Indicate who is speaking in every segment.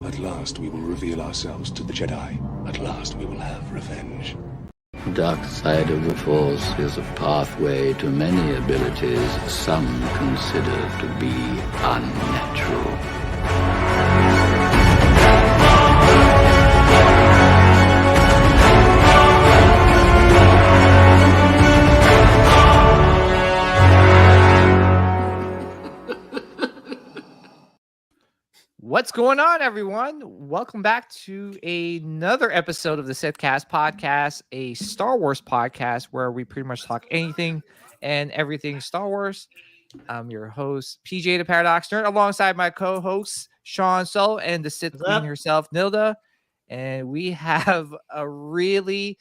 Speaker 1: At last we will reveal ourselves to the Jedi. At last we will have revenge.
Speaker 2: The dark side of the Force is a pathway to many abilities some consider to be unnatural.
Speaker 3: What's going on, everyone? Welcome back to another episode of the SithCast podcast, a Star Wars podcast where we pretty much talk anything and everything Star Wars. I'm your host, PJ the Paradox Nerd, alongside my co-hosts, Sean So and the Sith Queen herself, Nilda. And we have a really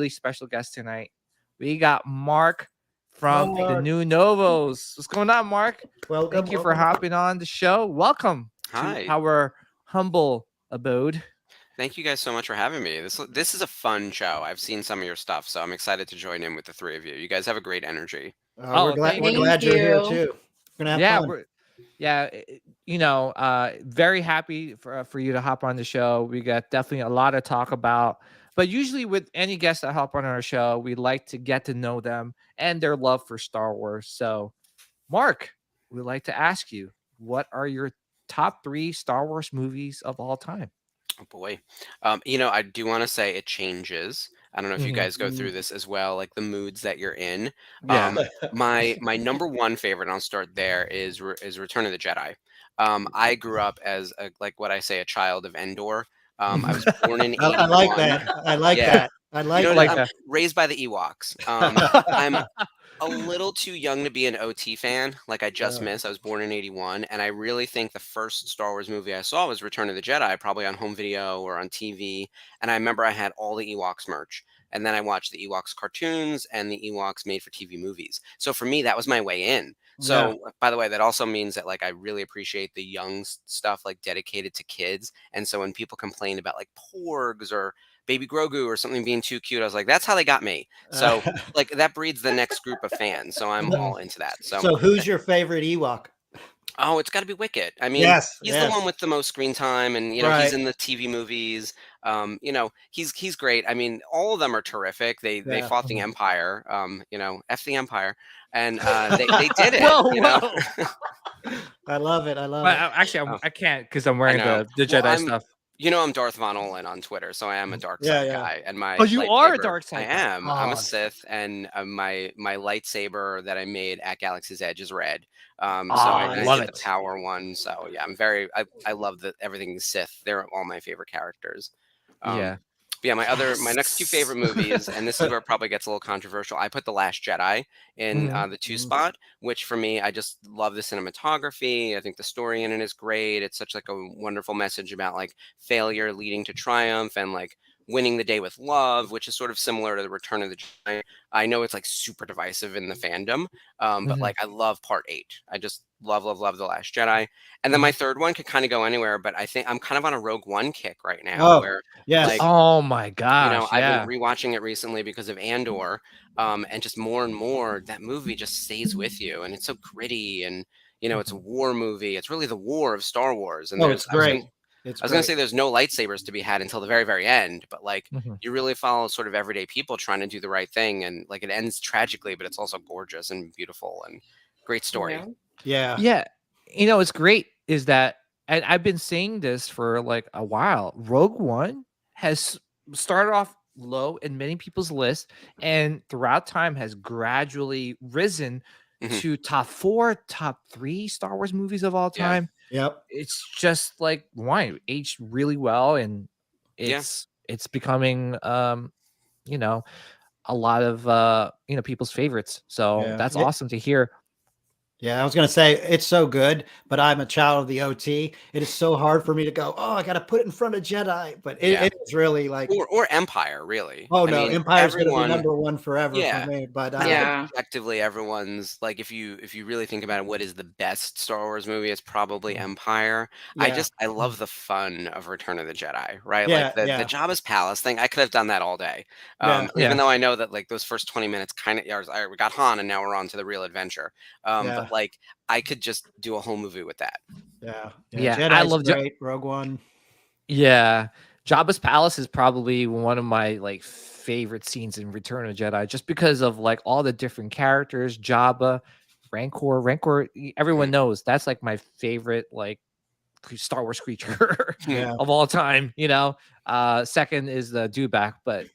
Speaker 3: special guest tonight. We got Mark from Denuo Novos. What's going on, Mark?
Speaker 4: Welcome.
Speaker 3: Thank you for hopping on the show. Welcome.
Speaker 5: Hi.
Speaker 3: To our humble abode.
Speaker 5: Thank you guys so much for having me. This is a fun show. I've seen some of your stuff, so I'm excited to join in with the three of you. You guys have a great energy.
Speaker 4: We're glad you're here too. We're gonna have fun.
Speaker 3: Very happy for you to hop on the show. We got definitely a lot to talk about. But usually with any guests that hop on our show, we like to get to know them and their love for Star Wars. So, Mark, we'd like to ask you, what are your top 3 Star Wars movies of all time?
Speaker 5: Oh boy. I do want to say it changes. I don't know if you guys go through this as well, like the moods that you're in.
Speaker 3: Yeah.
Speaker 5: My number one favorite, and I'll start there, is Return of the Jedi. I grew up as a child of Endor. I was born in 81.
Speaker 4: I like that. I like that. I like
Speaker 5: I'm raised by the Ewoks. I'm a little too young to be an OT fan. Like I just missed. I was born in 81, and I really think the first Star Wars movie I saw was Return of the Jedi, probably on home video or on TV. And I remember I had all the Ewoks merch. And then I watched the Ewoks cartoons and the Ewoks made for TV movies. So for me, that was my way in. So by the way, that also means that like I really appreciate the young stuff like dedicated to kids. And so when people complain about like porgs or Baby Grogu or something being too cute, I was like, that's how they got me. So like that breeds the next group of fans. So I'm all into that. So
Speaker 4: who's your favorite Ewok?
Speaker 5: Oh, it's got to be Wicket. I mean, he's the one with the most screen time, and he's in the TV movies. He's great. I mean, all of them are terrific. They fought the Empire. F the Empire, and they did it.
Speaker 4: Whoa. I love it.
Speaker 3: Actually, I can't because I'm wearing the Jedi stuff.
Speaker 5: I'm Darth Von Olin on Twitter, so I am a dark side guy. And
Speaker 3: you are a dark side.
Speaker 5: I am. I'm a Sith, and my lightsaber that I made at Galaxy's Edge is red. I love the power one. So yeah, I love everything Sith. They're all my favorite characters. My next 2 favorite movies, and this is where it probably gets a little controversial. I put The Last Jedi in the 2 spot, which for me, I just love the cinematography. I think the story in it is great. It's such like a wonderful message about like failure leading to triumph and like winning the day with love, which is sort of similar to the Return of the Jedi. I know it's like super divisive in the fandom, but like I love Part 8. I just love The Last Jedi. And then my third one could kind of go anywhere, but I think I'm kind of on a Rogue One kick right now.
Speaker 3: Oh my gosh.
Speaker 5: I've been rewatching it recently because of Andor, and just more and more that movie just stays with you, and it's so gritty, and it's a war movie. It's really the war of Star Wars, and
Speaker 4: it's great.
Speaker 5: I was going to say there's no lightsabers to be had until the very, very end, but like you really follow sort of everyday people trying to do the right thing, and like it ends tragically, but it's also gorgeous and beautiful and great story.
Speaker 3: Yeah. It's great is that, and I've been saying this for like a while, Rogue One has started off low in many people's lists and throughout time has gradually risen to top 4, top 3 Star Wars movies of all time.
Speaker 4: Yep.
Speaker 3: It's just like wine aged really well, and it's becoming a lot of people's favorites. So that's awesome to hear.
Speaker 4: Yeah, I was going to say it's so good, but I'm a child of the OT. It is so hard for me to go, I got to put it in front of Jedi. But it is really like...
Speaker 5: Or Empire, really.
Speaker 4: Empire's going to be number 1 forever for me. But
Speaker 5: objectively, everyone's like, if you really think about it, what is the best Star Wars movie? It's probably Empire. I love the fun of Return of the Jedi, right? Like the Jabbas Palace thing. I could have done that all day. Even though I know that like those first 20 minutes kind of, we got Han and now we're on to the real adventure. But like I could just do a whole movie with that.
Speaker 4: Yeah.
Speaker 3: Yeah, I love
Speaker 4: great. Rogue One.
Speaker 3: Yeah, Jabba's Palace is probably one of my like favorite scenes in Return of the Jedi, just because of like all the different characters. Jabba, Rancor. Everyone knows that's like my favorite like Star Wars creature of all time. Second is the Dewback, but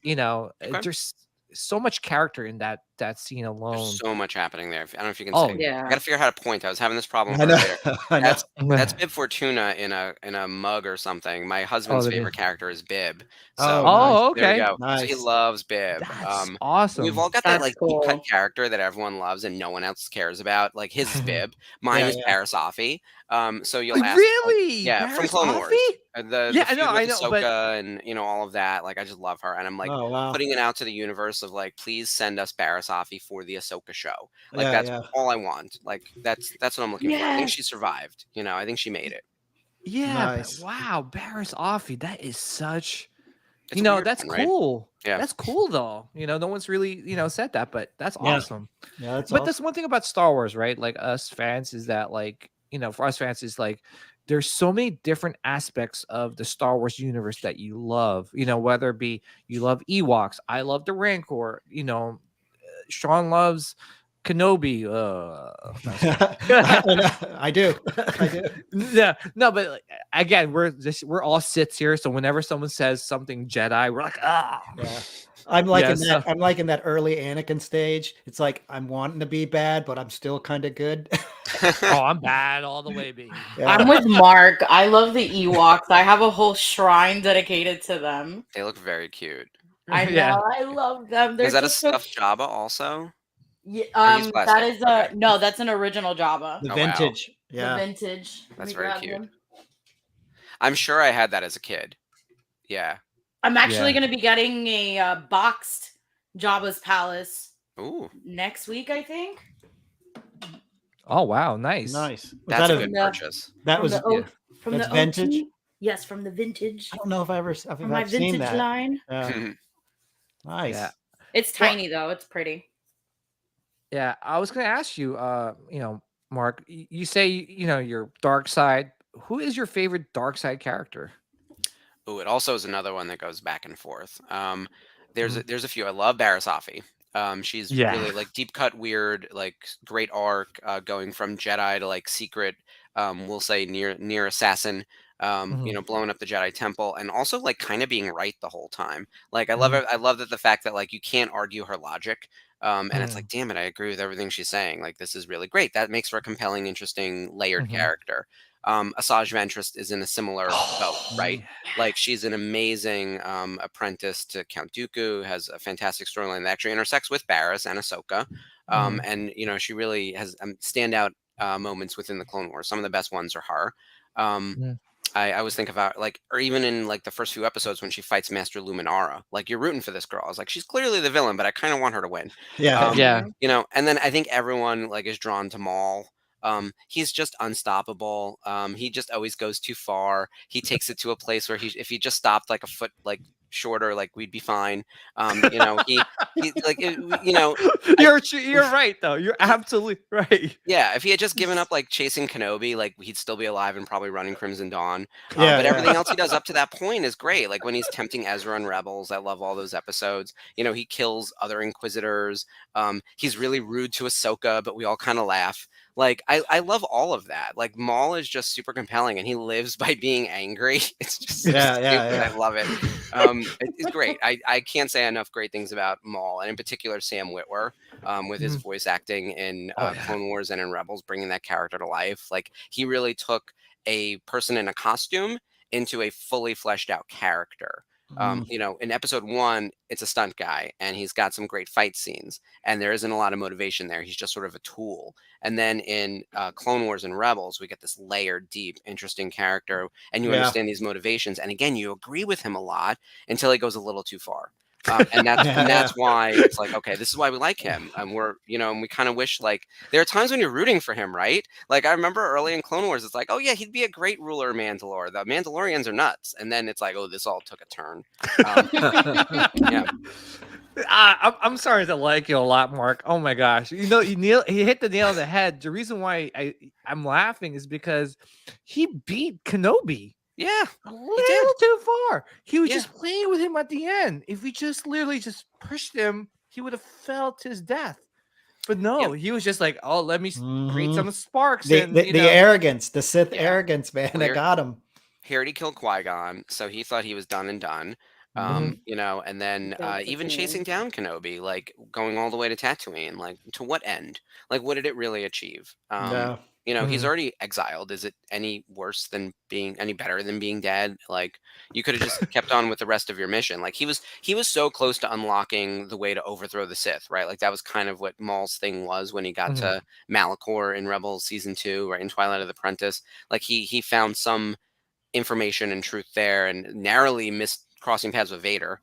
Speaker 3: there's so much character in that scene alone.
Speaker 5: There's so much happening there. I don't know if you can
Speaker 6: Oh,
Speaker 5: say.
Speaker 6: yeah.
Speaker 5: I got to figure out how to point. I was having this problem
Speaker 4: I know.
Speaker 5: earlier. That's Bib Fortuna in a mug or something. My husband's favorite character is Bib. So
Speaker 3: okay.
Speaker 5: There we go.
Speaker 4: Nice.
Speaker 5: So he loves Bib.
Speaker 3: That's awesome.
Speaker 5: We've all got
Speaker 6: That's
Speaker 5: that like
Speaker 6: cool.
Speaker 5: deep cut character that everyone loves and no one else cares about. Like his is Bib. Mine is Barriss Offee. So you'll ask,
Speaker 3: really?
Speaker 5: yeah,
Speaker 3: Barriss
Speaker 5: from Clone
Speaker 3: Offee?
Speaker 5: Wars. The feud with Ahsoka and all of that. Like I just love her, and I'm like putting it out to the universe of like, please send us Barriss Offee for the Ahsoka show. Like that's all I want. Like that's what I'm looking for. I think she survived. I think she made it.
Speaker 3: Yeah.
Speaker 4: Nice.
Speaker 3: Wow, Barriss Offee. That is such.
Speaker 5: It's a weird
Speaker 3: that's
Speaker 5: one,
Speaker 3: cool.
Speaker 5: Right? Yeah,
Speaker 3: that's cool though. No one's really said that, but that's awesome.
Speaker 4: Yeah, that's
Speaker 3: but
Speaker 4: awesome.
Speaker 3: that's one thing about Star Wars, right? Like us fans is that like for us fans is like there's so many different aspects of the Star Wars universe that you love. Whether it be you love Ewoks, I love the Rancor. Sean loves Kenobi.
Speaker 4: I do.
Speaker 3: Yeah, no, but like, again, we're all Siths here, so whenever someone says something Jedi, we're like,
Speaker 4: Yeah. I'm liking that. I'm liking that early Anakin stage. It's like I'm wanting to be bad, but I'm still kind of good.
Speaker 3: I'm bad all the way, baby.
Speaker 4: Yeah.
Speaker 6: I'm with Mark. I love the Ewoks. I have a whole shrine dedicated to them.
Speaker 5: They look very cute.
Speaker 6: I know. I love them.
Speaker 5: Is that a stuffed Jabba also?
Speaker 6: Yeah, that is no, that's an original Jabba.
Speaker 4: The vintage.
Speaker 5: Wow.
Speaker 4: Yeah.
Speaker 6: The vintage.
Speaker 5: That's very cute. Them. I'm sure I had that as a kid. Yeah.
Speaker 6: I'm actually going to be getting a boxed Jabba's Palace next week, I think.
Speaker 3: Oh wow, nice.
Speaker 4: Was
Speaker 5: that's a good purchase.
Speaker 4: That was
Speaker 6: from the
Speaker 4: vintage.
Speaker 6: OT? Yes, from the vintage.
Speaker 4: I don't know if I've
Speaker 6: my vintage
Speaker 4: seen that.
Speaker 6: line.
Speaker 4: Nice.
Speaker 3: Yeah.
Speaker 6: It's tiny though. It's pretty.
Speaker 3: Yeah, I was going to ask you, Mark. You say your dark side. Who is your favorite dark side character?
Speaker 5: Oh, it also is another one that goes back and forth. There's a few. I love Barriss Offee. She's really like deep cut, weird, like great arc, going from Jedi to like secret. We'll say near assassin. Blowing up the Jedi Temple, and also like kind of being right the whole time. Like I love it. I love that the fact that like you can't argue her logic. And it's like, damn it, I agree with everything she's saying. Like this is really great. That makes for a compelling, interesting, layered character. Asajj Ventress is in a similar boat, right? Like she's an amazing apprentice to Count Dooku, has a fantastic storyline that actually intersects with Barriss and Ahsoka. And she really has standout moments within the Clone Wars. Some of the best ones are her. I always think about like, or even in like the first few episodes when she fights Master Luminara, like you're rooting for this girl. I was like, she's clearly the villain, but I kind of want her to win. And then I think everyone like is drawn to Maul. He's just unstoppable. He just always goes too far. He takes it to a place where if he just stopped like a foot like shorter, like we'd be fine. He like
Speaker 3: you're right though. You're absolutely right.
Speaker 5: Yeah, if he had just given up like chasing Kenobi, like he'd still be alive and probably running Crimson Dawn. But everything else he does up to that point is great. Like when he's tempting Ezra and Rebels, I love all those episodes. He kills other Inquisitors. He's really rude to Ahsoka, but we all kind of laugh. Like I love all of that. Like Maul is just super compelling, and he lives by being angry. It's just so stupid. I love it. It's great. I can't say enough great things about Maul, and in particular Sam Witwer, with his voice acting in Clone Wars and in Rebels, bringing that character to life. Like he really took a person in a costume into a fully fleshed out character. In episode 1, it's a stunt guy and he's got some great fight scenes and there isn't a lot of motivation there. He's just sort of a tool. And then in Clone Wars and Rebels, we get this layered, deep, interesting character and you understand these motivations. And again, you agree with him a lot until he goes a little too far. And that's why it's like, okay, this is why we like him. And and we kind of wish like there are times when you're rooting for him, right? Like I remember early in Clone Wars, it's like, oh yeah, he'd be a great ruler of Mandalore. The Mandalorians are nuts. And then it's like, oh, this all took a turn.
Speaker 3: I'm sorry to like you a lot, Mark. Oh my gosh, you hit the nail on the head. The reason why I'm laughing is because he beat Kenobi.
Speaker 5: Yeah,
Speaker 3: a little too far. He was
Speaker 5: Yeah.
Speaker 3: just playing with him at the end. If we just literally just pushed him, he would have felt his death. But no, he was just like, "Oh, let me create some sparks."
Speaker 4: The arrogance, the Sith arrogance, man, that got him.
Speaker 5: He already killed Qui-Gon, so he thought he was done and done. You know, and then even chasing down Kenobi, like going all the way to Tatooine, like to what end? Like, what did it really achieve?
Speaker 4: No.
Speaker 5: You know, he's already exiled. Is it any better than being dead? Like, you could have just kept on with the rest of your mission. Like, he was so close to unlocking the way to overthrow the Sith, right? Like, that was kind of what Maul's thing was when he got to Malachor in Rebels Season 2, right, in Twilight of the Apprentice. Like, he found some information and truth there and narrowly missed crossing paths with Vader.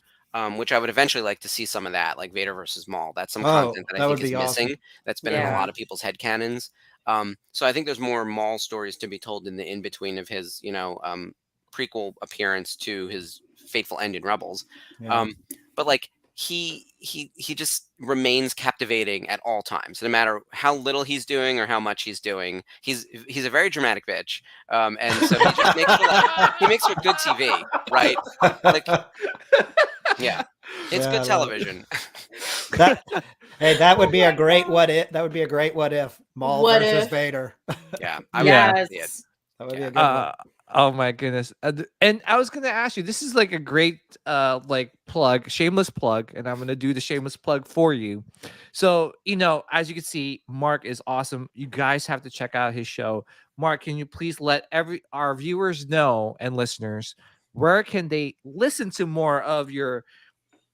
Speaker 5: Which I would eventually like to see some of that, like Vader versus Maul. That's some content that I think is missing. Awesome. That's been in a lot of people's headcanons. So I think there's more Maul stories to be told in the in-between of his, prequel appearance to his fateful end in Rebels. Yeah. But like he just remains captivating at all times, no matter how little he's doing or how much he's doing. He's a very dramatic bitch, and so he just makes for good TV, right? Like, yeah, it's good television.
Speaker 4: That would be a great what if. That would be a great what if Maul versus Vader.
Speaker 5: Yeah,
Speaker 6: yes.
Speaker 4: That would be a good one.
Speaker 3: Oh my goodness. And I was going to ask you, this is like a great plug, shameless plug, and I'm going to do the shameless plug for you. So, as you can see, Mark is awesome. You guys have to check out his show. Mark, can you please let our viewers know and listeners, where can they listen to more of your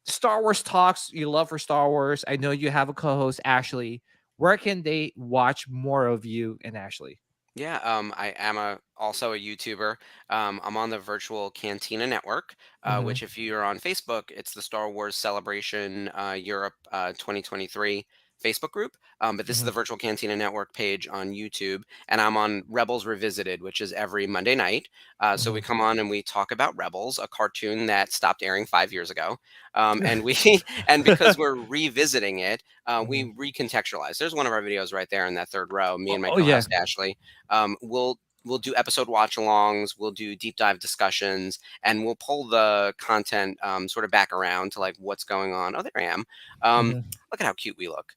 Speaker 3: Star Wars talks you love for Star Wars? I know you have a co-host, Ashley. Where can they watch more of you and Ashley?
Speaker 5: Yeah, I am also a YouTuber. I'm on the Virtual Cantina Network, which if you're on Facebook, it's the Star Wars Celebration Europe 2023 Facebook group. But this is the Virtual Cantina Network page on YouTube. And I'm on Rebels Revisited, which is every Monday night. So we come on and we talk about Rebels, a cartoon that stopped airing 5 years ago. And because we're revisiting it, we recontextualize. There's one of our videos right there in that third row. Me and my co-host Ashley. We'll do episode watch-alongs, we'll do deep dive discussions, and we'll pull the content sort of back around to like what's going on. Oh, there I am. Look at how cute we look.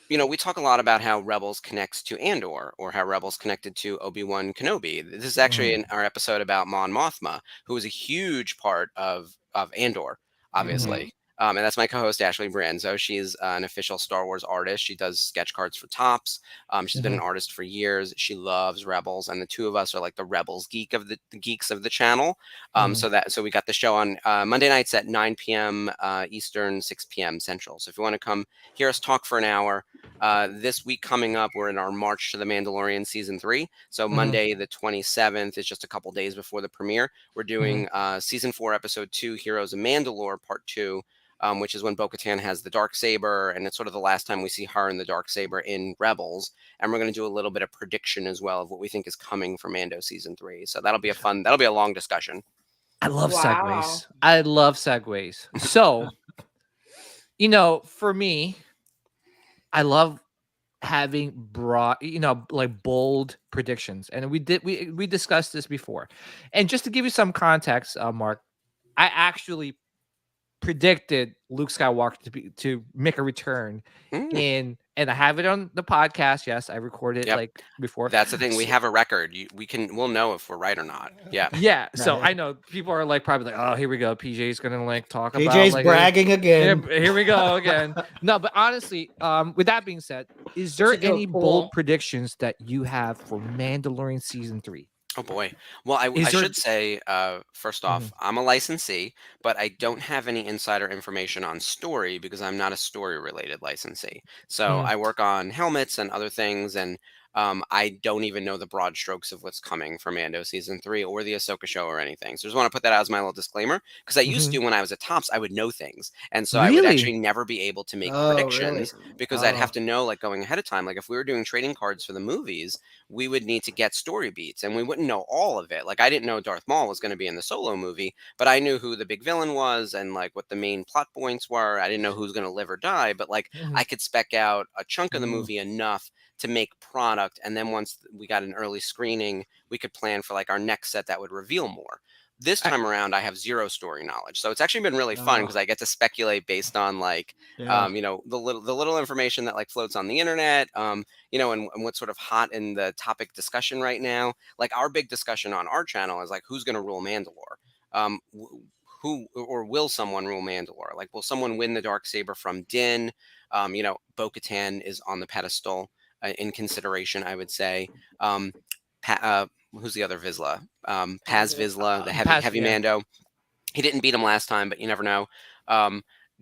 Speaker 5: We talk a lot about how Rebels connects to Andor, or how Rebels connected to Obi-Wan Kenobi. This is actually in our episode about Mon Mothma, who was a huge part of Andor, obviously. And that's my co-host, Ashley Branzo. She's an official Star Wars artist. She does sketch cards for Topps. She's been an artist for years. She loves Rebels, and the two of us are like the Rebels geeks of the channel. So we got the show on Monday nights at 9 p.m. Eastern, 6 p.m. Central. So if you want to come hear us talk for an hour, this week coming up, we're in our March to the Mandalorian Season 3. So Monday the 27th is just a couple days before the premiere. We're doing Season 4, Episode 2, Heroes of Mandalore, Part 2. Which is when Bo-Katan has the Darksaber, and it's sort of the last time we see her in the Darksaber in Rebels. And we're going to do a little bit of prediction as well of what we think is coming for Mando Season 3. So that'll be a long discussion.
Speaker 3: I love segues. I love segues. So, for me, I love having broad, like bold predictions. And we discussed this before. And just to give you some context, Mark, I actually predicted Luke Skywalker to make a return and I have it on the podcast. Yes, I recorded like before.
Speaker 5: That's the thing. We have a record. We'll know if we're right or not. Yeah.
Speaker 3: Yeah. So I know people are like probably like, oh, here we go. PJ's gonna like talk about
Speaker 4: PJ's bragging again.
Speaker 3: Here we go again. No, but honestly, with that being said, is there any bold predictions that you have for Mandalorian Season 3?
Speaker 5: Oh boy. Well, I should say, first off, I'm a licensee, but I don't have any insider information on story because I'm not a story-related licensee. So I work on helmets and other things, and I don't even know the broad strokes of what's coming for Mando season 3 or the Ahsoka show or anything. So I just want to put that out as my little disclaimer, because I used to, when I was at Tops, I would know things. And so I would actually never be able to make predictions because I'd have to know, like, going ahead of time. Like, if we were doing trading cards for the movies, we would need to get story beats, and we wouldn't know all of it. Like, I didn't know Darth Maul was going to be in the Solo movie, but I knew who the big villain was and like what the main plot points were. I didn't know who's going to live or die, but like I could spec out a chunk of the movie enough to make product, and then once we got an early screening, we could plan for like our next set that would reveal more. This time around, I have zero story knowledge, so it's actually been really fun because I get to speculate based on like, you know, the little information that like floats on the internet, you know, and what's sort of hot in the topic discussion right now. Like, our big discussion on our channel is like, who's going to rule Mandalore? Who or will someone rule Mandalore? Like, will someone win the Darksaber from Din? You know, Bo-Katan is on the pedestal in consideration, I would say. Who's the other Vizsla? Paz Vizsla, the heavy Mando. He didn't beat him last time, but you never know.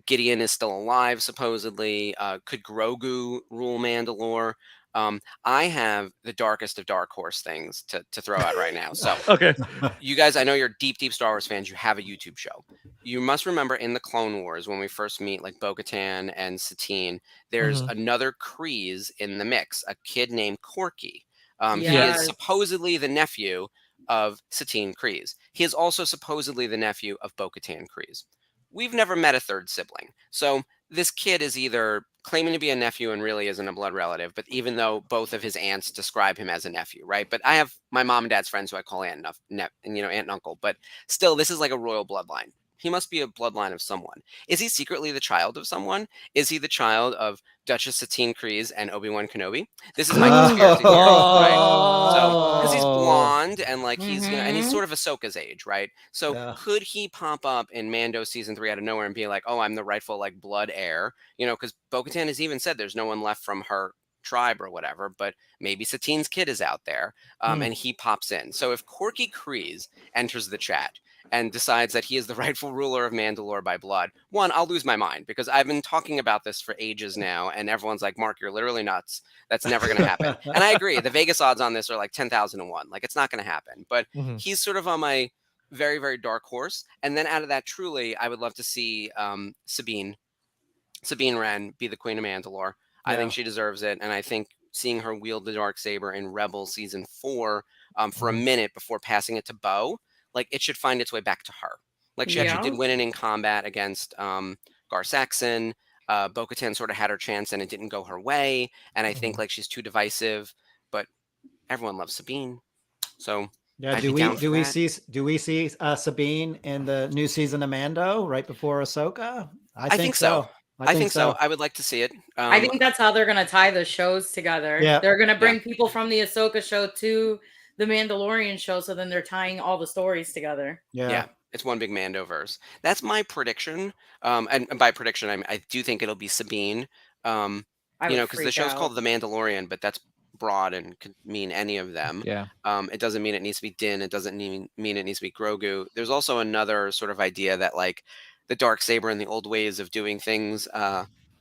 Speaker 5: Gideon is still alive, supposedly. Could Grogu rule Mandalore? I have the darkest of dark horse things to throw out right now. So, you guys, I know you're deep Star Wars fans. You have a YouTube show. You must remember in the Clone Wars, when we first meet like Bo-Katan and Satine, there's another Kryze in the mix, a kid named Corky. He is supposedly the nephew of Satine Kryze. He is also supposedly the nephew of Bo-Katan Kryze. We've never met a third sibling. So this kid is either claiming to be a nephew and really isn't a blood relative, but even though both of his aunts describe him as a nephew, right? But I have my mom and dad's friends who I call aunt and uncle, but still, this is like a royal bloodline. He must be a bloodline of someone. Is he secretly the child of someone? Is he the child of Duchess Satine Kryze and Obi-Wan Kenobi? This is my conspiracy theory, right? So, because he's blonde and like he's, you know, and he's sort of Ahsoka's age, right? So could he pop up in Mando season 3 out of nowhere and be like, oh, I'm the rightful like blood heir? You know, because Bo-Katan has even said there's no one left from her tribe or whatever, but maybe Satine's kid is out there, and he pops in. So if Corky Kryze enters the chat and decides that he is the rightful ruler of Mandalore by blood, one, I'll lose my mind, because I've been talking about this for ages now, and everyone's like, Mark, you're literally nuts. That's never going to happen. And I agree. The Vegas odds on this are like 10,001. Like, it's not going to happen. But he's sort of on my very, very dark horse. And then out of that, truly, I would love to see Sabine Wren be the Queen of Mandalore. I think she deserves it. And I think seeing her wield the Darksaber in Rebels season 4 for a minute before passing it to Bo, like, it should find its way back to her. Like, she actually did win it in combat against Gar Saxon. Bo-Katan sort of had her chance and it didn't go her way. And I think like she's too divisive, but everyone loves Sabine. So
Speaker 4: yeah, do we see Sabine in the new season of Mando right before Ahsoka? I think so. I think so.
Speaker 5: I would like to see it.
Speaker 6: I think that's how they're going to tie the shows together. Yeah. They're going to bring people from the Ahsoka show to the Mandalorian show, so then they're tying all the stories together.
Speaker 5: Yeah. It's one big Mandoverse. That's my prediction. And by prediction, I do think it'll be Sabine. You know, because the show's called The Mandalorian, but that's broad and could mean any of them.
Speaker 3: Yeah.
Speaker 5: It doesn't mean it needs to be Din. It doesn't mean it needs to be Grogu. There's also another sort of idea that like the Darksaber and the old ways of doing things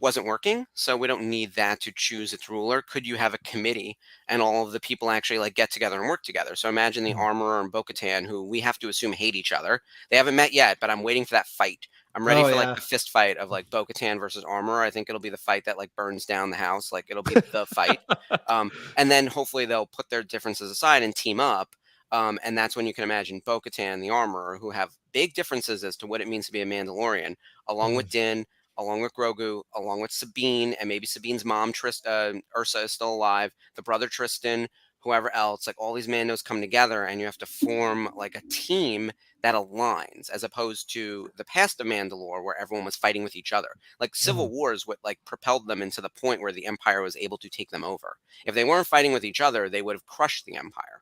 Speaker 5: wasn't working, so we don't need that to choose its ruler. Could you have a committee and all of the people actually like get together and work together? So imagine the Armorer and Bo-Katan, who we have to assume hate each other. They haven't met yet, but I'm waiting for that fight. I'm ready for like the fist fight of like Bo-Katan versus Armorer. I think it'll be the fight that like burns down the house. Like, it'll be the fight. And then hopefully they'll put their differences aside and team up. And that's when you can imagine Bo-Katan, the Armorer, who have big differences as to what it means to be a Mandalorian, along with Din, along with Grogu, along with Sabine, and maybe Sabine's mom, Ursa, is still alive, the brother Tristan, whoever else. Like, all these Mandos come together, and you have to form like a team that aligns, as opposed to the past of Mandalore, where everyone was fighting with each other. Like, civil wars what like propelled them into the point where the Empire was able to take them over. If they weren't fighting with each other, they would have crushed the Empire.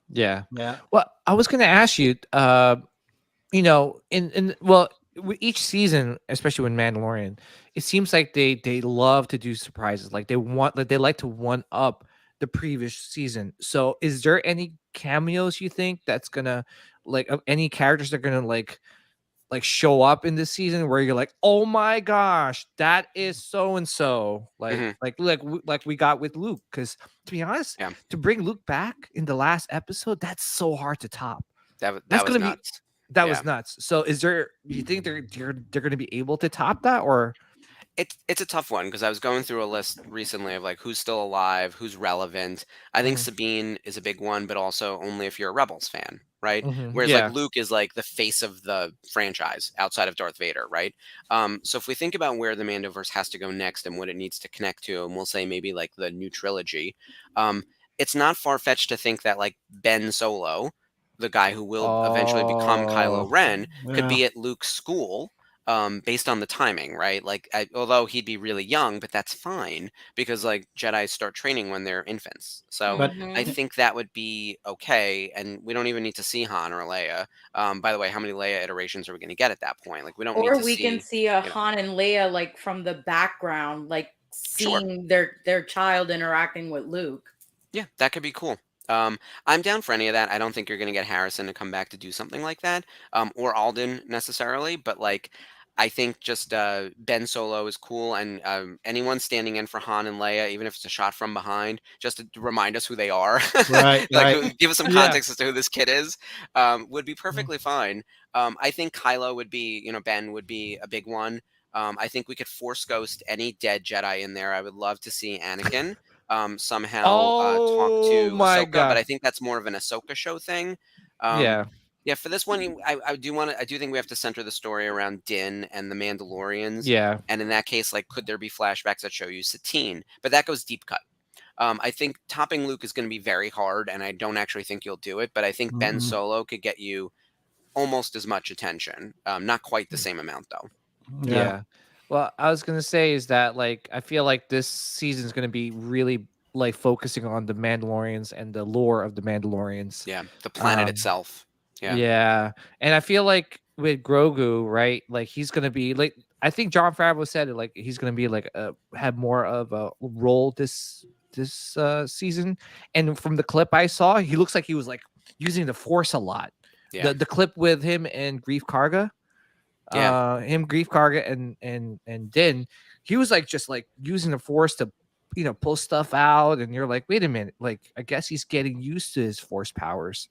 Speaker 3: Yeah. Well, I was going to ask you, you know, each season, especially with Mandalorian, it seems like they love to do surprises. Like, they like to one up the previous season. So is there any cameos you think that's gonna, like, of any characters that are gonna like like show up in this season where you're like, oh my gosh, that is so and so, like we got with Luke. Because to be honest, to bring Luke back in the last episode, that's so hard to top.
Speaker 5: That was nuts.
Speaker 3: That was nuts. So do you think they're going to be able to top that, or?
Speaker 5: It's a tough one because I was going through a list recently of like who's still alive, who's relevant. I think Sabine is a big one, but also only if you're a Rebels fan, right? Whereas like Luke is like the face of the franchise outside of Darth Vader, right? So if we think about where the Mandoverse has to go next and what it needs to connect to, and we'll say maybe like the new trilogy, it's not far-fetched to think that like Ben Solo, the guy who will eventually become Kylo Ren, could be at Luke's school. Based on the timing, right? Like, although he'd be really young, but that's fine because like Jedi start training when they're infants. So I think that would be okay. And we don't even need to see Han or Leia. By the way, how many Leia iterations are we going to get at that point? Like, we don't.
Speaker 6: Or we can see a Han and Leia like from the background, like seeing their child interacting with Luke.
Speaker 5: Yeah, that could be cool. I'm down for any of that. I don't think you're going to get Harrison to come back to do something like that, or Alden necessarily. But like, I think just Ben Solo is cool, and anyone standing in for Han and Leia, even if it's a shot from behind, just to remind us who they are, give us some context as to who this kid is, would be perfectly fine. I think Kylo would be, Ben would be a big one. I think we could Force Ghost any dead Jedi in there. I would love to see Anakin somehow talk to Ahsoka, but I think that's more of an Ahsoka show thing. Yeah, for this one, I do think we have to center the story around Din and the Mandalorians.
Speaker 3: Yeah.
Speaker 5: And in that case, like, could there be flashbacks that show you Satine? But that goes deep cut. I think topping Luke is going to be very hard, and I don't actually think you'll do it. But I think Ben Solo could get you almost as much attention. Not quite the same amount, though.
Speaker 3: Yeah. Well, I was going to say is that, like, I feel like this season is going to be really, like, focusing on the Mandalorians and the lore of the Mandalorians.
Speaker 5: Yeah, the planet itself.
Speaker 3: Yeah. And I feel like with Grogu, right? Like, he's going to be like, I think Jon Favreau said it, like, he's going to be like have more of a role this season. And from the clip I saw, he looks like he was like using the Force a lot. The clip with him and Grief Karga, Grief Karga and Din, he was like just like using the Force to pull stuff out, and you're like, wait a minute, like, I guess he's getting used to his Force powers.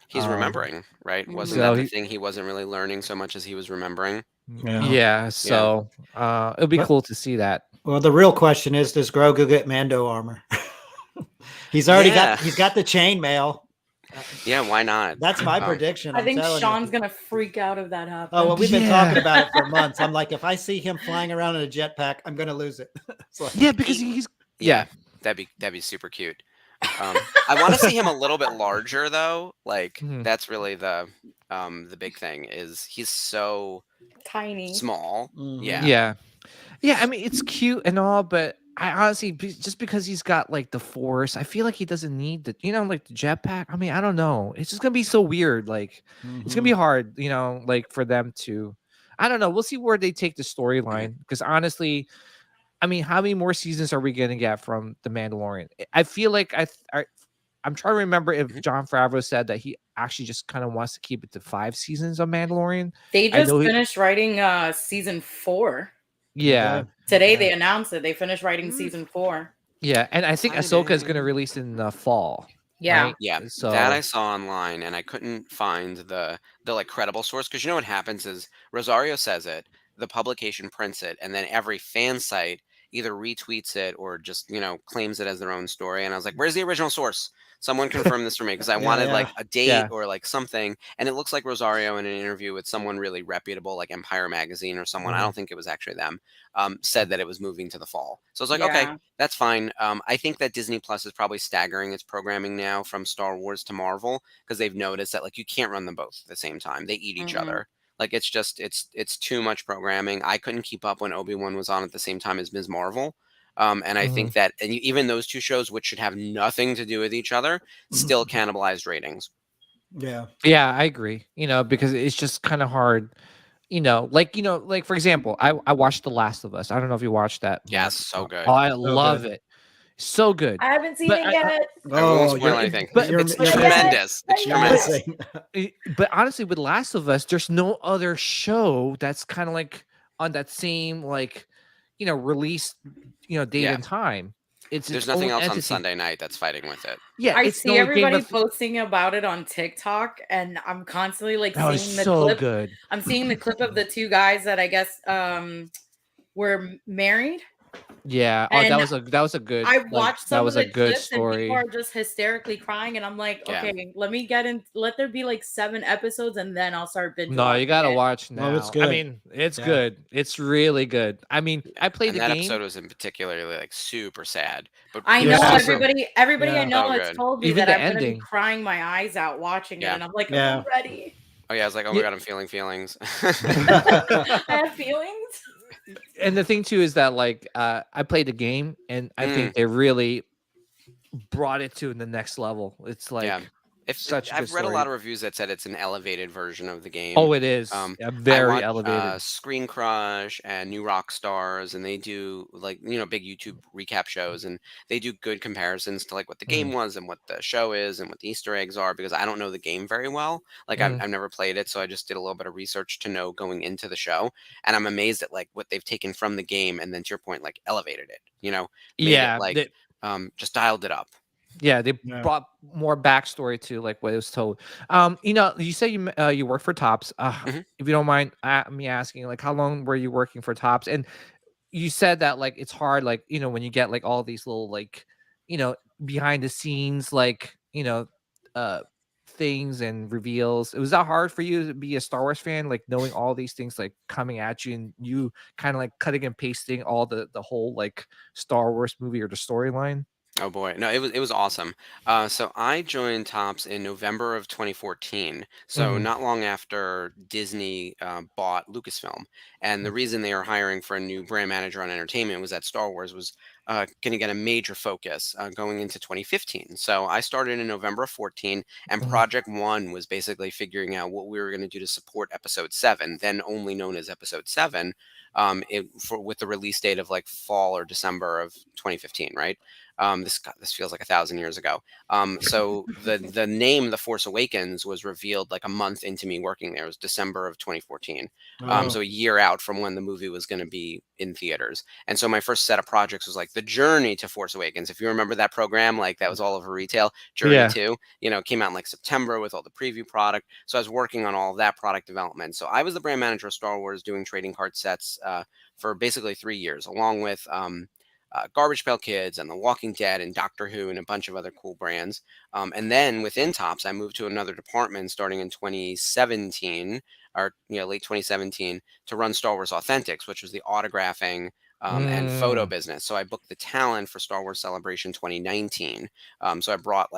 Speaker 5: He's remembering, right? Wasn't that the thing? He wasn't really learning so much as he was remembering.
Speaker 3: So it'll be cool to see that.
Speaker 4: Well, the real question is, does Grogu get Mando armor? He's already got the chainmail.
Speaker 5: Yeah, why not?
Speaker 4: That's my prediction.
Speaker 6: I think Sean's gonna freak out if that happens.
Speaker 4: Oh, well, we've been talking about it for months. I'm like, if I see him flying around in a jetpack, I'm gonna lose it.
Speaker 3: Like, because he's
Speaker 5: that'd be super cute. I want to see him a little bit larger, though. Like, that's really the big thing, is he's so
Speaker 6: tiny,
Speaker 5: small.
Speaker 3: Yeah. I mean, it's cute and all, but I honestly, just because he's got like the Force, I feel like he doesn't need the, like the jetpack. I mean, I don't know. It's just gonna be so weird. Like, it's gonna be hard, like for them to. I don't know. We'll see where they take the storyline, because honestly, I mean, how many more seasons are we going to get from The Mandalorian? I feel like I'm trying to remember if Jon Favreau said that he actually just kind of wants to keep it to 5 seasons of Mandalorian.
Speaker 6: They just finished writing season 4.
Speaker 3: Yeah.
Speaker 6: Today they announced it. They finished writing season 4.
Speaker 3: Yeah, and I think Ahsoka is going to release in the fall.
Speaker 6: Yeah.
Speaker 3: Right?
Speaker 5: Yeah. So that I saw online, and I couldn't find the like credible source, because what happens is Rosario says it, the publication prints it, and then every fan site either retweets it or just claims it as their own story. And I was like, where's the original source? Someone confirm this for me, because I wanted like a date or like something. And it looks like Rosario, in an interview with someone really reputable, like Empire Magazine or someone, I don't think it was actually them, said that it was moving to the fall. So I was like, okay, that's fine. I think that Disney Plus is probably staggering its programming now from Star Wars to Marvel, because they've noticed that like you can't run them both at the same time. They eat each other. Like, it's just it's too much programming. I couldn't keep up when Obi-Wan was on at the same time as Ms. Marvel. And I think that even those two shows, which should have nothing to do with each other, still cannibalized ratings.
Speaker 4: Yeah,
Speaker 3: I agree. Because it's just kind of hard. Like for example, I watched The Last of Us. I don't know if you watched that.
Speaker 5: Yes, so good.
Speaker 3: Oh, I love it. So good.
Speaker 6: I haven't seen it yet.
Speaker 5: I won't spoil anything.
Speaker 3: But
Speaker 5: it's tremendous. It's tremendous.
Speaker 3: But honestly, with Last of Us, there's no other show that's kind of like on that same release date and time.
Speaker 5: There's nothing else on Sunday night that's fighting with it.
Speaker 3: Yeah,
Speaker 6: I see everybody posting about it on TikTok, and I'm constantly seeing the clip.
Speaker 3: Good.
Speaker 6: I'm seeing the clip of the two guys that I guess were married.
Speaker 3: Yeah,
Speaker 6: and
Speaker 3: that was a good.
Speaker 6: I watched some of the clips
Speaker 3: story.
Speaker 6: And people are just hysterically crying, and I'm like, okay, let me get in. Let there be 7 episodes, and then I'll start binge.
Speaker 3: No, you gotta watch now.
Speaker 4: Oh, it's good.
Speaker 3: I mean, it's good. It's really good. I mean, I played the game.
Speaker 5: That episode was in particularly super sad. But
Speaker 6: I know everybody I know has told me
Speaker 3: Even
Speaker 6: that I'm
Speaker 3: ending.
Speaker 6: gonna be crying my eyes out watching it, and I'm like, I'm ready.
Speaker 5: Oh yeah, I was like, oh my god, I'm feeling feelings.
Speaker 6: I have feelings.
Speaker 3: And the thing too is that I played the game, and I think they really brought it to the next level. It's
Speaker 5: I've read a lot of reviews that said it's an elevated version of the game.
Speaker 3: Oh, it is. Very elevated.
Speaker 5: Screen Crush and New Rock Stars, and they do big YouTube recap shows, and they do good comparisons to what the game was and what the show is and what the Easter eggs are, because I don't know the game very well. I've never played it, so I just did a little bit of research to know going into the show, and I'm amazed at what they've taken from the game and then, to your point, elevated it. Just dialed it up.
Speaker 3: Yeah, they brought more backstory to what it was told. You say you work for Topps. If you don't mind me asking, how long were you working for Topps? And you said that it's hard, when you get all these little behind the scenes things and reveals. Was that hard for you to be a Star Wars fan, knowing all these things coming at you, and you kind of cutting and pasting all the whole Star Wars movie or the storyline?
Speaker 5: Oh boy, no, it was awesome. So I joined Topps in November of 2014. So not long after Disney bought Lucasfilm, and the reason they were hiring for a new brand manager on entertainment was that Star Wars was going to get a major focus going into 2015. So I started in November of 14, and Project One was basically figuring out what we were going to do to support Episode 7, then only known as Episode 7, with the release date of fall or December of 2015, right? This feels like 1,000 years ago. So the name The Force Awakens was revealed a month into me working there. It was December of 2014. So a year out from when the movie was going to be in theaters. And so my first set of projects was the Journey to Force Awakens. If you remember that program, that was all over retail. Journey 2, came out in September with all the preview product. So I was working on all of that product development. So I was the brand manager of Star Wars, doing trading card sets for basically 3 years, along with Garbage Pail Kids and The Walking Dead and Doctor Who and a bunch of other cool brands. And then within Topps, I moved to another department starting in 2017 or late 2017 to run Star Wars Authentics, which was the autographing and photo business. So I booked the talent for Star Wars Celebration 2019. So I brought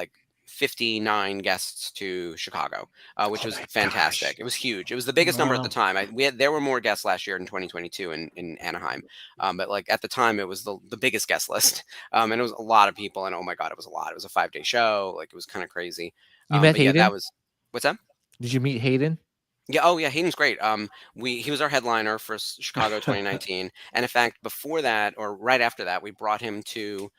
Speaker 5: 59 guests to Chicago, which was fantastic. Gosh. It was huge. It was the biggest number at the time. There were more guests last year in 2022 in Anaheim, but at the time it was the biggest guest list, and it was a lot of people. And oh my god, it was a lot. It was a 5-day show. It was kind of crazy.
Speaker 3: You met Hayden?
Speaker 5: Yeah, what's that?
Speaker 3: Did you meet Hayden?
Speaker 5: Yeah. Oh yeah, Hayden's great. He was our headliner for Chicago 2019, and in fact, before that or right after that, I brought him to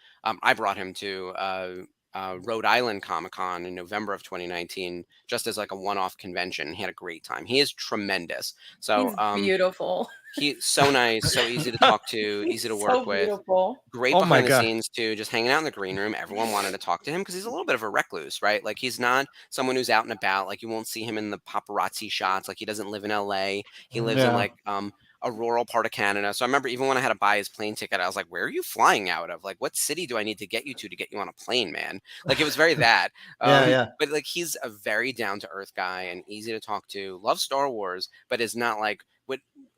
Speaker 5: Rhode Island Comic-Con in November of 2019, just as a one-off convention. He had a great time. He is tremendous. So
Speaker 6: he's beautiful.
Speaker 5: He's so nice, so easy to talk to, easy to work with.
Speaker 6: Beautiful.
Speaker 5: Great behind the scenes too, just hanging out in the green room. Everyone wanted to talk to him because he's a little bit of a recluse, right? He's not someone who's out and about. You won't see him in the paparazzi shots. He doesn't live in LA. He lives in a rural part of Canada. So I remember even when I had to buy his plane ticket, I was like, where are you flying out of? What city do I need to get you on a plane, man? It was very that. But he's a very down-to-earth guy and easy to talk to, loves Star Wars, but is not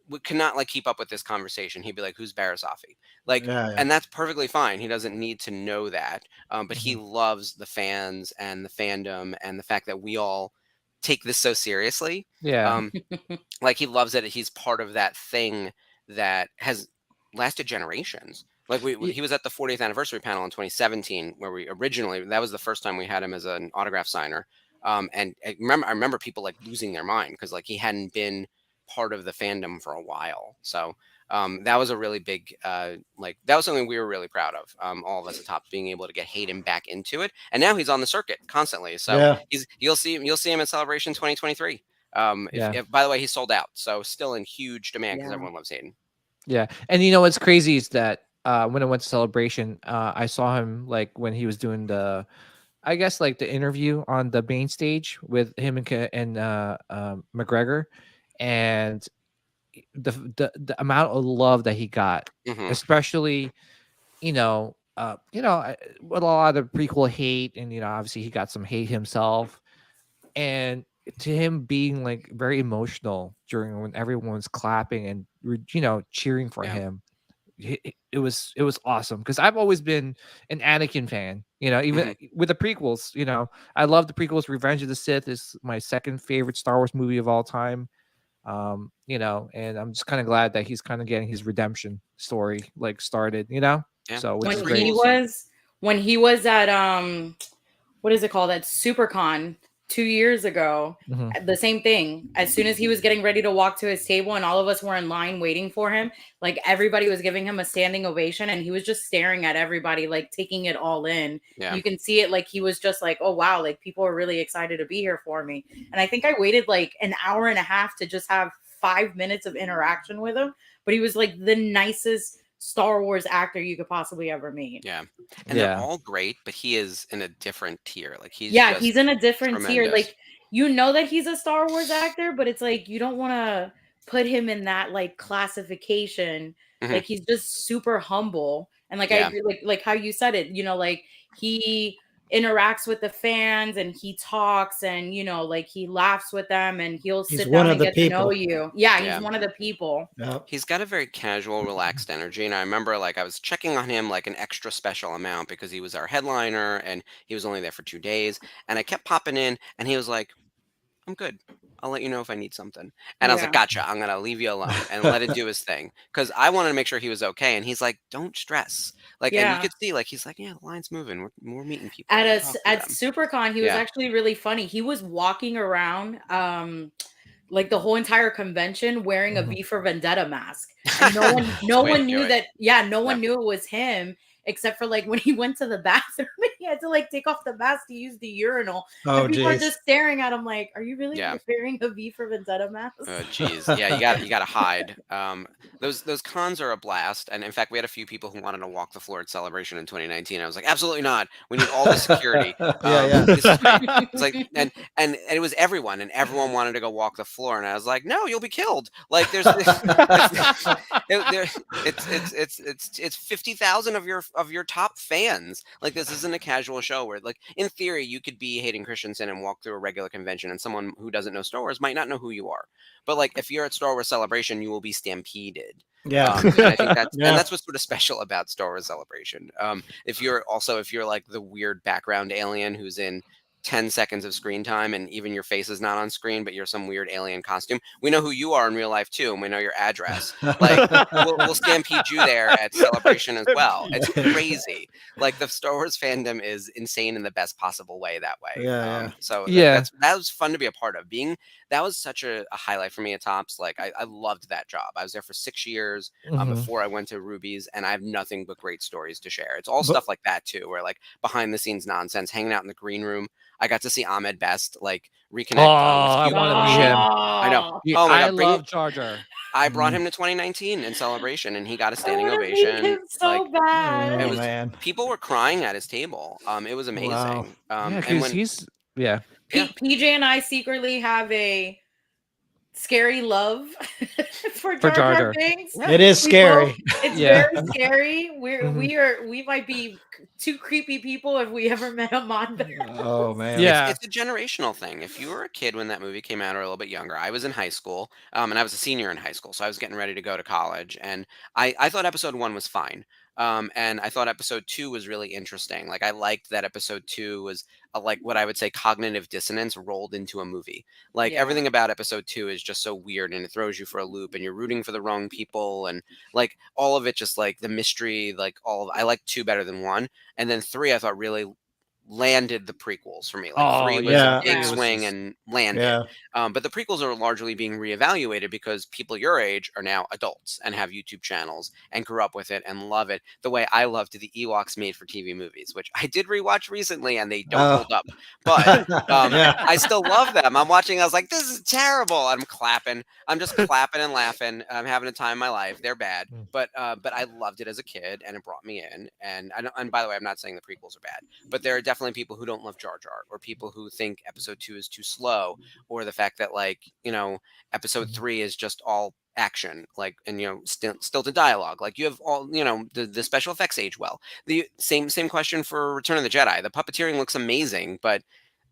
Speaker 5: would cannot keep up with this conversation. He'd be like, who's Barasafi? And that's perfectly fine. He doesn't need to know that. But he loves the fans and the fandom and the fact that we all take this so seriously.
Speaker 3: Yeah.
Speaker 5: He loves it. He's part of that thing that has lasted generations. He was at the 40th anniversary panel in 2017, where that was the first time we had him as an autograph signer. And I remember people losing their mind because he hadn't been part of the fandom for a while. So that was a really big, like that was something we were really proud of. All of us at Top being able to get Hayden back into it, and now he's on the circuit constantly. So you'll see him in Celebration 2023. If by the way, he's sold out, so still in huge demand because everyone loves Hayden.
Speaker 3: Yeah, and you know what's crazy is that when I went to Celebration, I saw him like when he was doing the, I guess like the interview on the main stage with him and McGregor, and the amount of love that he got, especially with a lot of prequel hate, and obviously he got some hate himself, and to him being like very emotional during when everyone was clapping and cheering for him. It was awesome because I've always been an Anakin fan, even with the prequels. I love the prequels. Revenge of the Sith is my second favorite Star Wars movie of all time. And I'm just kind of glad that he's kind of getting his redemption story like started, So which is great.
Speaker 6: When he was at what is it called, at SuperCon 2 years ago, the same thing. As soon as he was getting ready to walk to his table and all of us were in line waiting for him, like everybody was giving him a standing ovation and he was just staring at everybody, like taking it all in. You can see it, like he was just like, oh wow, like people are really excited to be here for me. And I think I waited like an hour and a half to just have 5 minutes of interaction with him, but he was like the nicest Star Wars actor you could possibly ever meet.
Speaker 5: And they're all great, but he is in a different tier. Like he's
Speaker 6: in a different tier. Like that he's a Star Wars actor, but it's like you don't want to put him in that like classification. Like he's just super humble, and like I agree, like how you said it. Like he interacts with the fans and he talks and like he laughs with them and he'll sit down and get to know you. He's one of the people.
Speaker 5: He's got a very casual, relaxed energy, and I remember like I was checking on him like an extra special amount because he was our headliner and he was only there for 2 days, and I kept popping in and he was like, I'm good, I'll let you know if I need something. And I was like, gotcha, I'm gonna leave you alone and let it do his thing, because I wanted to make sure he was okay. And he's like, don't stress. Like, and you could see like he's like, yeah, the line's moving, we're meeting people
Speaker 6: at SuperCon. He was actually really funny. He was walking around like the whole entire convention wearing a V for Vendetta mask, and no one knew that. No one knew it was him, except for like when he went to the bathroom and he had to like take off the mask to use the urinal. And people are just staring at him like, are you really wearing a V for Vendetta mask?
Speaker 5: Oh geez. Yeah, you gotta hide. Those cons are a blast. And in fact, we had a few people who wanted to walk the floor at Celebration in 2019. I was like, absolutely not. We need all the security. It's like and it was everyone, and everyone wanted to go walk the floor. And I was like, no, you'll be killed. Like there's it's 50,000 of your top fans. Like this isn't a casual show where like in theory you could be Hayden Christensen and walk through a regular convention and someone who doesn't know Star Wars might not know who you are. But like if you're at Star Wars Celebration, you will be stampeded. And I think that's and that's what's sort of special about Star Wars Celebration. If you're like the weird background alien who's in 10 seconds of screen time and even your face is not on screen, but you're some weird alien costume, we know who you are in real life too, and we know your address. Like we'll stampede you there at Celebration as well. It's crazy. Like the Star Wars fandom is insane in the best possible way that way. That was fun to be a part of. That was such a highlight for me at Tops. Like I loved that job. I was there for 6 years before I went to Ruby's, and I have nothing but great stories to share. It's all stuff like that too, where like behind the scenes nonsense, hanging out in the green room. I got to see Ahmed Best like reconnect.
Speaker 3: I want to meet him.
Speaker 5: I know.
Speaker 3: Oh my God, love Jar Jar.
Speaker 5: I brought him to 2019 in Celebration, and he got a standing ovation.
Speaker 6: So bad.
Speaker 5: It was, people were crying at his table. It was amazing.
Speaker 3: Wow. PJ
Speaker 6: and I secretly have a scary love for Jar Jar Binks.
Speaker 4: It is scary.
Speaker 6: It's very scary. We might be two creepy people if we ever met him on there.
Speaker 4: Oh man.
Speaker 5: Yeah. It's a generational thing. If you were a kid when that movie came out or a little bit younger, I was in high school, and I was a senior in high school, so I was getting ready to go to college, and I thought episode 1 was fine. And I thought episode 2 was really interesting. Like I liked that episode 2 was like what I would say cognitive dissonance rolled into a movie. Like everything about episode 2 is just so weird, and it throws you for a loop, and you're rooting for the wrong people, and like all of it, just like the mystery, like I liked 2 better than 1, and then 3 I thought really landed the prequels for me. Like 3 was a big swing and landed. But the prequels are largely being reevaluated because people your age are now adults and have YouTube channels and grew up with it and love it the way I loved the Ewoks made for TV movies, which I did rewatch recently and they don't hold up. But I still love them. I'm watching, I was like, this is terrible. I'm clapping. I'm just clapping and laughing. I'm having a time of my life. They're bad. But I loved it as a kid and it brought me in. And by the way, I'm not saying the prequels are bad, but there are definitely people who don't love Jar Jar, or people who think episode 2 is too slow, or the fact that, like, you know, episode 3 is just all action, like, and, you know, still to dialogue. Like, you have all, you know, the special effects age well. The same question for Return of the Jedi. The puppeteering looks amazing, but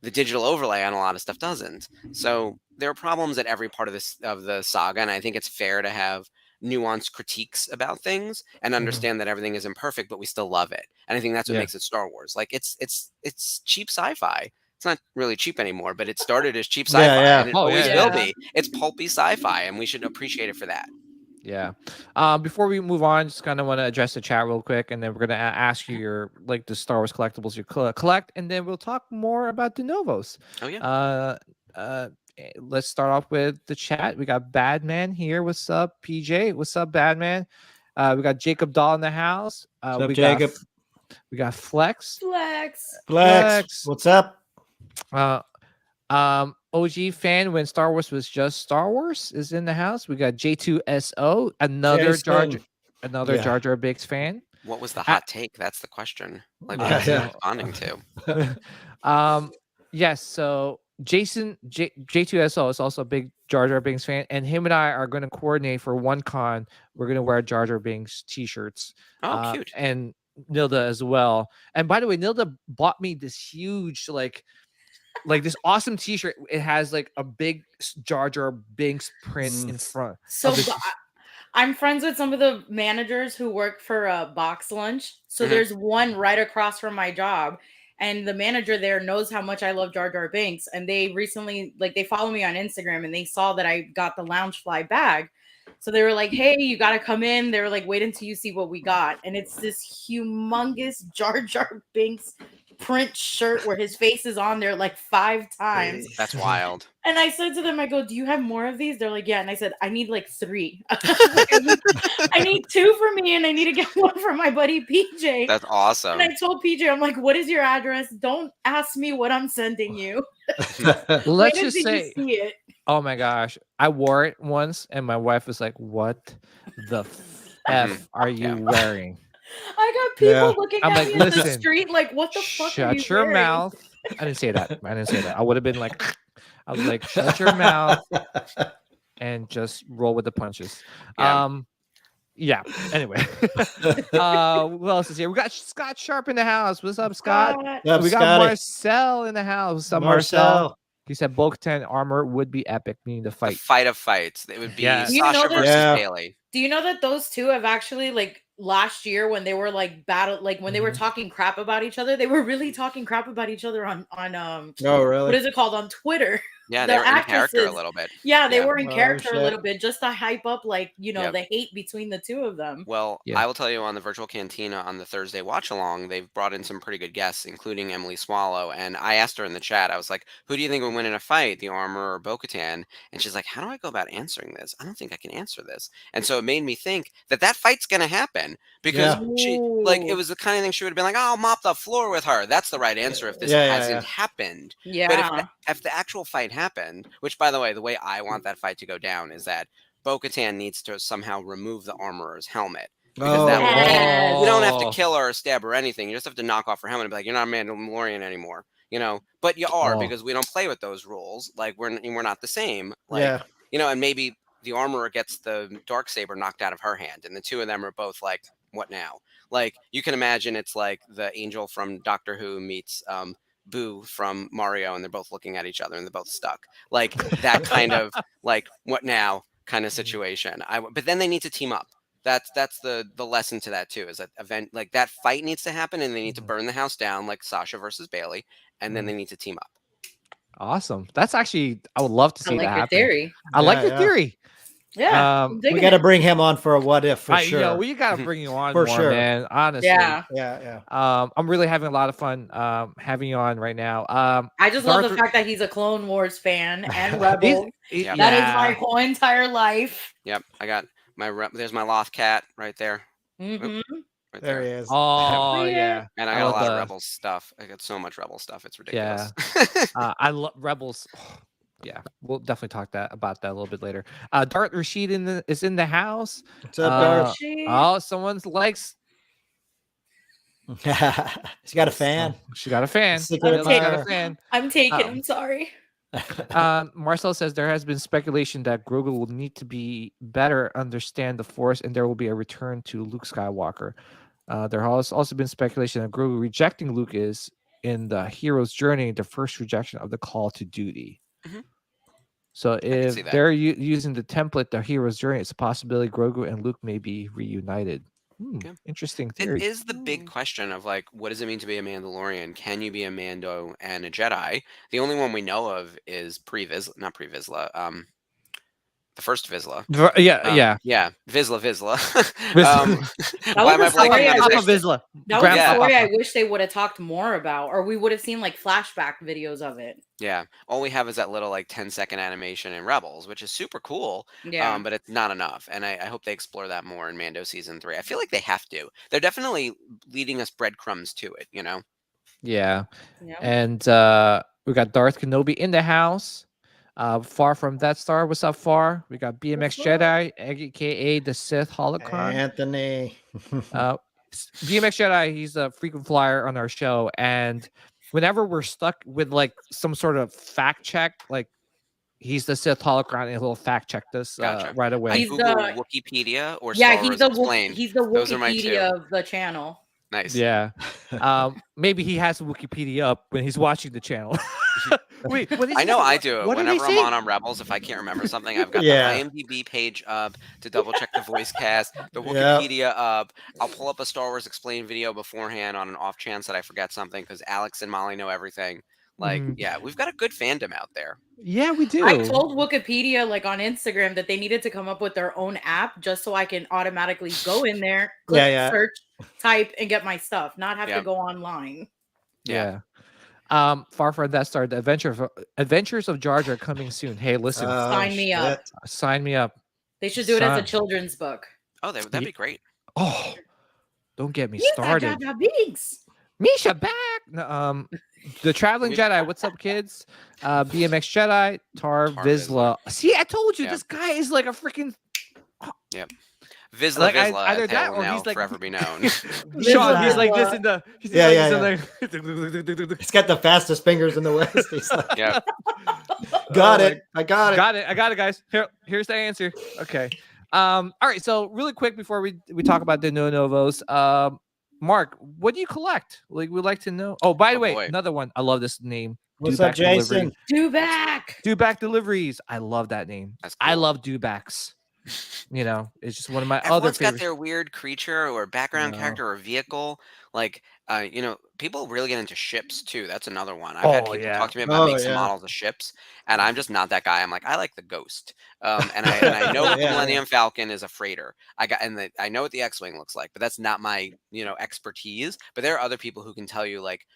Speaker 5: the digital overlay on a lot of stuff doesn't. So there are problems at every part of the saga, and I think it's fair to have nuanced critiques about things and understand that everything is imperfect, but we still love it. And I think that's what makes it Star Wars. Like, it's cheap sci-fi. It's not really cheap anymore, but it started as cheap sci-fi and it always will be. It's pulpy sci-fi, and we should appreciate it for that.
Speaker 3: Yeah. Before we move on, just kind of want to address the chat real quick, and then we're gonna ask you your, like, the Star Wars collectibles you collect, and then we'll talk more about de novos.
Speaker 5: Oh yeah.
Speaker 3: Let's start off with the chat. We got Badman here. What's up, PJ? What's up, Badman? We got Jacob Dahl in the house.
Speaker 4: What's up, Jacob?
Speaker 3: We got Flex.
Speaker 4: What's up?
Speaker 3: OG fan when Star Wars was just Star Wars is in the house. We got J2SO, another Jar Jar Binks fan.
Speaker 5: What was the hot take? That's the question. Like, what are you responding to?
Speaker 3: Yes, so J2SO is also a big Jar Jar Binks fan, and him and I are going to coordinate for one con. We're going to wear Jar Jar Binks t-shirts.
Speaker 5: Oh, cute.
Speaker 3: And Nilda as well. And by the way, Nilda bought me this huge, like this awesome t-shirt. It has like a big Jar Jar Binks print in front.
Speaker 6: So I'm friends with some of the managers who work for Box Lunch. So there's one right across from my job. And the manager there knows how much I love Jar Jar Binks. And they recently, like, they follow me on Instagram and they saw that I got the Loungefly bag. So they were like, hey, you got to come in. They were like, wait until you see what we got. And it's this humongous Jar Jar Binks print shirt where his face is on there like 5 times.
Speaker 5: That's wild.
Speaker 6: And I said to them, I go, do you have more of these? They're like, yeah. And I said, I need like 3. I need 2 for me, and I need to get 1 for my buddy PJ.
Speaker 5: That's awesome.
Speaker 6: And I told PJ, I'm like, what is your address? Don't ask me what I'm sending you.
Speaker 3: Let's just say,
Speaker 6: see it.
Speaker 3: Oh my gosh, I wore it once, and my wife was like, "What the f are you wearing?"
Speaker 6: I got people looking at me in the street like, what the fuck are you
Speaker 3: Shut your
Speaker 6: wearing?
Speaker 3: mouth. I didn't say that. I would have been like, I was like, shut your mouth and just roll with the punches. Yeah. Anyway. Who else is here? We got Scott Sharp in the house. What's up, Scott? We got Marcel in the house. What's up, Marcel? He said Bo-Katan armor would be epic, meaning the fight.
Speaker 5: The fight of fights. It would be Sasha versus Bailey.
Speaker 6: Do you know that those two have actually, like, last year when they were like when they were talking crap about each other, they were really talking crap about each other on
Speaker 4: oh really?
Speaker 6: What is it called, on Twitter?
Speaker 5: Yeah, they were in character a little bit.
Speaker 6: Yeah, they were in character a little bit, just to hype up, like, you know, the hate between the two of them.
Speaker 5: Well, I will tell you, on the virtual cantina on the Thursday watch along, they've brought in some pretty good guests, including Emily Swallow. And I asked her in the chat, I was like, who do you think would win in a fight, the armor or Bo-Katan? And she's like, how do I go about answering this? I don't think I can answer this. And so it made me think that fight's gonna happen, because she, like, it was the kind of thing she would have been like, oh, I'll mop the floor with her. That's the right answer if this hasn't happened. But if the actual fight happened, which, by the way I want that fight to go down is that Bo-Katan needs to somehow remove the armorer's helmet. Because you don't have to kill her or stab her or anything. You just have to knock off her helmet and be like, you're not a Mandalorian anymore, you know. But you are, because we don't play with those rules. Like, we're not the same. Like, you know, and maybe the armorer gets the Darksaber knocked out of her hand, and the two of them are both like, what now? Like, you can imagine it's like the angel from Doctor Who meets Boo from Mario, and they're both looking at each other and they're both stuck. Like, that kind of like, what now kind of situation. But then they need to team up. That's the lesson to that too, is that event, like, that fight needs to happen, and they need to burn the house down like Sasha versus Bailey, and then they need to team up.
Speaker 3: Awesome. That's actually, I would love to see that happen.
Speaker 6: Theory.
Speaker 3: I like your theory.
Speaker 6: Yeah,
Speaker 4: we got to bring him on for a what if for sure.
Speaker 3: Yeah, we got to bring you on
Speaker 4: for
Speaker 3: more,
Speaker 4: sure,
Speaker 3: man. Honestly,
Speaker 4: yeah.
Speaker 3: I'm really having a lot of fun having you on right now.
Speaker 6: I just love the fact that he's a Clone Wars fan and Rebels. That is my whole entire life.
Speaker 5: Yep, I got there's my loft cat right there.
Speaker 4: Right there he is.
Speaker 3: Oh yeah,
Speaker 5: and I got a lot of Rebels stuff. I got so much Rebel stuff. It's ridiculous.
Speaker 3: Yeah, I love Rebels. Yeah, we'll definitely talk about that a little bit later. Darth Rashid is in the house.
Speaker 4: What's up, Darth?
Speaker 3: Oh, someone's likes.
Speaker 4: She got a fan.
Speaker 3: She got a fan.
Speaker 6: I'm taken. I'm sorry.
Speaker 3: Marcel says there has been speculation that Grogu will need to be better understand the Force, and there will be a return to Luke Skywalker. There has also been speculation that Grogu rejecting Luke is in the hero's journey, the first rejection of the call to duty. So if they're using the template, the hero's journey, it's a possibility Grogu and Luke may be reunited. Interesting theory.
Speaker 5: It is the big question of like, what does it mean to be a Mandalorian? Can you be a Mando and a Jedi? The only one we know of is not Pre-Vizsla. The first Vizsla.
Speaker 3: Yeah.
Speaker 5: Vizsla.
Speaker 6: That was a story
Speaker 3: Vizsla.
Speaker 6: That was a story I wish they would have talked more about, or we would have seen like flashback videos of it.
Speaker 5: Yeah. All we have is that little like 10-second animation in Rebels, which is super cool. Yeah. But it's not enough. And I hope they explore that more in Mando season 3. I feel like they have to. They're definitely leading us breadcrumbs to it, you know?
Speaker 3: Yeah. And we got Darth Kenobi in the house. Far from Death Star. What's up, Far? We got BMX Jedi, aka the Sith Holocron.
Speaker 4: Anthony.
Speaker 3: BMX Jedi, he's a frequent flyer on our show. And whenever we're stuck with like some sort of fact check, like he's the Sith Holocron, and he'll fact check this right away.
Speaker 5: He's Google Wikipedia or Star Wars Explained.
Speaker 6: He's the Wikipedia of the channel.
Speaker 5: Nice.
Speaker 3: Yeah. Maybe he has Wikipedia up when he's watching the channel. Wait,
Speaker 5: I know I do it. Whenever I'm on Rebels, if I can't remember something, I've got the IMDb page up to double check the voice cast, the Wikipedia up. I'll pull up a Star Wars Explained video beforehand on an off chance that I forget something because Alex and Molly know everything. Like, we've got a good fandom out there.
Speaker 3: Yeah, we do.
Speaker 6: I told Wikipedia, like on Instagram, that they needed to come up with their own app just so I can automatically go in there, click search, type, and get my stuff, not have to go online.
Speaker 3: Yeah. Far from Death Star, the Adventures of Jar Jar coming soon. Hey, listen.
Speaker 6: Sign me up.
Speaker 3: Sign me up.
Speaker 6: They should do it as a children's book.
Speaker 5: Oh, that'd be great.
Speaker 3: Oh, don't get me started. Misha back. The Traveling Jedi. What's up, kids? BMX Jedi, Tar Vizsla. See, I told you this guy is like a freaking.
Speaker 5: Yep. Vizsla,
Speaker 3: either that or he's like
Speaker 5: forever be known.
Speaker 3: Sean, he's like this in the.
Speaker 4: He's got the fastest fingers in the West. He's like, got it. I got it,
Speaker 3: guys. Here's the answer. Okay. All right. So really quick before we talk about the Denuo Novos, Mark, what do you collect? Like, we'd like to know. Oh, by the way, another one. I love this name.
Speaker 4: What's up, Jason?
Speaker 6: Dewback
Speaker 3: Deliveries. I love that name. Cool. I love Dewbacks. You know, it's just one of my
Speaker 5: Everyone's
Speaker 3: other
Speaker 5: got their weird creature or background character or vehicle. Like, you know, people really get into ships too. That's another one. I've had people talk to me about making some models of ships, and I'm just not that guy. I'm like, I like the Ghost, and I know the Millennium Falcon is a freighter. I know what the X-wing looks like, but that's not my expertise. But there are other people who can tell you like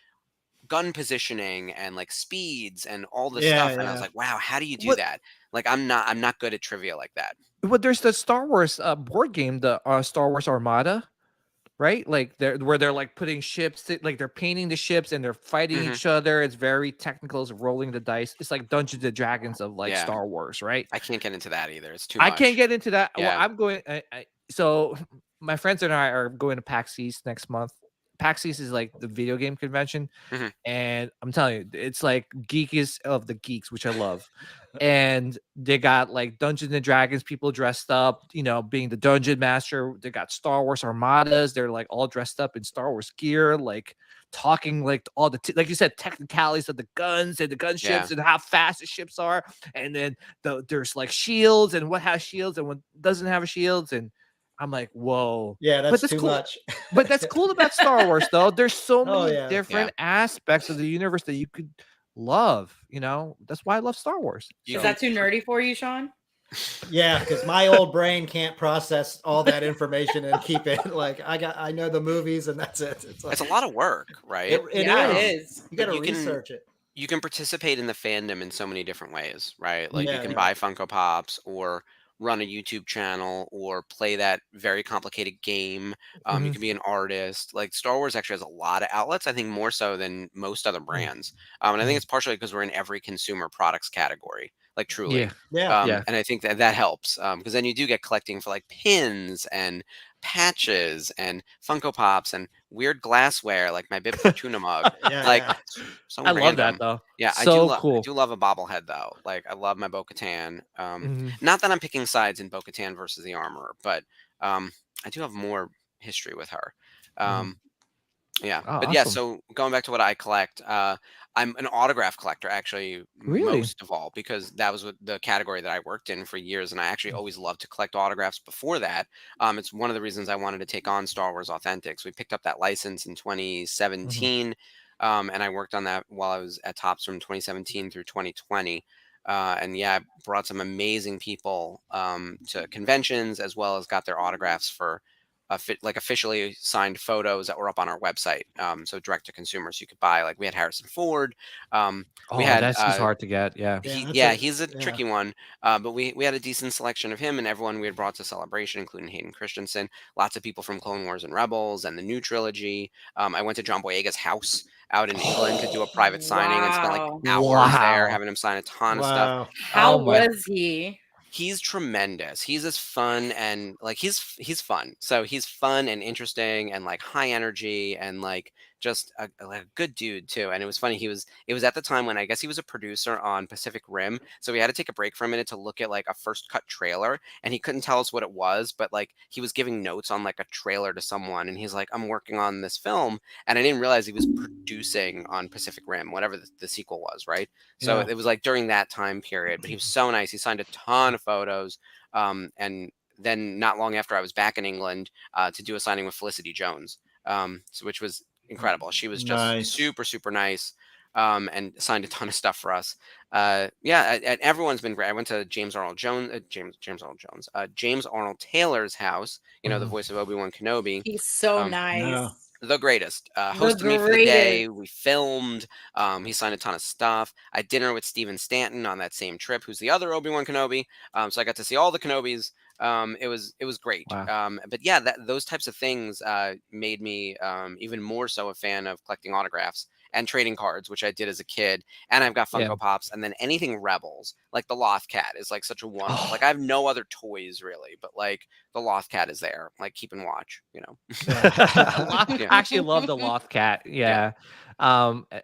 Speaker 5: gun positioning and like speeds and all this stuff. And I was like, wow, how do you do that? Like, I'm not good at trivia like that.
Speaker 3: Well, there's the Star Wars board game, the Star Wars Armada, right? Like they're like putting ships, like they're painting the ships and they're fighting each other. It's very technical. It's rolling the dice. It's like Dungeons and Dragons of like Star Wars, right?
Speaker 5: I can't get into that either. It's too much.
Speaker 3: I can't get into that. Yeah. Well, I'm going. So my friends and I are going to PAX East next month. PAX East is like the video game convention, and I'm telling you, it's like geekiest of the geeks, which I love. And they got like Dungeons and Dragons people dressed up, being the dungeon master. They got Star Wars armadas. They're like all dressed up in Star Wars gear, like talking like all the like you said, technicalities of the guns and the gunships and how fast the ships are. And then there's like shields and what has shields and what doesn't have shields. And I'm like, whoa.
Speaker 4: Yeah, that's too much.
Speaker 3: But that's cool about Star Wars, though. There's so many different aspects of the universe that you could love. That's why I love Star Wars.
Speaker 6: Is that too nerdy for you, Sean?
Speaker 4: Yeah, because my old brain can't process all that information and keep it. Like I know the movies and that's it.
Speaker 5: It's a lot of work, right?
Speaker 4: It
Speaker 6: is.
Speaker 4: You got to
Speaker 5: you can
Speaker 4: research it.
Speaker 5: you can participate in the fandom in so many different ways, right? Like you
Speaker 4: Yeah,
Speaker 5: can
Speaker 4: yeah.
Speaker 5: buy Funko Pops or run a YouTube channel or play that very complicated game. You can be an artist. Like Star Wars actually has a lot of outlets, I think more so than most other brands. And I think it's partially because we're in every consumer products category, like truly.
Speaker 4: Yeah.
Speaker 3: Yeah.
Speaker 5: And I think that helps because then you do get collecting for like pins and patches and Funko Pops and weird glassware, like my Bib Fortuna mug.
Speaker 4: Yeah,
Speaker 5: Like
Speaker 4: yeah.
Speaker 5: so
Speaker 3: I love that
Speaker 5: random.
Speaker 3: though.
Speaker 5: Yeah,
Speaker 3: So
Speaker 5: I
Speaker 3: cool.
Speaker 5: do love a bobblehead though. Like I love my Bo-Katan.
Speaker 3: Mhm.
Speaker 5: Not that I'm picking sides in Bo-Katan versus the Armorer, but I do have more history with her. Um, yeah,
Speaker 3: Oh,
Speaker 5: but yeah.
Speaker 3: awesome.
Speaker 5: So going back to what I collect, I'm an autograph collector actually,
Speaker 3: Really?
Speaker 5: most of all, because that was what the category that I worked in for years, and I actually always loved to collect autographs. Before that, it's one of the reasons I wanted to take on Star Wars Authentics. We picked up that license in 2017. And I worked on that while I was at Topps from 2017 through 2020. And yeah, I brought some amazing people to conventions as well as got their autographs for like officially signed photos that were up on our website. So direct to consumers, you could buy. Like we had Harrison Ford. We
Speaker 3: Oh,
Speaker 5: had
Speaker 3: he's hard to get. Yeah.
Speaker 5: he's a tricky one. But we had a decent selection of him and everyone we had brought to Celebration, including Hayden Christensen, lots of people from Clone Wars and Rebels and the new trilogy. I went to John Boyega's house out in England to do a private signing and spent like hours there having him sign a ton of stuff.
Speaker 6: How was he?
Speaker 5: He's tremendous. He's as fun and like he's fun. So he's fun and interesting and like high energy and like just a good dude too. And it was funny. It was at the time when I guess he was a producer on Pacific Rim. So we had to take a break for a minute to look at like a first cut trailer and he couldn't tell us what it was, but like he was giving notes on like a trailer to someone and he's like, I'm working on this film. And I didn't realize he was producing on Pacific Rim, whatever the sequel was, right? So it was like during that time period, but he was so nice. He signed a ton of photos. And then not long after I was back in England to do a signing with Felicity Jones, which was incredible. She was just super, super nice and signed a ton of stuff for us. Everyone's been great. I went to James Arnold Taylor's house, you know, the voice of Obi-Wan Kenobi.
Speaker 6: He's so nice.
Speaker 5: The greatest. Hosted me for the day. We filmed. He signed a ton of stuff. I had dinner with Steven Stanton on that same trip, who's the other Obi-Wan Kenobi. So I got to see all the Kenobis. It was great.
Speaker 3: Wow.
Speaker 5: But yeah, those types of things made me even more so a fan of collecting autographs and trading cards, which I did as a kid. And I've got Funko Pops, and then anything Rebels, like the Loth Cat is like such a one-off. Like I have no other toys really, but like the Loth Cat is there, like keep and watch, you know.
Speaker 3: I actually love the Loth Cat. Yeah.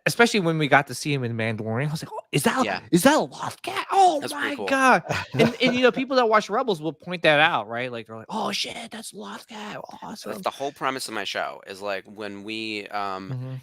Speaker 3: Especially when we got to see him in Mandalorian. I was like, oh, is that a Loth Cat? Oh, that's my cool. God. and you know, people that watch Rebels will point that out, right? Like they're like, oh shit, that's Loth Cat. Awesome.
Speaker 5: Like the whole premise of my show is like when we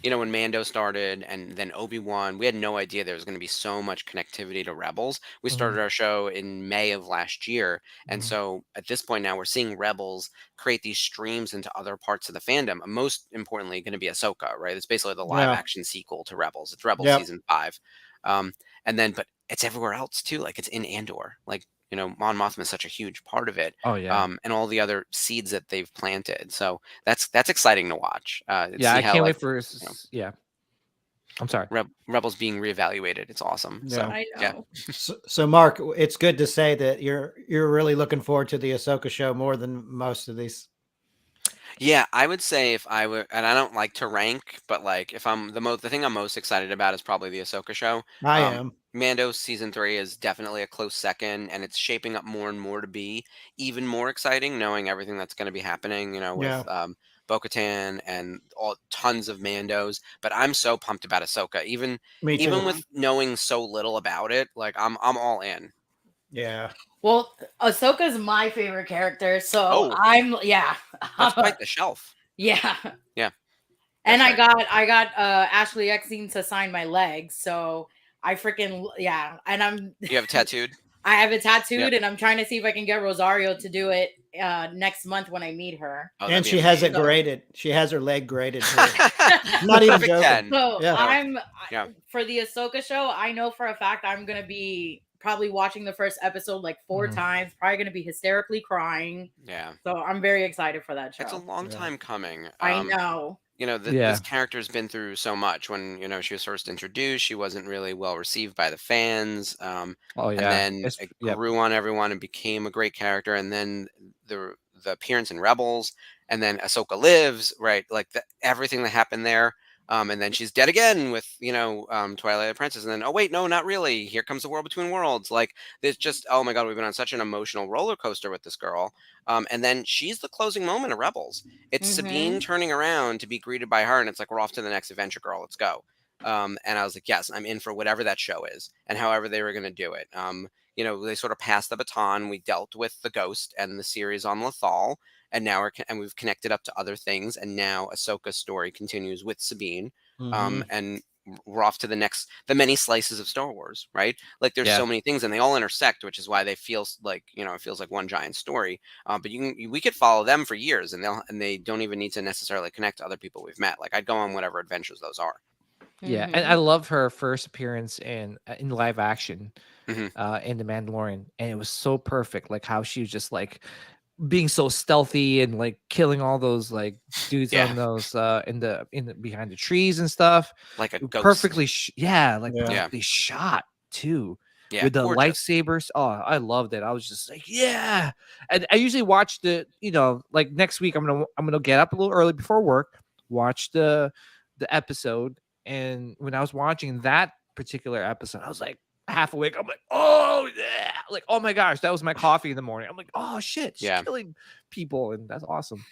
Speaker 5: you know, when Mando started and then Obi-Wan, we had no idea there was going to be so much connectivity to Rebels. We started our show in May of last year. And so at this point now we're seeing Rebels create these streams into other parts of the fandom. And most importantly, going to be Ahsoka, right? It's basically the live action sequel to Rebels. It's Rebels season 5. And then, but it's everywhere else too. Like it's in Andor. Like, you know, Mon Mothma is such a huge part of it.
Speaker 3: Oh yeah.
Speaker 5: And all the other seeds that they've planted. So that's exciting to watch.
Speaker 3: I can't wait for I'm sorry.
Speaker 5: Rebels being reevaluated. It's awesome.
Speaker 4: Yeah.
Speaker 5: So
Speaker 6: I know.
Speaker 4: So Mark, it's good to say that you're really looking forward to the Ahsoka show more than most of these.
Speaker 5: Yeah, I would say if I were, and I don't like to rank, but like if I'm the thing I'm most excited about is probably the Ahsoka show.
Speaker 4: I am.
Speaker 5: Mando season 3 is definitely a close second, and it's shaping up more and more to be even more exciting, knowing everything that's going to be happening. You know, with Bo-Katan and tons of Mandos. But I'm so pumped about Ahsoka, even with knowing so little about it. Like I'm all in.
Speaker 4: Yeah.
Speaker 6: Well, Ahsoka's my favorite character, so that's
Speaker 5: quite the shelf.
Speaker 6: Yeah.
Speaker 5: Yeah.
Speaker 6: And I got Ashley Eckstein to sign my legs, so I freaking and
Speaker 5: You have it tattooed?
Speaker 6: I have it tattooed, and I'm trying to see if I can get Rosario to do it next month when I meet her.
Speaker 4: Oh, and she has it graded. She has her leg graded. Not even joking.
Speaker 6: So I'm for the Ahsoka show. I know for a fact I'm gonna be probably watching the first episode like 4 times, probably going to be hysterically crying.
Speaker 5: Yeah.
Speaker 6: So I'm very excited for that show.
Speaker 5: It's a long time coming.
Speaker 6: I know.
Speaker 5: You know, this character's been through so much. When, you know, she was first introduced, she wasn't really well received by the fans. And then it grew on everyone and became a great character. And then the appearance in Rebels, and then Ahsoka Lives, right? Like everything that happened there. And then she's dead again with, you know, Twilight Princess. And then, oh, wait, no, not really. Here comes the World Between Worlds. Like, there's just, oh my God, we've been on such an emotional roller coaster with this girl. And then she's the closing moment of Rebels. It's Sabine turning around to be greeted by her. And it's like, we're off to the next adventure, girl. Let's go. And I was like, yes, I'm in for whatever that show is and however they were going to do it. You know, they sort of passed the baton. We dealt with the Ghost and the series on Lothal. And now we've connected up to other things, and now Ahsoka's story continues with Sabine, and we're off to the many slices of Star Wars, right? Like there's so many things, and they all intersect, which is why they feel like, you know, it feels like one giant story. But we could follow them for years, and they don't even need to necessarily connect to other people we've met. Like I'd go on whatever adventures those are.
Speaker 3: Yeah, and I love her first appearance in live action in The Mandalorian, and it was so perfect, like how she was just like being so stealthy and like killing all those like dudes on those in the behind the trees and stuff,
Speaker 5: like a ghost.
Speaker 3: Perfectly perfectly shot too, with the lightsabers. Oh, I loved it. I was just like, yeah. And I usually watch the, you know, like next week I'm gonna get up a little early before work, watch the episode. And when I was watching that particular episode, I was like half awake. I'm like, oh yeah, like, oh my gosh, that was my coffee in the morning. I'm like, oh shit, she's killing people, and that's awesome.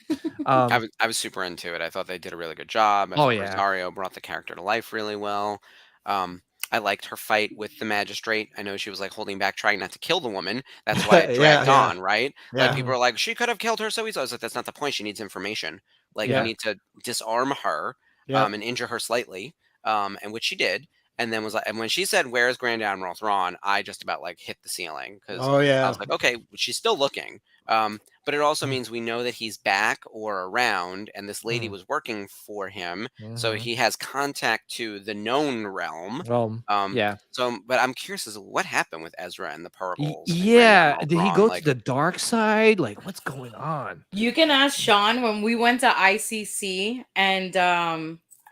Speaker 5: I was super into it. I thought they did a really good job. I thought Rosario brought the character to life really well. I liked her fight with the magistrate. I know she was like holding back, trying not to kill the woman. That's why it dragged on, right? Like people were like, she could have killed her so easily. I was like, that's not the point. She needs information. Like you need to disarm her and injure her slightly, and which she did. And then was like, and when she said, "Where's Grand Admiral Thrawn?" I just about like hit the ceiling because I was like, okay, she's still looking. But it also means we know that he's back or around, and this lady was working for him, so he has contact to the known realm. So, but I'm curious as to what happened with Ezra and the Purgles.
Speaker 3: Yeah, did he go to the dark side? Like, what's going on?
Speaker 6: You can ask Sean when we went to ICC, and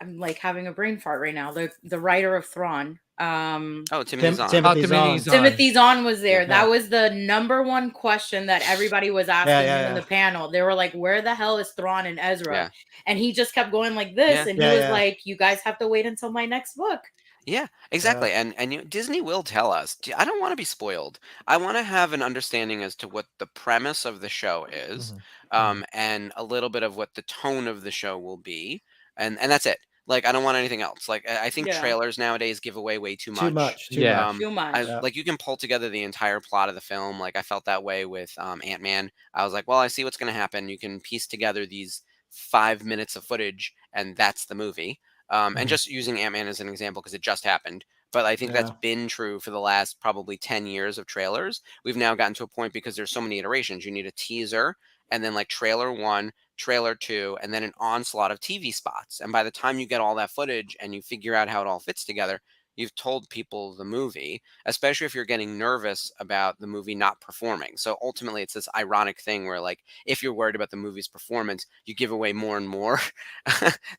Speaker 6: I'm like having a brain fart right now. The writer of Thrawn.
Speaker 5: Timothy Zahn.
Speaker 6: Timothy Zahn was there. Yeah. That was the number one question that everybody was asking him in the panel. They were like, where the hell is Thrawn and Ezra? Yeah. And he just kept going like this. And he was like, you guys have to wait until my next book.
Speaker 5: Yeah, exactly. And Disney will tell us. I don't want to be spoiled. I want to have an understanding as to what the premise of the show is, and a little bit of what the tone of the show will be. And that's it. Like, I don't want anything else. Like, I think trailers nowadays give away way too much.
Speaker 6: Too much.
Speaker 5: Like, you can pull together the entire plot of the film. Like, I felt that way with Ant-Man. I was like, well, I see what's going to happen. You can piece together these 5 minutes of footage, and that's the movie. And just using Ant-Man as an example, because it just happened. But I think that's been true for the last probably 10 years of trailers. We've now gotten to a point because there's so many iterations. You need a teaser, and then like trailer 1, trailer 2, and then an onslaught of TV spots. And by the time you get all that footage and you figure out how it all fits together, you've told people the movie, especially if you're getting nervous about the movie not performing. So ultimately it's this ironic thing where like, if you're worried about the movie's performance, you give away more and more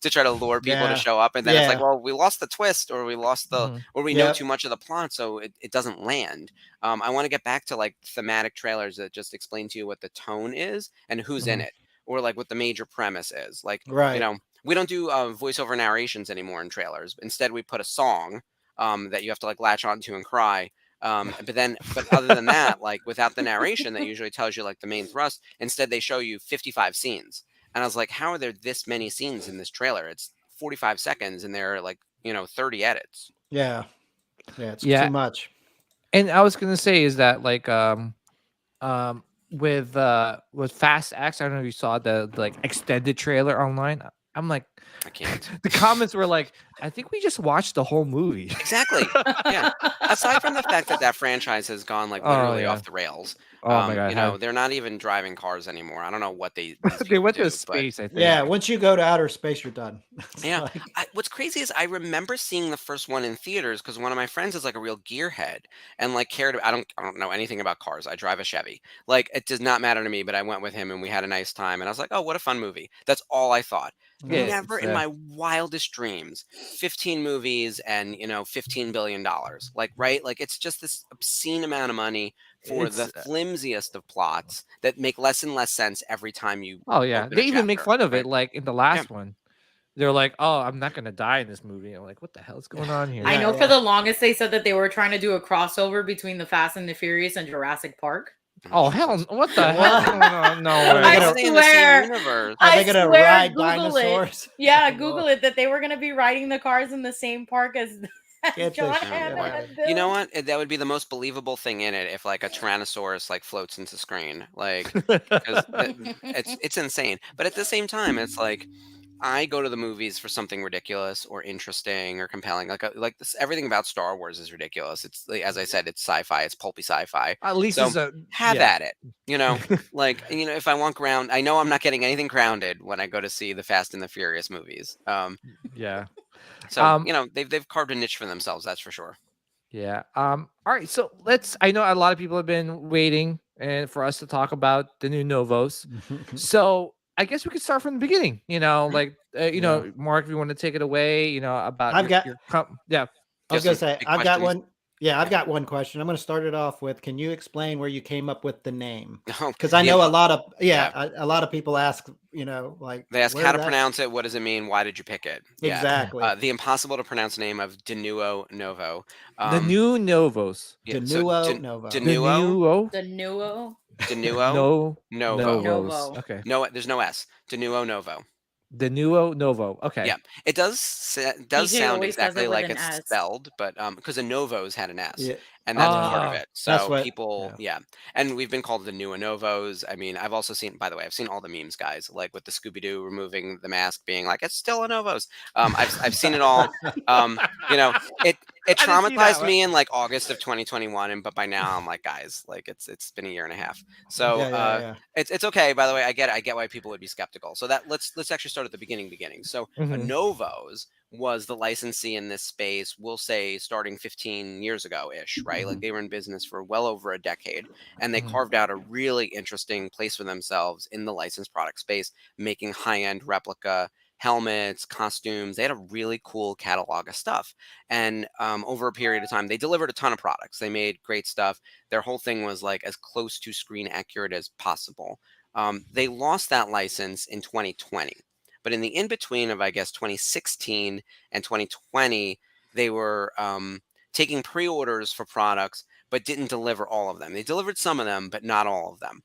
Speaker 5: to try to lure people to show up. And then it's like, well, we lost the twist, or we lost the, or we know too much of the plot. So it doesn't land. I want to get back to like thematic trailers that just explain to you what the tone is and who's in it, or like what the major premise is. Like, you know, we don't do voiceover narrations anymore in trailers. Instead, we put a song that you have to like latch onto and cry. But other than that, like without the narration that usually tells you like the main thrust, instead they show you 55 scenes. And I was like, how are there this many scenes in this trailer? It's 45 seconds and there are like, you know, 30 edits.
Speaker 4: Yeah. It's too much.
Speaker 3: And I was gonna say is that like with Fast X, I don't know if you saw the like extended trailer online. I'm like,
Speaker 5: I can't.
Speaker 3: The comments were like, I think we just watched the whole movie.
Speaker 5: Exactly. Yeah. Aside from the fact that franchise has gone like literally off the rails,
Speaker 3: Oh my God.
Speaker 5: You know, they're not even driving cars anymore. I don't know what these
Speaker 3: They went
Speaker 5: do,
Speaker 3: to space, I think.
Speaker 4: Yeah, once you go to outer space, you're done.
Speaker 5: Yeah. What's crazy is I remember seeing the first one in theaters because one of my friends is like a real gearhead and like cared. I don't know anything about cars. I drive a Chevy. Like it does not matter to me. But I went with him and we had a nice time. And I was like, oh, what a fun movie. That's all I thought.
Speaker 3: Yeah,
Speaker 5: Never in my wildest dreams, 15 movies and $15 billion. Like right, like it's just this obscene amount of money for the flimsiest of plots that make less and less sense every time you.
Speaker 3: Oh yeah, they even make fun of it. Like in the last one, they're like, "Oh, I'm not gonna die in this movie." I'm like, "What the hell's going on here?"
Speaker 6: I know for the longest they said that they were trying to do a crossover between the Fast and the Furious and Jurassic Park.
Speaker 3: Oh hell! What the hell? No way!
Speaker 6: I swear.
Speaker 4: Are they gonna ride dinosaurs?
Speaker 6: Yeah, Google it. That they were gonna be riding the cars in the same park as.
Speaker 5: You know what? That would be the most believable thing in it if like a Tyrannosaurus like floats into screen, like because it's insane. But at the same time, it's like I go to the movies for something ridiculous or interesting or compelling. Like this, everything about Star Wars is ridiculous. It's like, as I said, it's sci-fi. It's pulpy sci-fi.
Speaker 3: At least
Speaker 5: so have at it. Like if I want ground, I know I'm not getting anything grounded when I go to see the Fast and the Furious movies.
Speaker 3: Yeah.
Speaker 5: So they've carved a niche for themselves. That's for sure.
Speaker 3: Yeah. All right. So I know a lot of people have been waiting and for us to talk about the new Novos. So I guess we could start from the beginning. Mark, if you want to take it away, about
Speaker 4: I was gonna say I've got one. Yeah, I've got one question. I'm going to start it off with, can you explain where you came up with the name? Because I know a lot of people ask, like
Speaker 5: they ask how to pronounce it. What does it mean? Why did you pick it?
Speaker 4: Exactly.
Speaker 5: The impossible to pronounce name of Denuo Novo.
Speaker 3: The new Novos.
Speaker 4: Denuo Novo.
Speaker 6: Denuo
Speaker 5: Novo.
Speaker 3: Okay.
Speaker 5: No, there's no S. Denuo Novo.
Speaker 3: Denuo Novo. Okay.
Speaker 5: Yeah, it does sound exactly like it's spelled, but because the Novos had an S, and that's part of it. So people, and we've been called the Denuo Novos. I mean, I've also seen, by the way, I've seen all the memes, guys, like with the Scooby-Doo removing the mask, being like, it's still a Novos. I've seen it all. It traumatized me in like August of 2021, but by now I'm like, guys, like it's been a year and a half. So it's okay. By the way, I get why people would be skeptical. So that let's actually start at the beginning. So Novos was the licensee in this space, we'll say starting 15 years ago ish, right? Like they were in business for well over a decade, and they carved out a really interesting place for themselves in the licensed product space, making high-end replica helmets, costumes. They had a really cool catalog of stuff. And over a period of time, they delivered a ton of products. They made great stuff. Their whole thing was like as close to screen accurate as possible. They lost that license in 2020. But in the in-between of, I guess, 2016 and 2020, they were taking pre-orders for products, but didn't deliver all of them. They delivered some of them, but not all of them.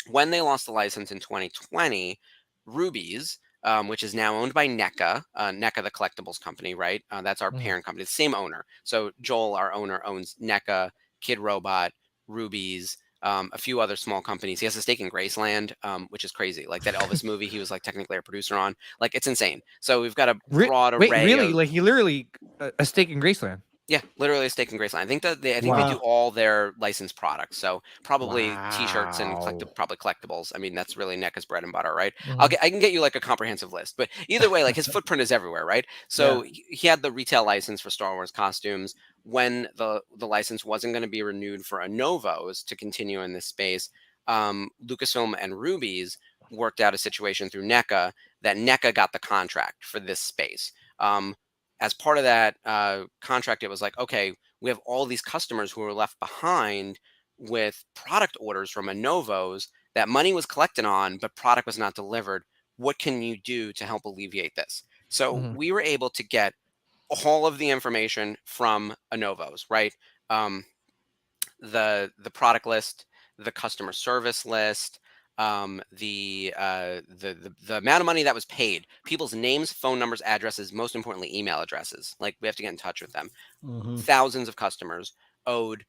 Speaker 5: When they lost the license in 2020, Rubies, which is now owned by NECA, NECA, the collectibles company, right? That's our parent company, the same owner. So Joel, our owner, owns NECA, Kid Robot, Rubies, a few other small companies. He has a stake in Graceland, which is crazy. Like that Elvis movie, he was like technically a producer on. Like it's insane. So we've got a broad array.
Speaker 3: Wait, really? Like he literally a stake in Graceland?
Speaker 5: Yeah, literally a stake in Graceland. I think they do all their licensed products. So probably T-shirts and probably collectibles. I mean, that's really NECA's bread and butter, right? I can get you like a comprehensive list, but either way, like his footprint is everywhere, right? So he had the retail license for Star Wars costumes. When the license wasn't going to be renewed for a Novos to continue in this space, Lucasfilm and Rubies worked out a situation through NECA that NECA got the contract for this space. As part of that contract, it was like, okay, we have all these customers who were left behind with product orders from a Novos that money was collected on, but product was not delivered. What can you do to help alleviate this? So we were able to get all of the information from a Novos, right? The product list, the customer service list, the amount of money that was paid, people's names, phone numbers, addresses, most importantly, email addresses. Like we have to get in touch with them. Thousands of customers owed,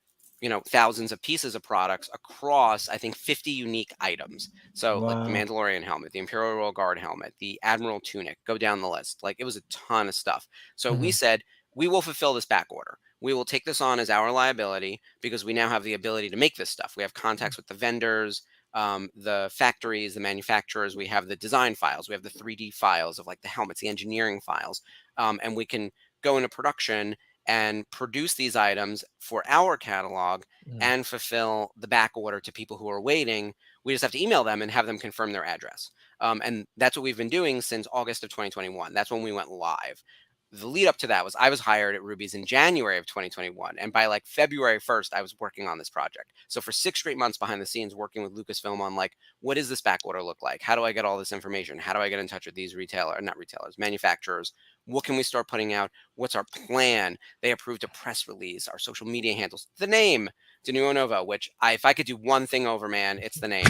Speaker 5: thousands of pieces of products across, I think, 50 unique items. So like the Mandalorian helmet, the Imperial Royal Guard helmet, the Admiral tunic, go down the list. Like it was a ton of stuff. So we said, we will fulfill this back order. we will take this on as our liability because we now have the ability to make this stuff. We have contacts with the vendors, the factories, the manufacturers. We have the design files. We have the 3D files of like the helmets, the engineering files, and we can go into production and produce these items for our catalog and fulfill the back order to people who are waiting. We just have to email them and have them confirm their address. And that's what we've been doing since August of 2021. That's when we went live. The lead up to that was I was hired at Ruby's in January of 2021. And by like February 1st, I was working on this project. So for 6 straight months behind the scenes, working with Lucasfilm on like, what does this back order look like? How do I get all this information? How do I get in touch with these manufacturers? What can we start putting out? What's our plan? They approved a press release, our social media handles, the name, Denuo Novo, which if I could do one thing over, man, it's the name.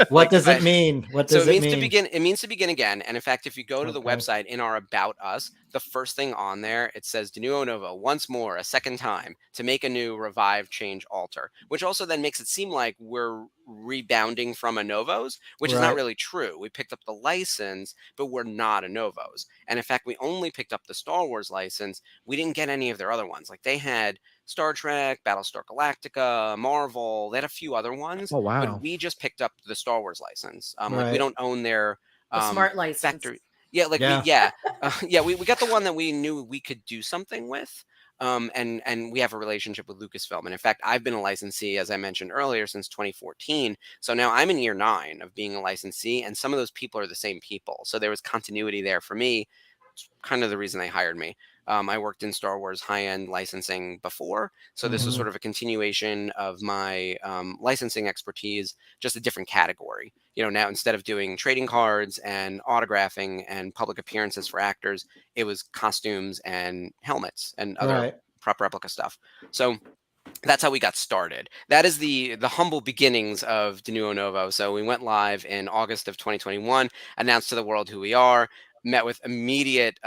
Speaker 4: What does it mean? What does it mean?
Speaker 5: It means to begin again. And in fact, if you go to the website in our About Us, the first thing on there, it says Denuo Novo, once more, a second time, to make a new, revive, change, alter, which also then makes it seem like we're rebounding from a Novos, which is not really true. We picked up the license, but we're not a Novos. And in fact, we only picked up the Star Wars license. We didn't get any of their other ones. Like they had Star Trek, Battlestar Galactica, Marvel. They had a few other ones.
Speaker 3: Oh, wow.
Speaker 5: But we just picked up the Star Wars license. Like we don't own their
Speaker 6: smart license.
Speaker 5: factory. Yeah, like we got the one that we knew we could do something with. And we have a relationship with Lucasfilm. And in fact, I've been a licensee, as I mentioned earlier, since 2014. So now I'm in year 9 of being a licensee, and some of those people are the same people. So there was continuity there for me. It's kind of the reason they hired me. I worked in Star Wars high-end licensing before, so this was sort of a continuation of my licensing expertise, just a different category. You know, now instead of doing trading cards and autographing and public appearances for actors, it was costumes and helmets and other prop replica stuff. So that's how we got started. That is the humble beginnings of Denuo Novo. So we went live in August of 2021, announced to the world who we are, met with immediate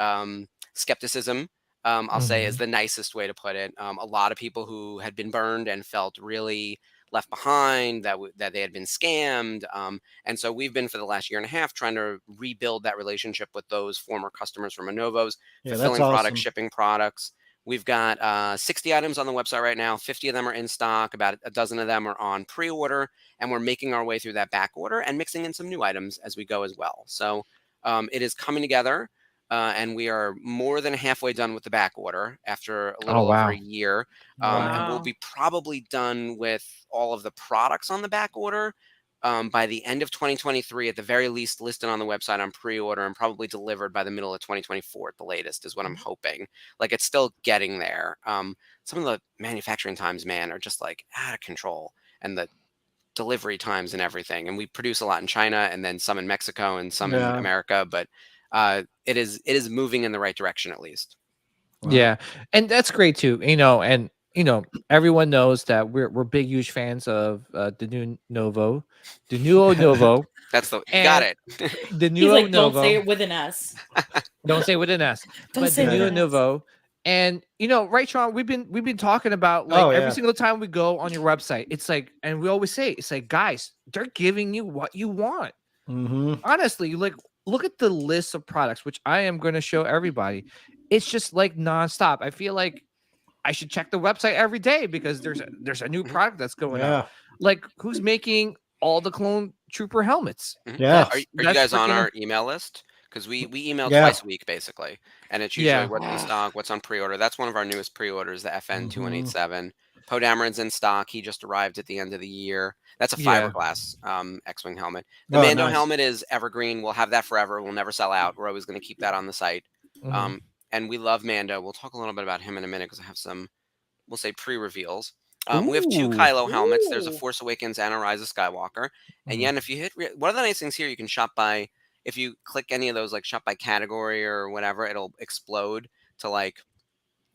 Speaker 5: skepticism, I'll say is the nicest way to put it. A lot of people who had been burned and felt really left behind, that they had been scammed. And so we've been for the last year and a half trying to rebuild that relationship with those former customers from Novos, fulfilling products, shipping products. We've got 60 items on the website right now. 50 of them are in stock. About a dozen of them are on pre-order. And we're making our way through that back order and mixing in some new items as we go as well. So it is coming together. And we are more than halfway done with the back order after a little over a year. And we'll be probably done with all of the products on the back order by the end of 2023, at the very least listed on the website on pre-order, and probably delivered by the middle of 2024 at the latest is what I'm hoping. Like it's still getting there. Some of the manufacturing times, man, are just like out of control, and the delivery times and everything. And we produce a lot in China and then some in Mexico and some in America, but it is moving in the right direction at least.
Speaker 3: Yeah, and that's great too. You know, and you know, everyone knows that we're big, huge fans of Denuo Novo.
Speaker 5: That's the got it.
Speaker 3: Denuo Novo.
Speaker 6: Don't say it with an S.
Speaker 3: Don't say it with an S. But Denuo Novo. And you know, right, Sean, we've been talking about like every single time we go on your website, it's like, and we always say, it's like, guys, they're giving you what you want. Honestly, like, look at the list of products, which I am going to show everybody. It's just like nonstop. I feel like I should check the website every day because there's a new product that's going out. Like, who's making all the clone trooper helmets?
Speaker 5: Are you guys on our email list? Because we email twice a week basically, and it's usually what's in stock, what's on pre-order. That's one of our newest pre-orders, the FN 2187. Poe Dameron's in stock. He just arrived at the end of the year. That's a fiberglass X-wing helmet. The Mando helmet is evergreen. We'll have that forever. We'll never sell out. We're always going to keep that on the site. And we love Mando. We'll talk a little bit about him in a minute because I have some, we'll say, pre-reveals. We have 2 Kylo helmets. There's a Force Awakens and a Rise of Skywalker. And yeah, and if you hit one of the nice things here, you can shop by, if you click any of those, like shop by category or whatever, it'll explode to like,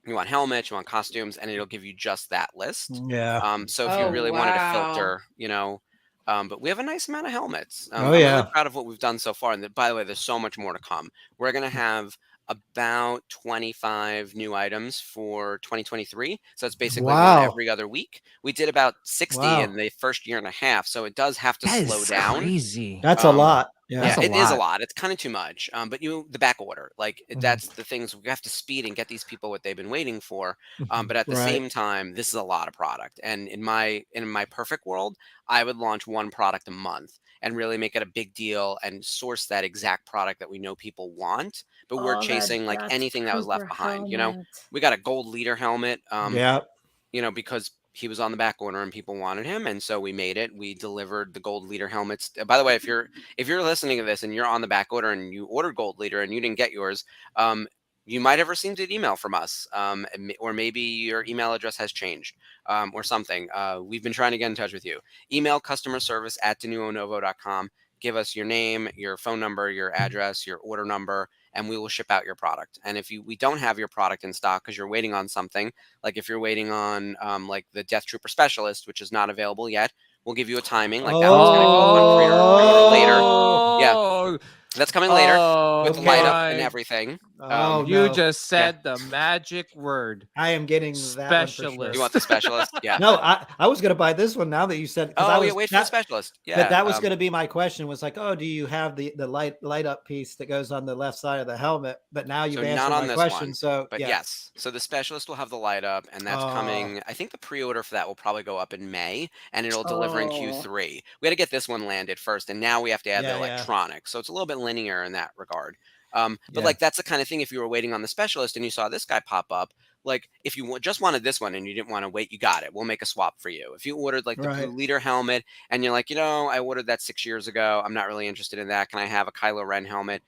Speaker 5: you want helmets, you want costumes, and it'll give you just that list. So if you really wanted to filter, you know, but we have a nice amount of helmets. I'm really proud of what we've done so far. And by the way, there's so much more to come. We're going to have about 25 new items for 2023. So it's basically one every other week. We did about 60 in the first year and a half. So it does have to slow down.
Speaker 3: Crazy.
Speaker 4: That's a lot.
Speaker 5: Yeah, it is a lot. It's kind of too much. But the back order, like that's the things we have to speed and get these people what they've been waiting for. But at the same time, this is a lot of product. And in my perfect world, I would launch one product a month and really make it a big deal and source that exact product that we know people want. But we're chasing like anything that was left behind. You know, we got a gold leader helmet. You know, because he was on the back order and people wanted him, and so we made it. We delivered the gold leader helmets. By the way, if you're listening to this and you're on the back order and you ordered gold leader and you didn't get yours, you might have received an email from us, or maybe your email address has changed, or something. We've been trying to get in touch with you. Email customerservice@denuonovo.com. Give us your name, your phone number, your address, your order number, and we will ship out your product. And if we don't have your product in stock because you're waiting on something, like if you're waiting on like the Death Trooper Specialist, which is not available yet, we'll give you a timing. Like that one's going to go on pre-order later. Yeah. That's coming later with light up and everything.
Speaker 3: You just said the magic word.
Speaker 4: I am getting
Speaker 3: specialist.
Speaker 4: That one for sure.
Speaker 5: You want the specialist? Yeah.
Speaker 4: No, I was going to buy this one now that you said.
Speaker 5: Wait for the specialist. Yeah.
Speaker 4: But that was going to be my question. Was like, do you have the light up piece that goes on the left side of the helmet? But now you've answered my question.
Speaker 5: One,
Speaker 4: so,
Speaker 5: but yes. So the specialist will have the light up, and that's coming. I think the pre-order for that will probably go up in May, and it'll deliver in Q3. We got to get this one landed first, and now we have to add the electronics. So it's a little bit linear in that regard. But like that's the kind of thing, if you were waiting on the specialist and you saw this guy pop up, like if you just wanted this one and you didn't want to wait, you got it. We'll make a swap for you. If you ordered like the blue leader helmet and you're like, I ordered that 6 years ago, I'm not really interested in that. Can I have a Kylo Ren helmet?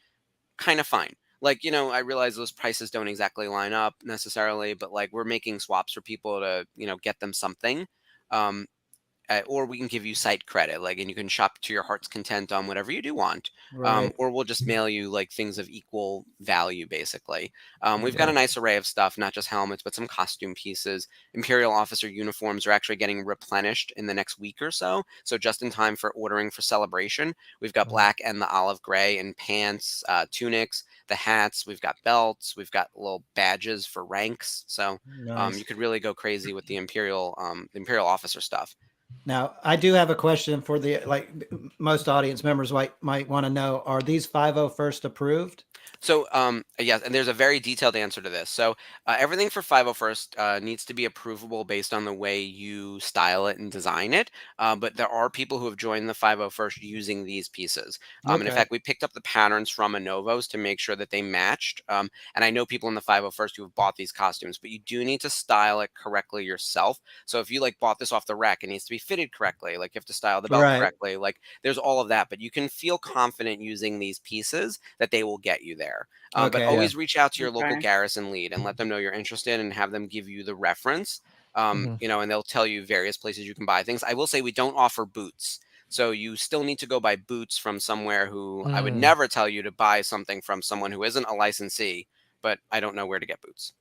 Speaker 5: Kind of fine. Like, I realize those prices don't exactly line up necessarily, but like we're making swaps for people to, get them something. Or we can give you site credit, and you can shop to your heart's content on whatever you do want. Or we'll just mail you like things of equal value, basically. We've got a nice array of stuff, not just helmets, but some costume pieces. Imperial officer uniforms are actually getting replenished in the next week or so. So just in time for ordering for celebration. We've got black and the olive gray and pants, tunics, the hats. We've got belts. We've got little badges for ranks. So you could really go crazy with the Imperial officer stuff.
Speaker 4: Now, I do have a question for most audience members might want to know, are these 501st approved?
Speaker 5: So, yes, and there's a very detailed answer to this. So everything for 501st needs to be approvable based on the way you style it and design it. But there are people who have joined the 501st using these pieces. And in fact, we picked up the patterns from Anovos to make sure that they matched. And I know people in the 501st who have bought these costumes, but you do need to style it correctly yourself. So if you bought this off the rack, it needs to be fitted correctly. Like you have to style the belt correctly. Like there's all of that, but you can feel confident using these pieces that they will get you there. But always reach out to your local garrison lead and let them know you're interested and have them give you the reference, and they'll tell you various places you can buy things. I will say we don't offer boots. So you still need to go buy boots from somewhere who I would never tell you to buy something from someone who isn't a licensee, but I don't know where to get boots.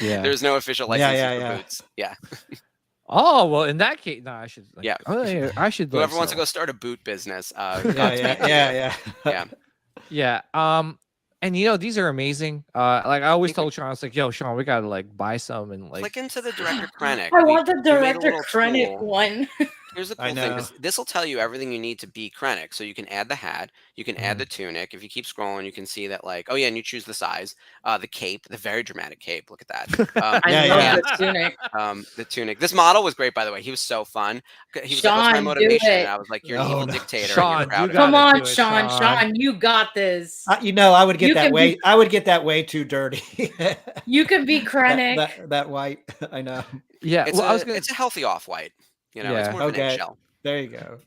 Speaker 5: There's no official licensee for boots. Yeah.
Speaker 3: Oh, well, in that case, no, I should. I should.
Speaker 5: Whoever wants to go start a boot business.
Speaker 3: Yeah. And these are amazing. I always told Sean, I was like, yo, Sean, we gotta buy some and
Speaker 5: click into the Director Krennic.
Speaker 6: I want the Director Krennic one.
Speaker 5: Here's the cool thing. This will tell you everything you need to be Krennic. So you can add the hat, you can add the tunic. If you keep scrolling, you can see that and you choose the size. The cape, the very dramatic cape. Look at that.
Speaker 6: I love the tunic.
Speaker 5: The tunic. This model was great, by the way. He was so fun. He was
Speaker 6: Sean,
Speaker 5: like, what's my motivation? And I was like, you're an evil dictator.
Speaker 3: Sean,
Speaker 6: come on, Sean. Sean, you got this.
Speaker 4: I would get that way. I would get that way too dirty.
Speaker 6: You could be Krennic.
Speaker 4: That white. I know.
Speaker 3: Yeah.
Speaker 5: It's a healthy off-white. It's more of an eggshell.
Speaker 4: There you go.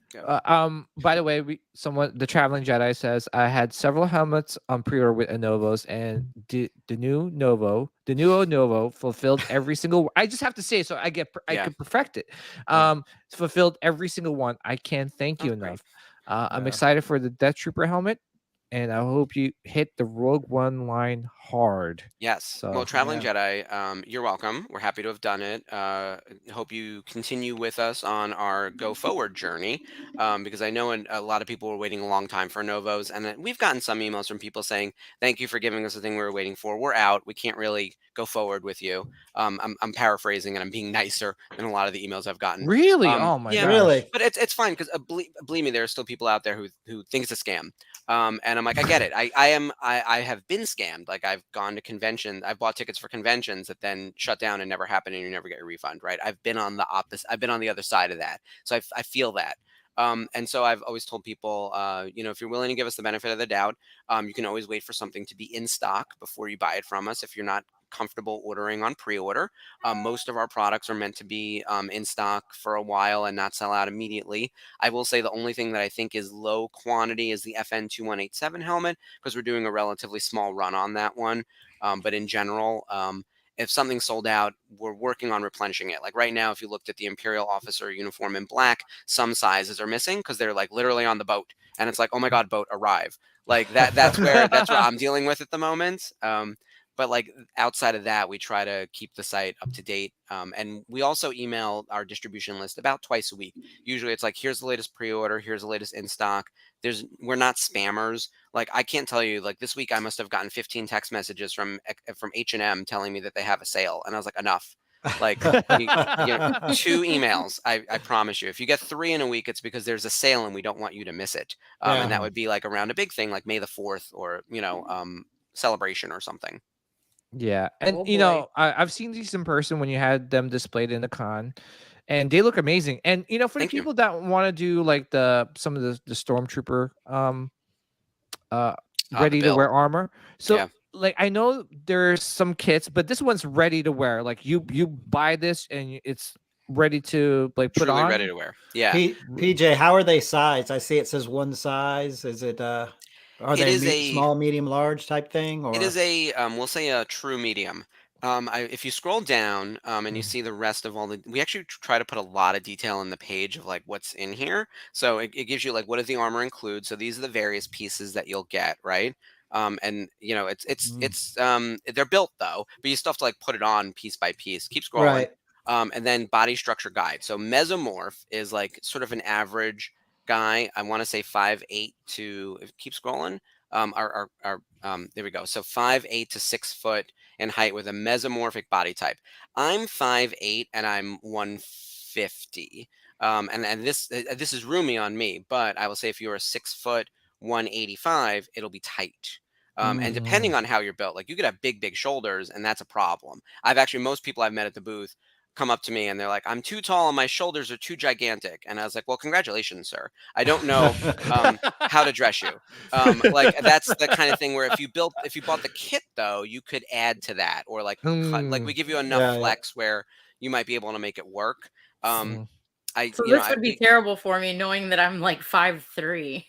Speaker 3: By the way, the Traveling Jedi says I had several helmets on pre-order with Anovos, and Denuo Novo fulfilled every single. I just have to say, so I could perfect it. Fulfilled every single one. I can't thank you enough. I'm excited for the Death Trooper helmet. and I hope you hit the Rogue One line hard.
Speaker 5: Yes.
Speaker 3: So,
Speaker 5: well, Traveling Jedi, you're welcome. We're happy to have done it. Hope you continue with us on our go forward journey, because I know a lot of people were waiting a long time for Novos, and we've gotten some emails from people saying, "Thank you for giving us the thing we were waiting for. We're out. We can't really go forward with you." I'm paraphrasing and I'm being nicer than a lot of the emails I've gotten.
Speaker 3: Really? Oh my
Speaker 5: yeah,
Speaker 3: gosh.
Speaker 4: Really?
Speaker 5: But it's fine because believe me, there are still people out there who think it's a scam. And I'm like, I get it. I have been scammed. Like I've gone to conventions. I've bought tickets for conventions that then shut down and never happen, and you never get a refund. Right? I've been on the opposite. I've been on the other side of that. So I feel that. And so I've always told people, if you're willing to give us the benefit of the doubt, you can always wait for something to be in stock before you buy it from us. If you're not comfortable ordering on pre-order, most of our products are meant to be in stock for a while and not sell out immediately. I will say the only thing that I think is low quantity is the FN2187 helmet, because we're doing a relatively small run on that one. But in general, if something's sold out, we're working on replenishing it. Like right now, if you looked at the Imperial officer uniform in black, some sizes are missing because they're like literally on the boat. And it's like, oh my God, boat, arrive. Like that's where I'm dealing with at the moment. But like outside of that, we try to keep the site up to date. And we also email our distribution list about twice a week. Usually it's like, here's the latest pre-order, here's the latest in stock. We're not spammers. Like I can't tell you, like this week I must have gotten 15 text messages from H&M telling me that they have a sale. And I was like, enough. Like 2 emails. I promise you, if you get 3 in a week, it's because there's a sale and we don't want you to miss it. And that would be like around a big thing like May the 4th or, celebration or something.
Speaker 3: Yeah, and I've seen these in person when you had them displayed in the con, and they look amazing. And for the people that want to do like some of the stormtrooper ready to wear armor. So like I know there's some kits, but this one's ready to wear. Like you buy this and it's ready to like put
Speaker 5: Truly
Speaker 3: on.
Speaker 5: ready to wear. Yeah.
Speaker 4: PJ, how are they sized? I see it says one size. Is it are they small, medium, large type thing? Or
Speaker 5: it is a we'll say a true medium. If you scroll down and you see the rest of we actually try to put a lot of detail on the page of like what's in here. So it gives you like what does the armor include. So these are the various pieces that you'll get, right? And it's they're built though, but you still have to like put it on piece by piece. Keep scrolling.
Speaker 4: Right.
Speaker 5: And then body structure guide. So mesomorph is like sort of an average guy. I want to say 5'8" to keep scrolling. There we go. So 5'8" to 6 foot in height with a mesomorphic body type. I'm 5'8" and I'm 150. And this is roomy on me, but I will say if you're a 6 foot 185, it'll be tight. And depending on how you're built, like you could have big shoulders, and that's a problem. Most people I've met at the booth come up to me and they're like, I'm too tall and my shoulders are too gigantic. And I was like, well, congratulations, sir. I don't know how to dress you. Like that's the kind of thing where if you bought the kit though, you could add to that, or like like we give you enough flex where you might be able to make it work.
Speaker 6: This would be terrible for me knowing that I'm like 5'3".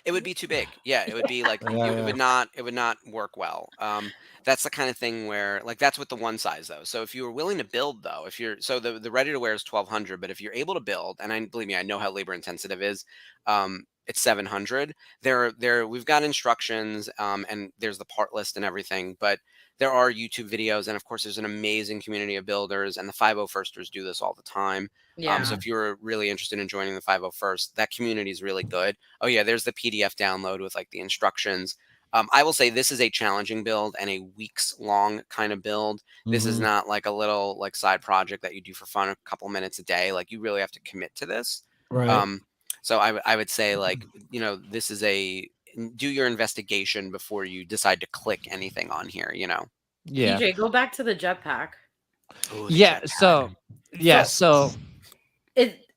Speaker 5: It would be too big. Yeah, it would be like it would not work well. That's the kind of thing where like that's with the one size though. So if you were willing to build though, the ready to wear is 1,200, but if you're able to build, and believe me, I know how labor intensive it is. It's 700. We've got instructions and there's the part list and everything, but there are YouTube videos, and of course there's an amazing community of builders, and the 501sters do this all the time.
Speaker 6: Yeah.
Speaker 5: So if you're really interested in joining the 501st, that community is really good. Oh yeah, there's the PDF download with like the instructions. I will say this is a challenging build and a weeks long kind of build. This is not like a little like side project that you do for fun a couple minutes a day. Like you really have to commit to this.
Speaker 4: Right.
Speaker 5: So I would say like, this is do your investigation before you decide to click anything on here,
Speaker 3: Yeah.
Speaker 6: PJ, go back to the jetpack.
Speaker 5: Ooh,
Speaker 3: Jetpack. So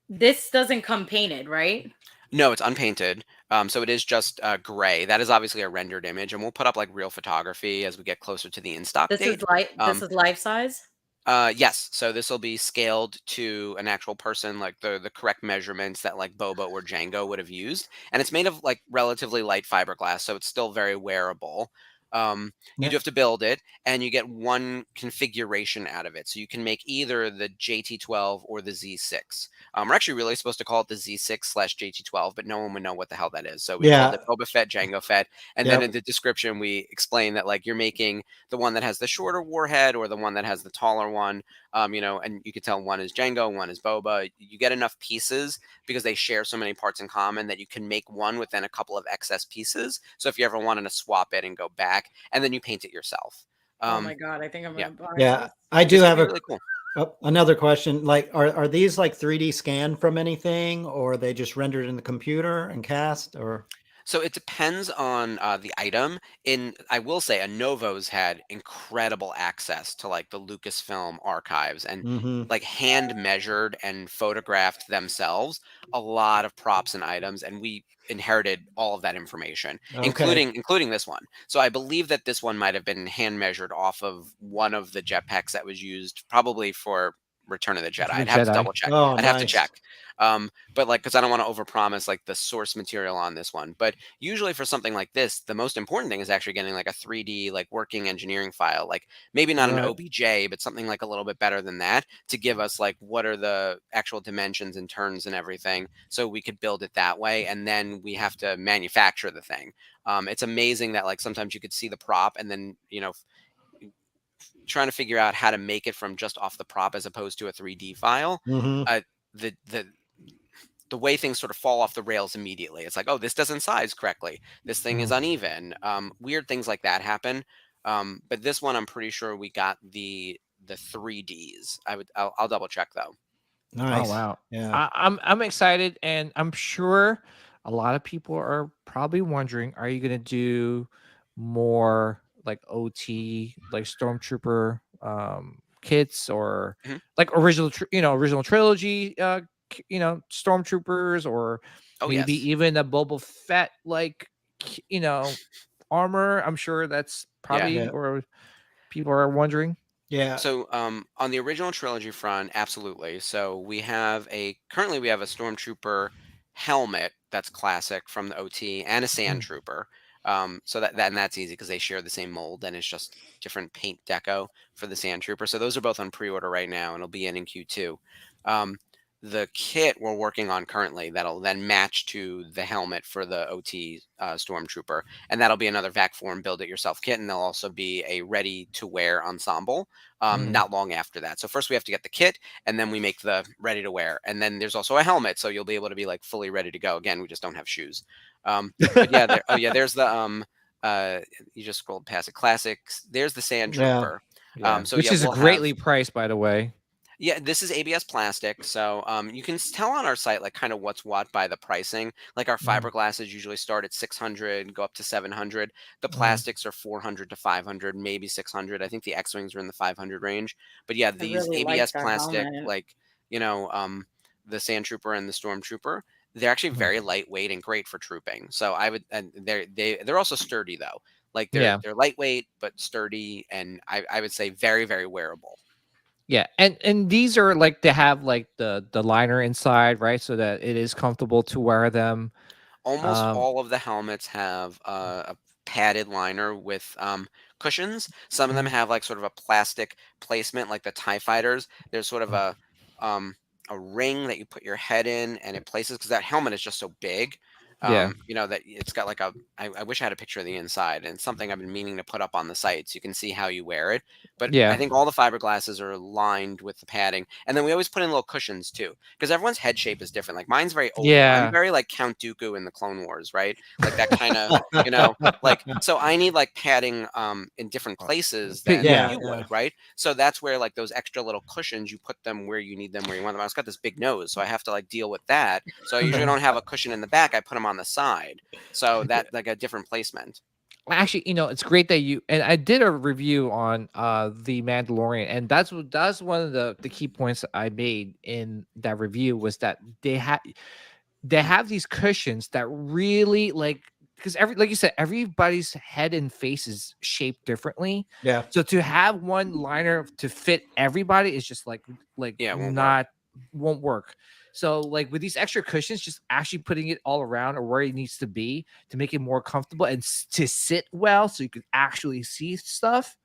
Speaker 6: this doesn't come painted, right?
Speaker 5: No, it's unpainted. So it is just gray. That is obviously a rendered image, and we'll put up like real photography as we get closer to the in-stock date.
Speaker 6: This is life size?
Speaker 5: Yes. So this will be scaled to an actual person, like the correct measurements that like Boba or Django would have used. And it's made of like relatively light fiberglass, so it's still very wearable. You do have to build it, and you get one configuration out of it. So you can make either the JT12 or the Z6. We're actually really supposed to call it the Z6/JT12, but no one would know what the hell that is. So we called it Boba Fett, Jango Fett, and then in the description we explain that like you're making the one that has the shorter warhead or the one that has the taller one. And you can tell one is Jango, one is Boba. You get enough pieces because they share so many parts in common that you can make one with then a couple of excess pieces. So if you ever wanted to swap it and go back, and then you paint it yourself.
Speaker 6: Oh my god, I think I'm gonna buy
Speaker 4: this. I do have
Speaker 5: really cool.
Speaker 4: Another question. Like, are these like 3D scanned from anything, or are they just rendered in the computer and cast, or?
Speaker 5: So it depends on the item. I will say, Novo's had incredible access to like the Lucasfilm archives and like hand measured and photographed themselves a lot of props and items, and we inherited all of that information, including this one. So I believe that this one might have been hand measured off of one of the jetpacks that was used probably for Return of the Jedi. I'd have to double check. I'd have to check. But like, because I don't want to overpromise like the source material on this one. But usually for something like this, the most important thing is actually getting like a 3D like working engineering file, like maybe not an OBJ, but something like a little bit better than that to give us like what are the actual dimensions and turns and everything, so we could build it that way. And then we have to manufacture the thing. It's amazing that like sometimes you could see the prop and then trying to figure out how to make it from just off the prop as opposed to a 3D file. The way things sort of fall off the rails immediately. It's like, oh, this doesn't size correctly. This thing is uneven. Weird things like that happen. But this one, I'm pretty sure we got the 3Ds. I'll double check though.
Speaker 4: Nice.
Speaker 3: Oh wow.
Speaker 4: Yeah.
Speaker 3: I'm excited, and I'm sure a lot of people are probably wondering, are you gonna do more like OT, like Stormtrooper kits, or like original trilogy Stormtroopers, or maybe even a Boba Fett like armor? I'm sure that's probably where people are wondering.
Speaker 4: Yeah.
Speaker 5: So on the original trilogy front, absolutely. So currently we have a Stormtrooper helmet that's classic from the OT, and a Sand Trooper. So that's easy because they share the same mold, and it's just different paint deco for the Sand Trooper. So those are both on pre-order right now, and it'll be in Q2. The kit we're working on currently that'll then match to the helmet for the OT Stormtrooper, and that'll be another vac form build it yourself kit, and there'll also be a ready to wear ensemble not long after that. So first we have to get the kit, and then we make the ready to wear, and then there's also a helmet, so you'll be able to be like fully ready to go. Again, we just don't have shoes. But yeah, there's the you just scrolled past it. Classics. There's the Sand Trooper.
Speaker 3: Which is greatly priced, by the way.
Speaker 5: Yeah, this is ABS plastic, so you can tell on our site like kind of what's what by the pricing. Like our fiberglasses usually start at $600, go up to $700. The plastics are $400 to $500, maybe $600. I think the X-wings are in the $500 range. But yeah, these really ABS plastic, like the Sand Trooper and the Stormtrooper, they're actually very lightweight and great for trooping. So they're also sturdy though. Like they're lightweight but sturdy, and I would say very, very wearable.
Speaker 3: Yeah, and these are like, they have like the liner inside, right? So that it is comfortable to wear them.
Speaker 5: Almost all of the helmets have a padded liner with cushions. Some of them have like sort of a plastic placement, like the TIE fighters. There's sort of a ring that you put your head in, and it places, because that helmet is just so big. That it's got like I wish I had a picture of the inside, and it's something I've been meaning to put up on the site so you can see how you wear it. But I think all the fiberglasses are lined with the padding, and then we always put in little cushions too, because everyone's head shape is different. Like mine's very oval. I'm very like Count Dooku in the Clone Wars, right? Like that kind of like, so I need like padding in different places than you would, right? So that's where like those extra little cushions, you put them where you need them, where you want them. I've got this big nose, so I have to like deal with that. So I usually don't have a cushion in the back. I put them on the side, so that like a different placement.
Speaker 3: Actually, it's great that and I did a review on the Mandalorian, and that's one of the key points I made in that review, was that they have these cushions that really, like, because like you said, everybody's head and face is shaped differently.
Speaker 4: Yeah.
Speaker 3: So to have one liner to fit everybody is just not won't work. So like with these extra cushions, just actually putting it all around or where it needs to be to make it more comfortable and to sit well so you can actually see stuff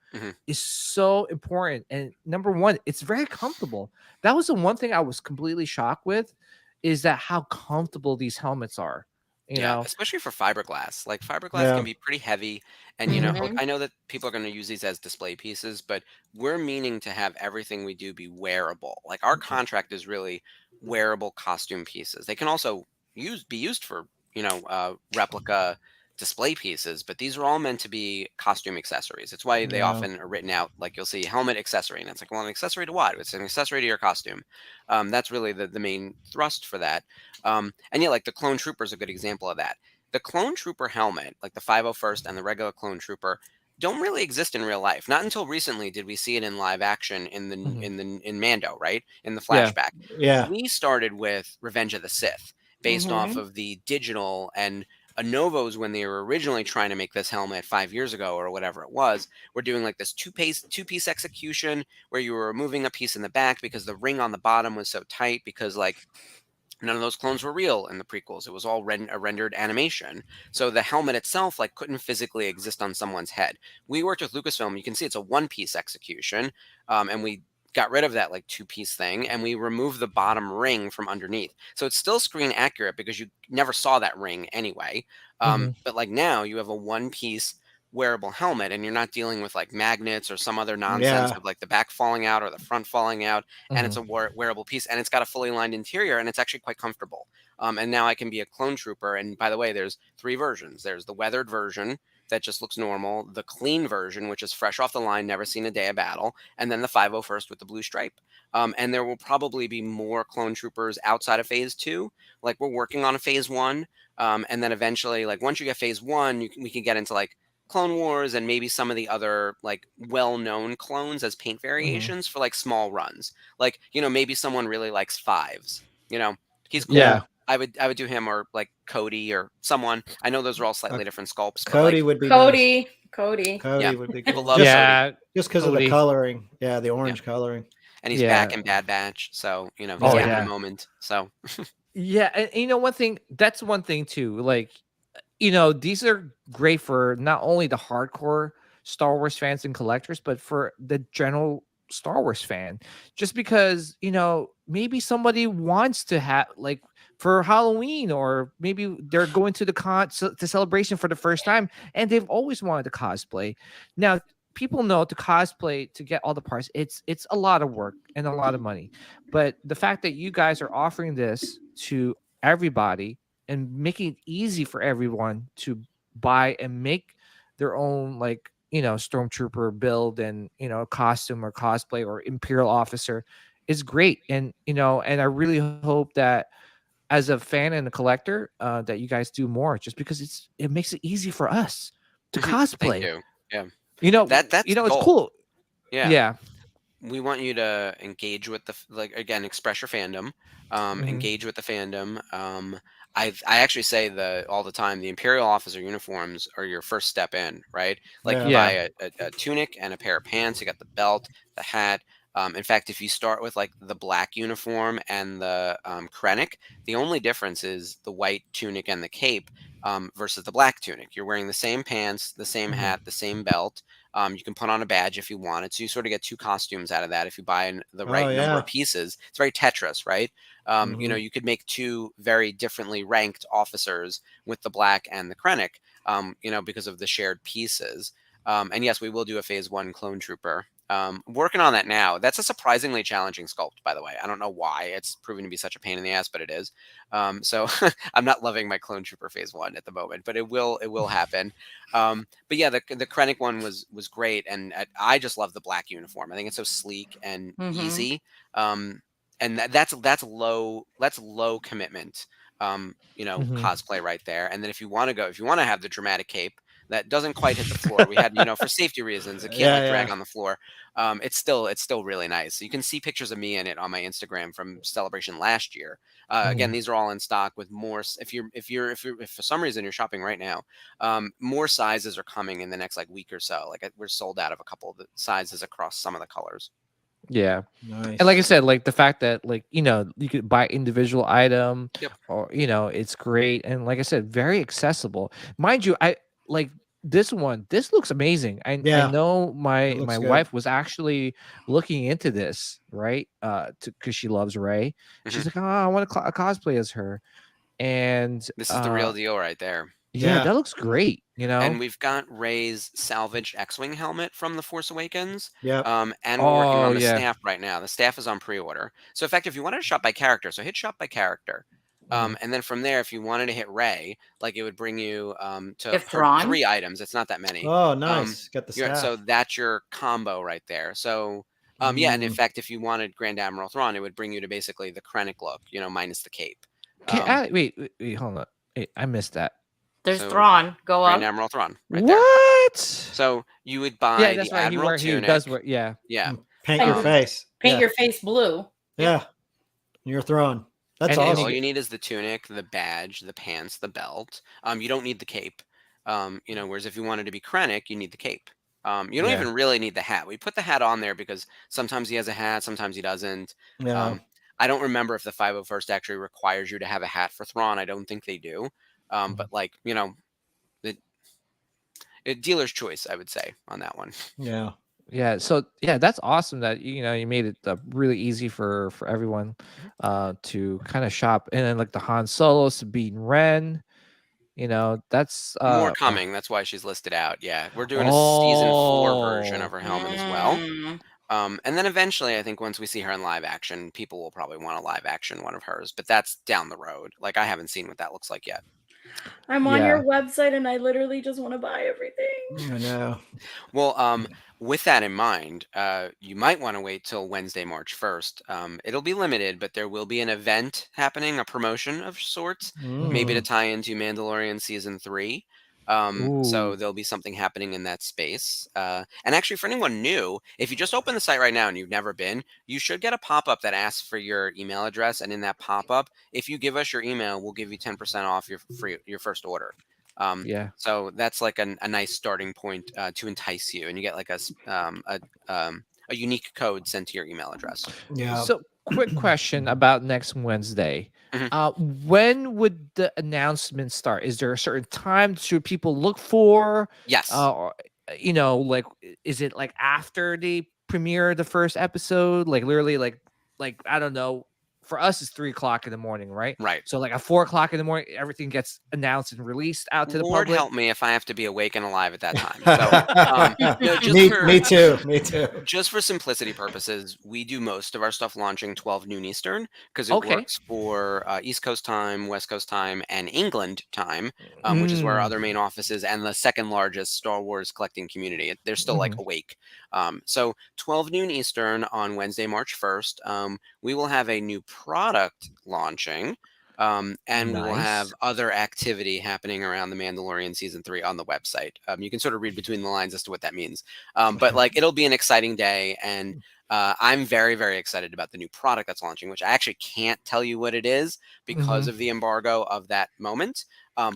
Speaker 3: is so important. And number one, it's very comfortable. That was the one thing I was completely shocked with, is that how comfortable these helmets are. You know,
Speaker 5: especially for fiberglass. Like fiberglass can be pretty heavy, and you know, like, I know that people are going to use these as display pieces, but we're meaning to have everything we do be wearable. Like our contract is really wearable costume pieces. They can also be used for, you know, replica display pieces, but these are all meant to be costume accessories. It's why they often are written out, like you'll see helmet accessory, and it's like, well, an accessory to what? It's an accessory to your costume. That's really the main thrust for that. And yeah, like the Clone Trooper is a good example of that. The Clone Trooper helmet, like the 501st and the regular Clone Trooper, don't really exist in real life. Not until recently did we see it in live action in Mando, right? In the flashback.
Speaker 4: Yeah.
Speaker 5: We started with Revenge of the Sith, based off of the digital, and Novos, when they were originally trying to make this helmet 5 years ago or whatever it was, we're doing like this two-piece execution where you were removing a piece in the back because the ring on the bottom was so tight, because like none of those clones were real in the prequels. It was all a rendered animation. So the helmet itself like couldn't physically exist on someone's head. We worked with Lucasfilm. You can see it's a one-piece execution, and we got rid of that like two-piece thing, and we removed the bottom ring from underneath. So it's still screen accurate because you never saw that ring anyway. But like now you have a one-piece wearable helmet, and you're not dealing with like magnets or some other nonsense of like the back falling out or the front falling out. And it's a wearable piece, and it's got a fully lined interior, and it's actually quite comfortable. And now I can be a clone trooper. And by the way, there's 3 versions. There's the weathered version that just looks normal, the clean version, which is fresh off the line, never seen a day of battle, and then the 501st with the blue stripe. And there will probably be more clone troopers outside of phase 2. Like we're working on a phase 1. And then eventually, like once you get phase 1, we can get into like Clone Wars and maybe some of the other like well-known clones as paint variations for like small runs. Like, you know, maybe someone really likes 5s, you know, he's cool.
Speaker 3: Yeah.
Speaker 5: I would do him, or like Cody or someone. I know those are all slightly different sculpts.
Speaker 4: Cody would be
Speaker 6: Cody.
Speaker 4: nice.
Speaker 6: Cody
Speaker 4: Would be
Speaker 5: People
Speaker 4: cool.
Speaker 5: love Cody.
Speaker 4: Just because of the coloring. Yeah, the orange coloring.
Speaker 5: And he's back in Bad Batch, so you know he's having a moment. So
Speaker 3: yeah, and you know that's one thing too. Like, you know, these are great for not only the hardcore Star Wars fans and collectors, but for the general Star Wars fan. Just because, you know, maybe somebody wants to have like for Halloween, or maybe they're going to the celebration for the first time and they've always wanted to cosplay. Now, people know to cosplay, to get all the parts, it's a lot of work and a lot of money. But the fact that you guys are offering this to everybody and making it easy for everyone to buy and make their own, like, you know, stormtrooper build and, you know, costume or cosplay or Imperial officer is great. And, you know, and I really hope that as a fan and a collector, that you guys do more, just because it makes it easy for us to cosplay.
Speaker 5: Thank you. Yeah.
Speaker 3: You know,
Speaker 5: that's
Speaker 3: you know,
Speaker 5: it's
Speaker 3: cool.
Speaker 5: Yeah.
Speaker 3: Yeah.
Speaker 5: We want you to engage with again, express your fandom, engage with the fandom. I actually say all the time, the Imperial officer uniforms are your first step in, right? Like you buy a tunic and a pair of pants, you got the belt, the hat. In fact, if you start with like the black uniform and the Krennic, the only difference is the white tunic and the cape versus the black tunic. You're wearing the same pants, the same hat, the same belt. You can put on a badge if you want it. So you sort of get 2 costumes out of that if you buy the right number of pieces. It's very Tetris, right? You know, you could make 2 very differently ranked officers with the black and the Krennic, you know, because of the shared pieces. And yes, we will do a phase 1 clone trooper. Working on that now. That's a surprisingly challenging sculpt, by the way. I don't know why. It's proven to be such a pain in the ass, but it is. So I'm not loving my clone trooper phase 1 at the moment, but it will happen. But yeah, the Krennic one was great, and I just love the black uniform. I think it's so sleek and easy. And that's low commitment. You know, cosplay right there. And then if you want to have the dramatic cape that doesn't quite hit the floor, we had, you know, for safety reasons, it can't drag on the floor. It's still really nice. You can see pictures of me in it on my Instagram from Celebration last year. Again, these are all in stock with more. If for some reason you're shopping right now, more sizes are coming in the next like week or so. Like we're sold out of a couple of the sizes across some of the colors.
Speaker 3: Yeah.
Speaker 4: Nice.
Speaker 3: And like I said, like the fact that like, you could buy individual item
Speaker 5: Yep.
Speaker 3: or, it's great. And like I said, very accessible. Mind you, I like this one. This looks amazing. I know my
Speaker 4: good.
Speaker 3: wife was actually looking into this, right? Because she loves Rey. She's like, oh, I want to cosplay as her. And
Speaker 5: this is the real deal right there.
Speaker 3: Yeah, that looks great,
Speaker 5: And we've got Rey's salvaged X-Wing helmet from The Force Awakens.
Speaker 4: Yeah.
Speaker 5: And we're working on the staff right now. The staff is on pre-order. So in fact, if you wanted to shop by character, so hit shop by character. And then from there, if you wanted to hit Rey, like it would bring you to
Speaker 6: Thrawn?
Speaker 5: 3 items. It's not that many.
Speaker 4: Oh, nice. Got the staff.
Speaker 5: So that's your combo right there. So yeah, and in fact, if you wanted Grand Admiral Thrawn, it would bring you to basically the Krennic look, minus the cape.
Speaker 3: Wait, hold on. Wait, I missed that.
Speaker 6: There's Thrawn. Go up.
Speaker 5: Grand Admiral Thrawn. Right
Speaker 3: what?
Speaker 5: There. So you would buy the Admiral tunic.
Speaker 3: He does wear, yeah.
Speaker 4: Paint your face.
Speaker 6: Paint your face blue.
Speaker 4: Yeah. You're Thrawn. That's
Speaker 5: and
Speaker 4: awesome.
Speaker 5: All you need is the tunic, the badge, the pants, the belt. You don't need the cape. Whereas if you wanted to be Krennic, you need the cape. You don't even really need the hat. We put the hat on there because sometimes he has a hat, sometimes he doesn't.
Speaker 4: Yeah.
Speaker 5: I don't remember if the 501st actually requires you to have a hat for Thrawn. I don't think they do. But like, the dealer's choice, I would say, on that one.
Speaker 4: Yeah.
Speaker 3: Yeah. So yeah, that's awesome that you made it really easy for everyone to kind of shop. And then like the Han Solo, Sabine Wren, that's
Speaker 5: more coming. That's why she's listed out. Yeah. We're doing a season 4 version of her helmet as well. And then eventually, I think once we see her in live action, people will probably want a live action one of hers, but that's down the road. Like I haven't seen what that looks like yet.
Speaker 6: I'm on your website and I literally just want to buy everything.
Speaker 4: I know.
Speaker 5: Well, with that in mind, you might want to wait till Wednesday, March 1st. It'll be limited, but there will be an event happening, a promotion of sorts, maybe to tie into Mandalorian Season 3. So there'll be something happening in that space. And actually, for anyone new, if you just open the site right now and you've never been, you should get a pop-up that asks for your email address. And in that pop-up, if you give us your email, we'll give you 10% off your first order. So that's like a nice starting point to entice you, and you get like a unique code sent to your email address.
Speaker 4: Yeah.
Speaker 3: So quick question about next Wednesday. When would the announcement start? Is there a certain time should people look for?
Speaker 5: Yes.
Speaker 3: Or, like, is it like after they premiere the first episode? Like literally like I don't know. For us, it's 3:00 in the morning, right?
Speaker 5: Right.
Speaker 3: So like at 4:00 in the morning, everything gets announced and released out to the
Speaker 5: Lord
Speaker 3: public.
Speaker 5: help me if I have to be awake and alive at that time. So,
Speaker 4: me too.
Speaker 5: Just for simplicity purposes, we do most of our stuff launching 12 noon Eastern because it works for East Coast time, West Coast time, and England time, which is where our other main office is and the second largest Star Wars collecting community. They're still like awake. So 12 noon Eastern on Wednesday, March 1st, we will have a new product launching, and we will have other activity happening around the Mandalorian Season 3 on the website. You can sort of read between the lines as to what that means. But like, it'll be an exciting day, and I'm very, very excited about the new product that's launching, which I actually can't tell you what it is because of the embargo of that moment.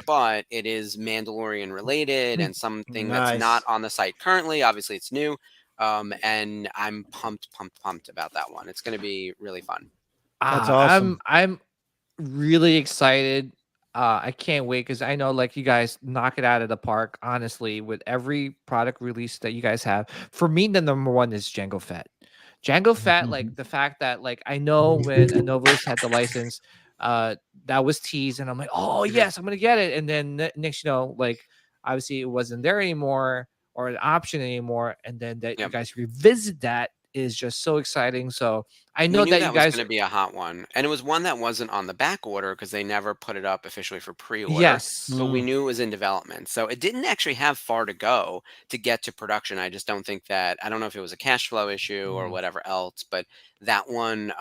Speaker 5: But it is Mandalorian related and something that's not on the site currently. Obviously, it's new. And I'm pumped about that one. It's going to be really fun.
Speaker 4: That's awesome.
Speaker 3: I'm really excited. I can't wait because I know like you guys knock it out of the park, honestly, with every product release that you guys have. For me, the number one is Jango Fett. Jango Fett, like the fact that like I know when Anovos had the license, that was teased, and I'm like, oh yes, I'm gonna get it. And then next, like obviously it wasn't there anymore or an option anymore, and then that you guys revisit that is just so exciting. So I know that you guys
Speaker 5: was going to be a hot one, and it was one that wasn't on the back order because they never put it up officially for pre-order.
Speaker 3: Yes,
Speaker 5: but we knew it was in development, so it didn't actually have far to go to get to production. I just don't think that, I don't know if it was a cash flow issue or whatever else, but that one,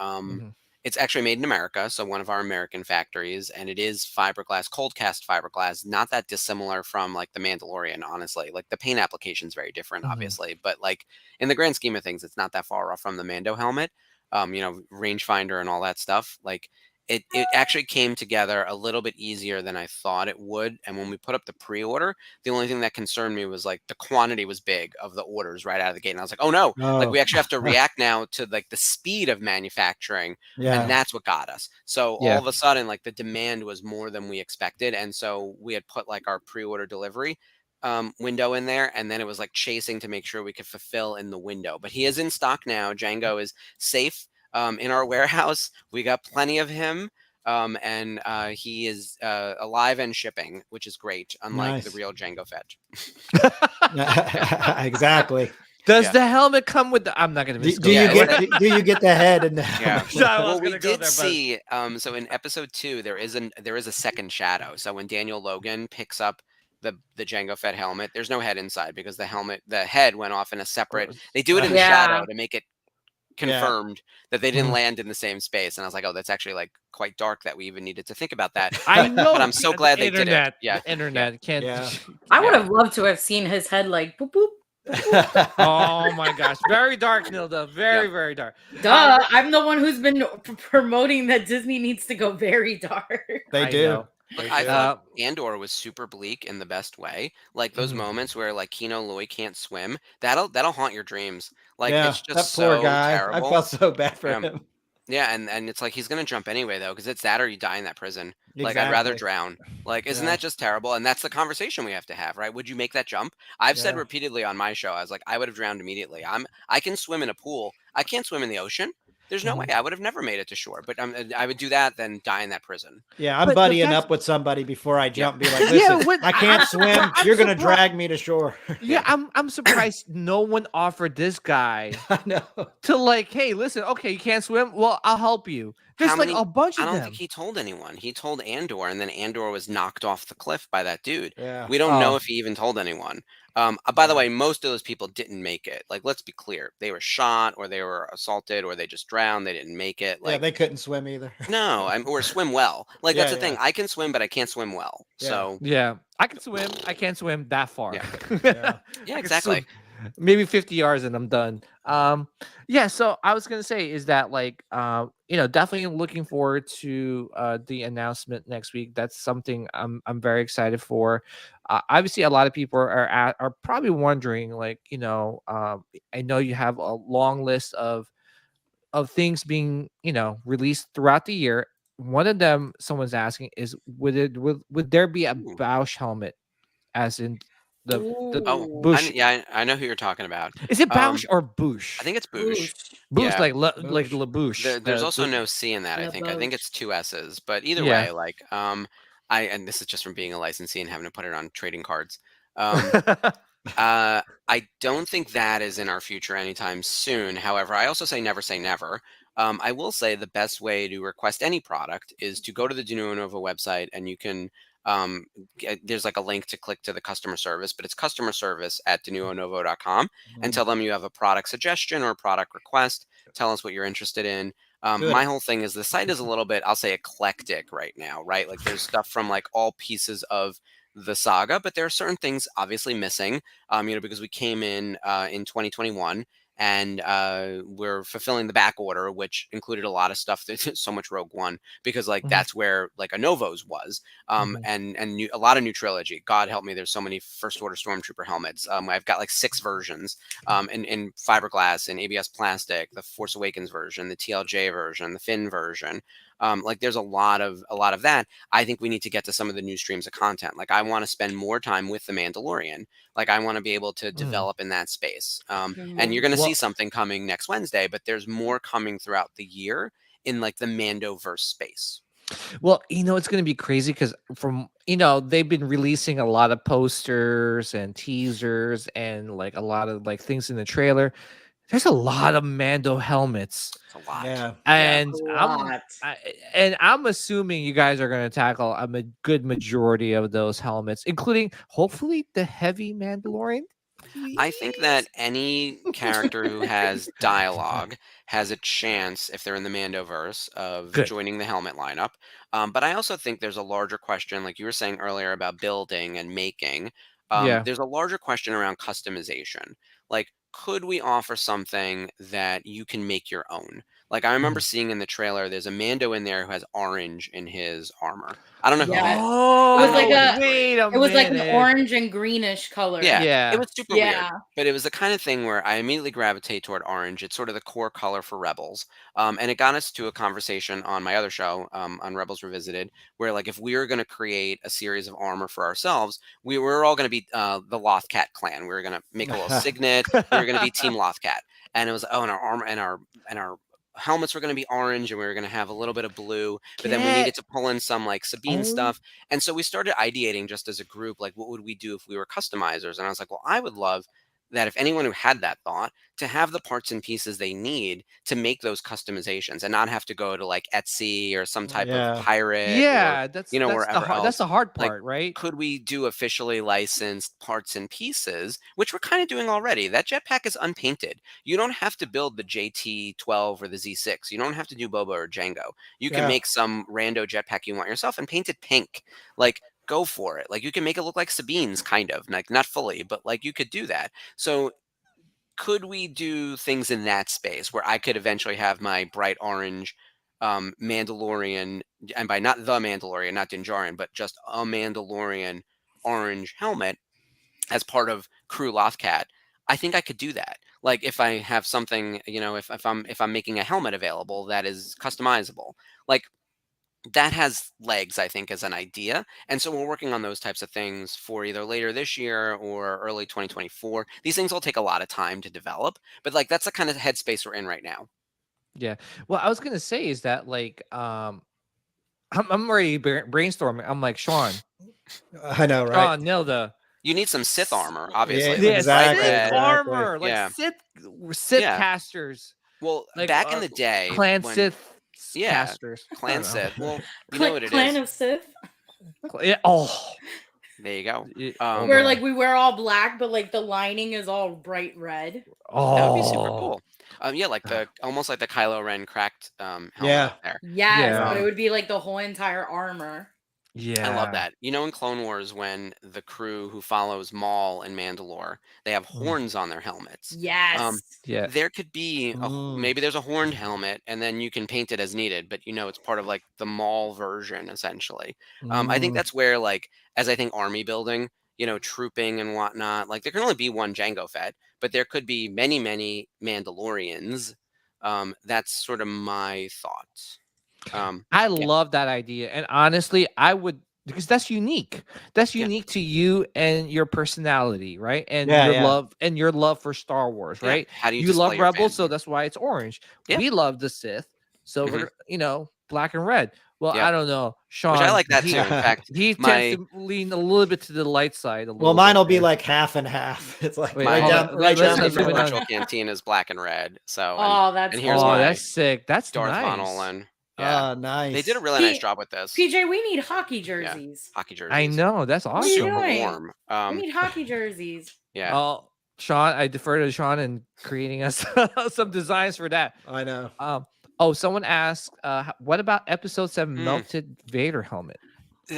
Speaker 5: it's actually made in America, so one of our American factories, and it is fiberglass, cold cast fiberglass, not that dissimilar from like the Mandalorian, honestly. Like the paint application is very different, obviously, but like in the grand scheme of things, it's not that far off from the Mando helmet, rangefinder and all that stuff. Like it actually came together a little bit easier than I thought it would. And when we put up the pre-order, the only thing that concerned me was like the quantity was big of the orders right out of the gate. And I was like, oh no, like we actually have to react now to like the speed of manufacturing. And that's what got us. So all of a sudden, like the demand was more than we expected. And so we had put like our pre-order delivery window in there, and then it was like chasing to make sure we could fulfill in the window. But he is in stock now. Django is safe in our warehouse. We got plenty of him, and he is alive and shipping, which is great, unlike the real Django Fett.
Speaker 4: Exactly.
Speaker 3: Does the helmet come with the? I'm not going to.
Speaker 4: Do you get the head and the?
Speaker 5: Yeah. Well, we did see. So in episode 2, there is a second shadow. So when Daniel Logan picks up the Django Fett helmet, there's no head inside because the head went off in a separate. They do it in the shadow to make it confirmed that they didn't land in the same space. And I was like, oh, that's actually like quite dark that we even needed to think about that.
Speaker 3: I know,
Speaker 5: but I'm so glad they did it.
Speaker 3: Yeah, the internet can't.
Speaker 6: I would have loved to have seen his head like boop boop.
Speaker 3: Oh my gosh, very dark, Nilda. Very dark.
Speaker 6: Duh, I'm the one who's been promoting that Disney needs to go very dark.
Speaker 4: They do.
Speaker 5: Look, I thought Andor was super bleak in the best way. Like those moments where like Kino Loy can't swim, that'll haunt your dreams. Like it's just
Speaker 4: that poor
Speaker 5: so
Speaker 4: guy.
Speaker 5: terrible.
Speaker 4: I felt so bad for him.
Speaker 5: Yeah, and it's like he's gonna jump anyway though, because it's that or you die in that prison. Like I'd rather drown. Like, isn't that just terrible? And that's the conversation we have to have, right? Would you make that jump? I've said repeatedly on my show, I was like, I would have drowned immediately. I can swim in a pool. I can't swim in the ocean. There's no way. I would have never made it to shore, but I would do that than die in that prison.
Speaker 4: Yeah, I'm buddying up with somebody before I jump. Be like, listen, I can't swim. You're going to drag me to shore.
Speaker 3: Yeah, I'm surprised no one offered this guy to like, hey, listen, okay, you can't swim? Well, I'll help you. There's a bunch of them.
Speaker 5: I don't think he told anyone. He told Andor, and then Andor was knocked off the cliff by that dude.
Speaker 4: Yeah.
Speaker 5: We don't know if he even told anyone. By the way, most of those people didn't make it. Like, let's be clear. They were shot or they were assaulted or they just drowned. They didn't make it. Like,
Speaker 4: they couldn't swim either.
Speaker 5: No, or swim well. Like, that's the thing. I can swim, but I can't swim well.
Speaker 4: Yeah.
Speaker 5: So
Speaker 3: I can swim. I can't swim that far.
Speaker 5: Yeah, exactly.
Speaker 3: Maybe 50 yards and I'm done. So I was gonna say is that like definitely looking forward to the announcement next week. That's something I'm very excited for. Obviously a lot of people are probably wondering, like, I know you have a long list of things being released throughout the year. One of them someone's asking is would there be a Bausch helmet, as in the Bush?
Speaker 5: I know who you're talking about.
Speaker 3: Is it Bausch or Bush?
Speaker 5: I think it's Bush.
Speaker 3: Bush, like LaBouche.
Speaker 5: There's also no C in that. I think it's 2 S's. But either way, like and this is just from being a licensee and having to put it on trading cards. I don't think that is in our future anytime soon. However, I also say never. I will say the best way to request any product is to go to the Denuo Novo website, and you can. There's like a link to click to the customer service, but it's customer service at denuonovo.com, and tell them you have a product suggestion or a product request. Tell us what you're interested in. My whole thing is the site is a little bit, I'll say, eclectic right now, right? Like there's stuff from like all pieces of the saga, but there are certain things obviously missing, because we came in 2021. And we're fulfilling the back order, which included a lot of stuff. So much Rogue One, because like that's where like a Novos was, and a lot of new trilogy. God help me, there's so many First Order Stormtrooper helmets. I've got like 6 versions, in fiberglass and ABS plastic, the Force Awakens version, the TLJ version, the Finn version. Like there's a lot of that. I think we need to get to some of the new streams of content. Like I want to spend more time with the Mandalorian. Like I want to be able to develop in that space. And you're going to see something coming next Wednesday, but there's more coming throughout the year in like the Mandoverse space.
Speaker 3: Well, it's going to be crazy because from, they've been releasing a lot of posters and teasers and like a lot of like things in the trailer. There's a lot of Mando helmets.
Speaker 5: It's a lot.
Speaker 4: Yeah.
Speaker 3: And I'm assuming you guys are going to tackle a good majority of those helmets, including hopefully the heavy Mandalorian.
Speaker 5: I think that any character who has dialogue has a chance, if they're in the Mandoverse, of joining the helmet lineup. But I also think there's a larger question, like you were saying earlier about building and making. There's a larger question around customization. Like, could we offer something that you can make your own? Like, I remember seeing in the trailer, there's a Mando in there who has orange in his armor. I don't know who it is.
Speaker 3: Oh,
Speaker 6: it was like
Speaker 3: wait a minute.
Speaker 6: It was like an orange and greenish color.
Speaker 5: Yeah. It was super weird. But it was the kind of thing where I immediately gravitate toward orange. It's sort of the core color for Rebels. And it got us to a conversation on my other show, on Rebels Revisited, where like if we were going to create a series of armor for ourselves, we were all going to be the Lothcat clan. We were going to make a little signet. We were going to be Team Lothcat. And it was, and our armor and our helmets were going to be orange, and we were going to have a little bit of blue, but then we needed to pull in some like Sabine stuff. And so we started ideating just as a group, like what would we do if we were customizers? And I was like, well, I would love that if anyone who had that thought to have the parts and pieces they need to make those customizations and not have to go to like Etsy or some type of pirate. Or,
Speaker 3: that's
Speaker 5: wherever else.
Speaker 3: That's the hard part,
Speaker 5: like,
Speaker 3: right?
Speaker 5: Could we do officially licensed parts and pieces, which we're kind of doing already? That jetpack is unpainted. You don't have to build the JT-12 or the Z6. You don't have to do Boba or Django. You can make some rando jetpack you want yourself and paint it pink. Like, go for it. Like, you can make it look like Sabine's, kind of, like not fully, but like you could do that. So could we do things in that space where I could eventually have my bright orange Mandalorian, and by not the Mandalorian, not Din Djarin, but just a Mandalorian orange helmet as part of Crew Lothcat? I think I could do that. Like if I have something, if I'm making a helmet available that is customizable, like that has legs, I think, as an idea. And so we're working on those types of things for either later this year or early 2024. These things will take a lot of time to develop, but like that's the kind of headspace we're in right now.
Speaker 3: Yeah. Well, I was gonna say is that like I'm already brainstorming. I'm like, Sean.
Speaker 4: I know, right?
Speaker 3: Sean, Nilda.
Speaker 5: You need some Sith armor, obviously.
Speaker 3: Yeah, Sith armor, like Sith casters.
Speaker 5: Well, like, back in the day,
Speaker 3: Clan Sith casters.
Speaker 5: Clan Sith. Well, you know what it
Speaker 6: Clan
Speaker 5: is.
Speaker 6: of Sith.
Speaker 3: Yeah. Oh,
Speaker 5: there you go.
Speaker 6: Where like we wear all black, but like the lining is all bright red.
Speaker 5: Oh, that would be super cool. Yeah, like almost like the Kylo Ren cracked helmet there.
Speaker 6: Yes, but it would be like the whole entire armor.
Speaker 3: Yeah,
Speaker 5: I love that. You know, in Clone Wars, when the crew who follows Maul in Mandalore, they have horns on their helmets.
Speaker 6: Yes.
Speaker 5: There could be maybe there's a horned helmet, and then you can paint it as needed. But it's part of like the Maul version, essentially. I think that's where, like, as I think army building, trooping and whatnot, like there can only be one Jango Fett, but there could be many, many Mandalorians. That's sort of my thought.
Speaker 3: I love that idea, and honestly, I would, because that's unique. That's unique to you and your personality, right? And your love for Star Wars, right?
Speaker 5: How do
Speaker 3: you love Rebels, so that's why it's orange. We love the Sith, so we're black and red. Well, I don't know, Sean.
Speaker 5: Which I like that too. In fact,
Speaker 3: he tends to lean a little bit to the light side.
Speaker 4: Well, mine will be like half and half. It's like right down
Speaker 5: the virtual canteen is black and red. So
Speaker 3: that's sick. That's
Speaker 5: Darth
Speaker 3: nice.
Speaker 5: Von Olin.
Speaker 4: Yeah, nice.
Speaker 5: They did a really nice job with this.
Speaker 6: PJ, we need hockey jerseys.
Speaker 5: Hockey jerseys.
Speaker 3: I know, that's awesome.
Speaker 6: Super warm. We need hockey jerseys.
Speaker 5: Yeah.
Speaker 3: Oh, Sean, I defer to Sean in creating us some designs for that.
Speaker 4: I know.
Speaker 3: Someone asked, what about Episode 7 melted Vader helmet?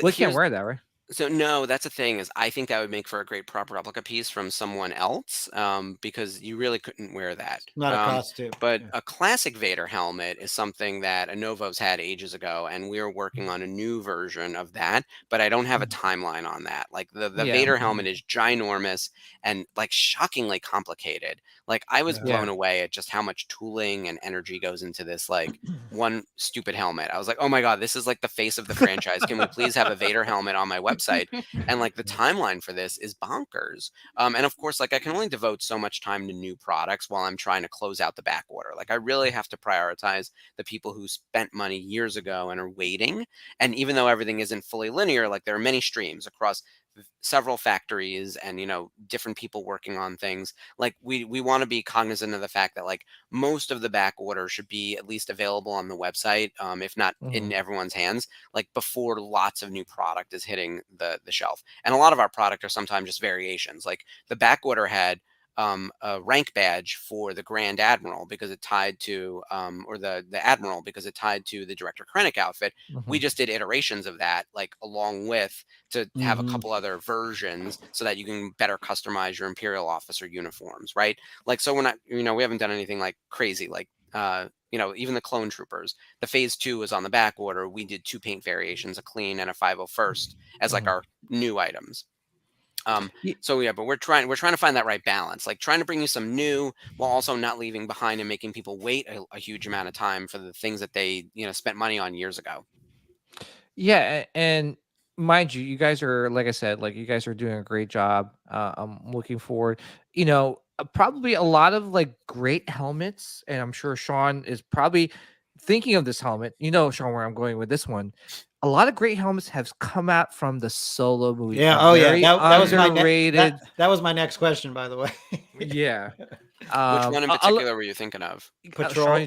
Speaker 3: We can't wear that, right?
Speaker 5: So no, that's the thing, is I think that would make for a great prop replica piece from someone else, because you really couldn't wear that.
Speaker 4: Not a costume.
Speaker 5: But a classic Vader helmet is something that Anovo's had ages ago, and we're working on a new version of that, but I don't have a timeline on that. Like the Vader helmet is ginormous and like shockingly complicated. Like I was blown away at just how much tooling and energy goes into this like one stupid helmet. I was like, oh my God, this is like the face of the franchise. Can we please have a Vader helmet on my website? And like the timeline for this is bonkers. And of course, like I can only devote so much time to new products while I'm trying to close out the back order. Like I really have to prioritize the people who spent money years ago and are waiting. And even though everything isn't fully linear, like there are many streams across several factories and different people working on things. Like we want to be cognizant of the fact that like most of the back order should be at least available on the website, if not in everyone's hands, like before lots of new product is hitting the shelf. And a lot of our product are sometimes just variations. Like the back order had a rank badge for the Grand Admiral because it tied to, or the Admiral because it tied to the Director Krennic outfit. We just did iterations of that, like along with to have a couple other versions so that you can better customize your Imperial officer uniforms, right? Like, so we're not, we haven't done anything like crazy, like, even the clone troopers, the phase 2 was on the back order. We did 2 paint variations, a clean and a 501st as like our new items. So yeah, but we're trying to find that right balance, like trying to bring you some new while also not leaving behind and making people wait a huge amount of time for the things that they, spent money on years ago.
Speaker 3: Yeah. And mind you, you guys are, like I said, like you guys are doing a great job. I'm looking forward, probably a lot of like great helmets. And I'm sure Sean is probably thinking of this helmet, Sean, where I'm going with this one. A lot of great helmets have come out from the Solo movie.
Speaker 4: Yeah. Oh yeah. That was that was my next question, by the way.
Speaker 3: Yeah.
Speaker 5: Which one in particular were you thinking of?
Speaker 4: Patrol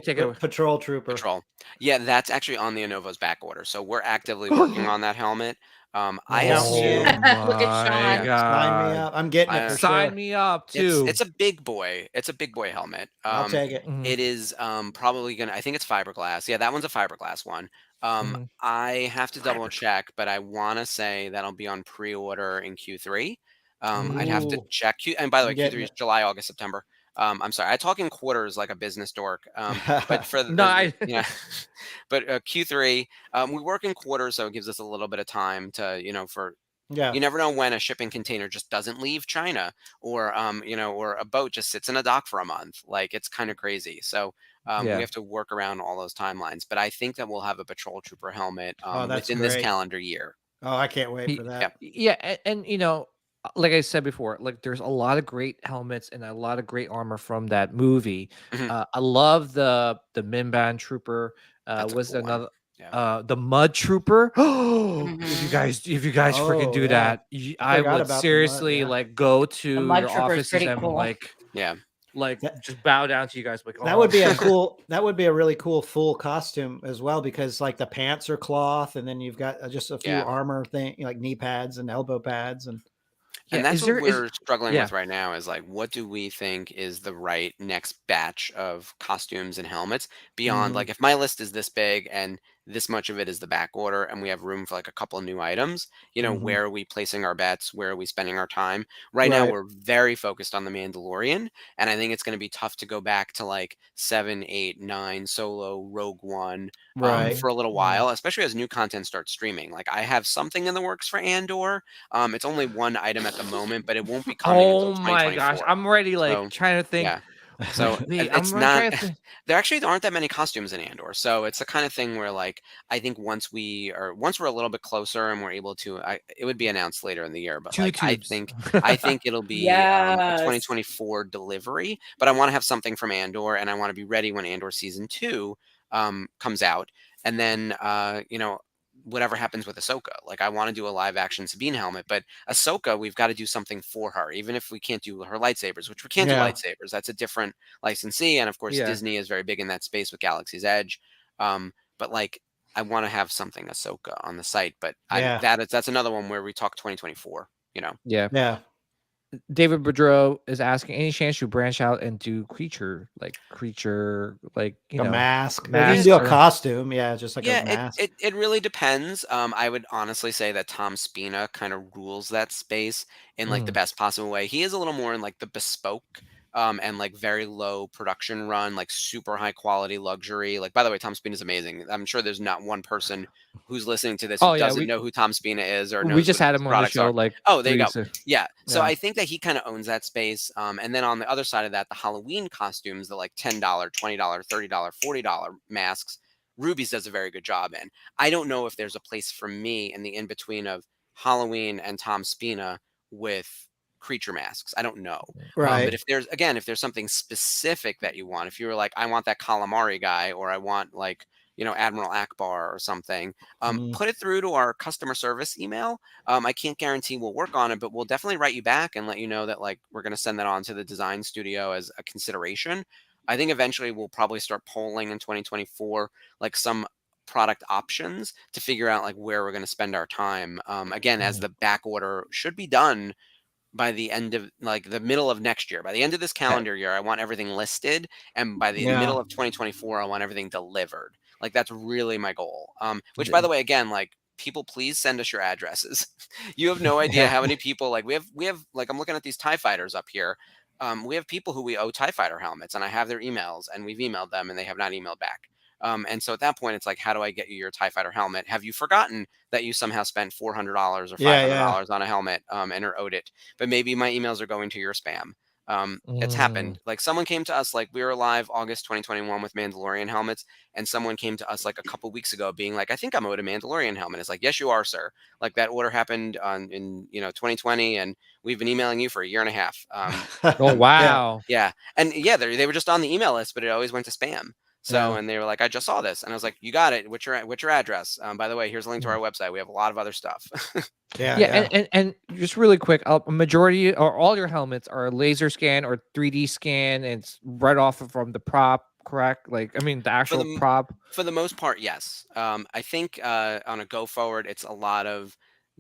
Speaker 4: Trooper.
Speaker 5: Patrol. Yeah, that's actually on the Anovo's back order. So we're actively working on that helmet. I assume.
Speaker 6: Look at Sean.
Speaker 4: Sign me up. I'm getting it for
Speaker 3: Sign me up too.
Speaker 5: It's a big boy. It's a big boy helmet.
Speaker 4: I'll take it.
Speaker 5: It is probably gonna. I think it's fiberglass. Yeah, that one's a fiberglass one. I have to double check, but I want to say that'll be on pre-order in Q3. I'd have to check. And by the way, Q3 is July, August, September. I'm sorry, I talk in quarters like a business dork. But for but Q3, we work in quarters, so it gives us a little bit of time to, you never know when a shipping container just doesn't leave China, or or a boat just sits in a dock for a month. Like, it's kind of crazy. So we have to work around all those timelines. But I think that we'll have a patrol trooper helmet within this calendar year.
Speaker 4: Oh, I can't wait for that.
Speaker 3: Yeah, and like I said before, like there's a lot of great helmets and a lot of great armor from that movie. I love the Minban Trooper. Was another the Mud Trooper? If you guys freaking do that, I would seriously like go to your offices and just bow down to you guys. Like,
Speaker 4: that would be a cool. That would be a really cool full costume as well, because like the pants are cloth, and then you've got just a few armor thing, like knee pads and elbow pads and.
Speaker 5: And that's what we're struggling with right now is like, what do we think is the right next batch of costumes and helmets beyond like, if my list is this big and this much of it is the back order and we have room for like a couple of new items, where are we placing our bets? Where are we spending our time? Right now, we're very focused on the Mandalorian. And I think it's going to be tough to go back to like 7, 8, 9 Solo, Rogue One for a little while, especially as new content starts streaming. Like, I have something in the works for Andor. It's only one item at the moment, but it won't be coming until 2024.
Speaker 3: My gosh, I'm already trying to think.
Speaker 5: Yeah. So it's not, there actually aren't that many costumes in Andor. So it's the kind of thing where like, I think once we're a little bit closer and we're able to, it would be announced later in the year, but like, I think it'll be a 2024 delivery, but I want to have something from Andor, and I want to be ready when Andor season 2 comes out. And then, whatever happens with Ahsoka. Like, I want to do a live action Sabine helmet, but Ahsoka, we've got to do something for her, even if we can't do her lightsabers, which we can't do lightsabers. That's a different licensee. And of course, Disney is very big in that space with Galaxy's Edge. But like, I want to have something Ahsoka on the site, but that's another one where we talk 2024,
Speaker 3: Yeah. David Boudreau is asking, any chance you branch out and do creature, a
Speaker 4: mask? You can do a costume, just like a mask.
Speaker 5: It really depends. I would honestly say that Tom Spina kind of rules that space in like the best possible way. He is a little more in like the bespoke and like very low production run, like super high quality luxury. Like, by the way, Tom Spina is amazing. I'm sure there's not one person who's listening to this who doesn't know who Tom Spina is or knows.
Speaker 3: We just had him on the show.
Speaker 5: There you go. Yeah. So I think that he kind of owns that space. And then on the other side of that, the Halloween costumes, the like $10, $20, $30, $40 masks, Ruby's does a very good job in. I don't know if there's a place for me in the in between of Halloween and Tom Spina with creature masks. I don't know.
Speaker 4: Right.
Speaker 5: But if there's something specific that you want, if you were like, I want that calamari guy, or I want like, Admiral Akbar or something, put it through to our customer service email. I can't guarantee we'll work on it, but we'll definitely write you back and let you know that like, we're going to send that on to the design studio as a consideration. I think eventually we'll probably start polling in 2024, like some product options to figure out like where we're going to spend our time. Again, as the back order should be done by the end of like the middle of next year. By the end of this calendar year, I want everything listed, and by the middle of 2024, I want everything delivered. Like that's really my goal. Which, by the way, again, like people, please send us your addresses. You have no idea how many people. Like we have like I'm looking at these TIE fighters up here. We have people who we owe TIE fighter helmets, and I have their emails, and we've emailed them, and they have not emailed back. And so at that point, it's like, how do I get you your TIE fighter helmet? Have you forgotten that you somehow spent $400 or $500 on a helmet and are owed it? But maybe my emails are going to your spam. It's happened. Like someone came to us, like we were live August 2021 with Mandalorian helmets, and someone came to us like a couple weeks ago being like, I think I'm owed a Mandalorian helmet. It's like, yes, you are, sir. Like that order happened in 2020, and we've been emailing you for a year and a half.
Speaker 3: Oh wow.
Speaker 5: Yeah. And yeah, they were just on the email list, but it always went to spam. So, and they were like, I just saw this. And I was like, you got it. What's your address? By the way, here's a link to our website. We have a lot of other stuff.
Speaker 3: And just really quick, a majority or all your helmets are laser scan or 3D scan, and it's right off from the prop, correct? Like, I mean, the actual prop.
Speaker 5: For the most part, yes. I think on a go forward, it's a lot of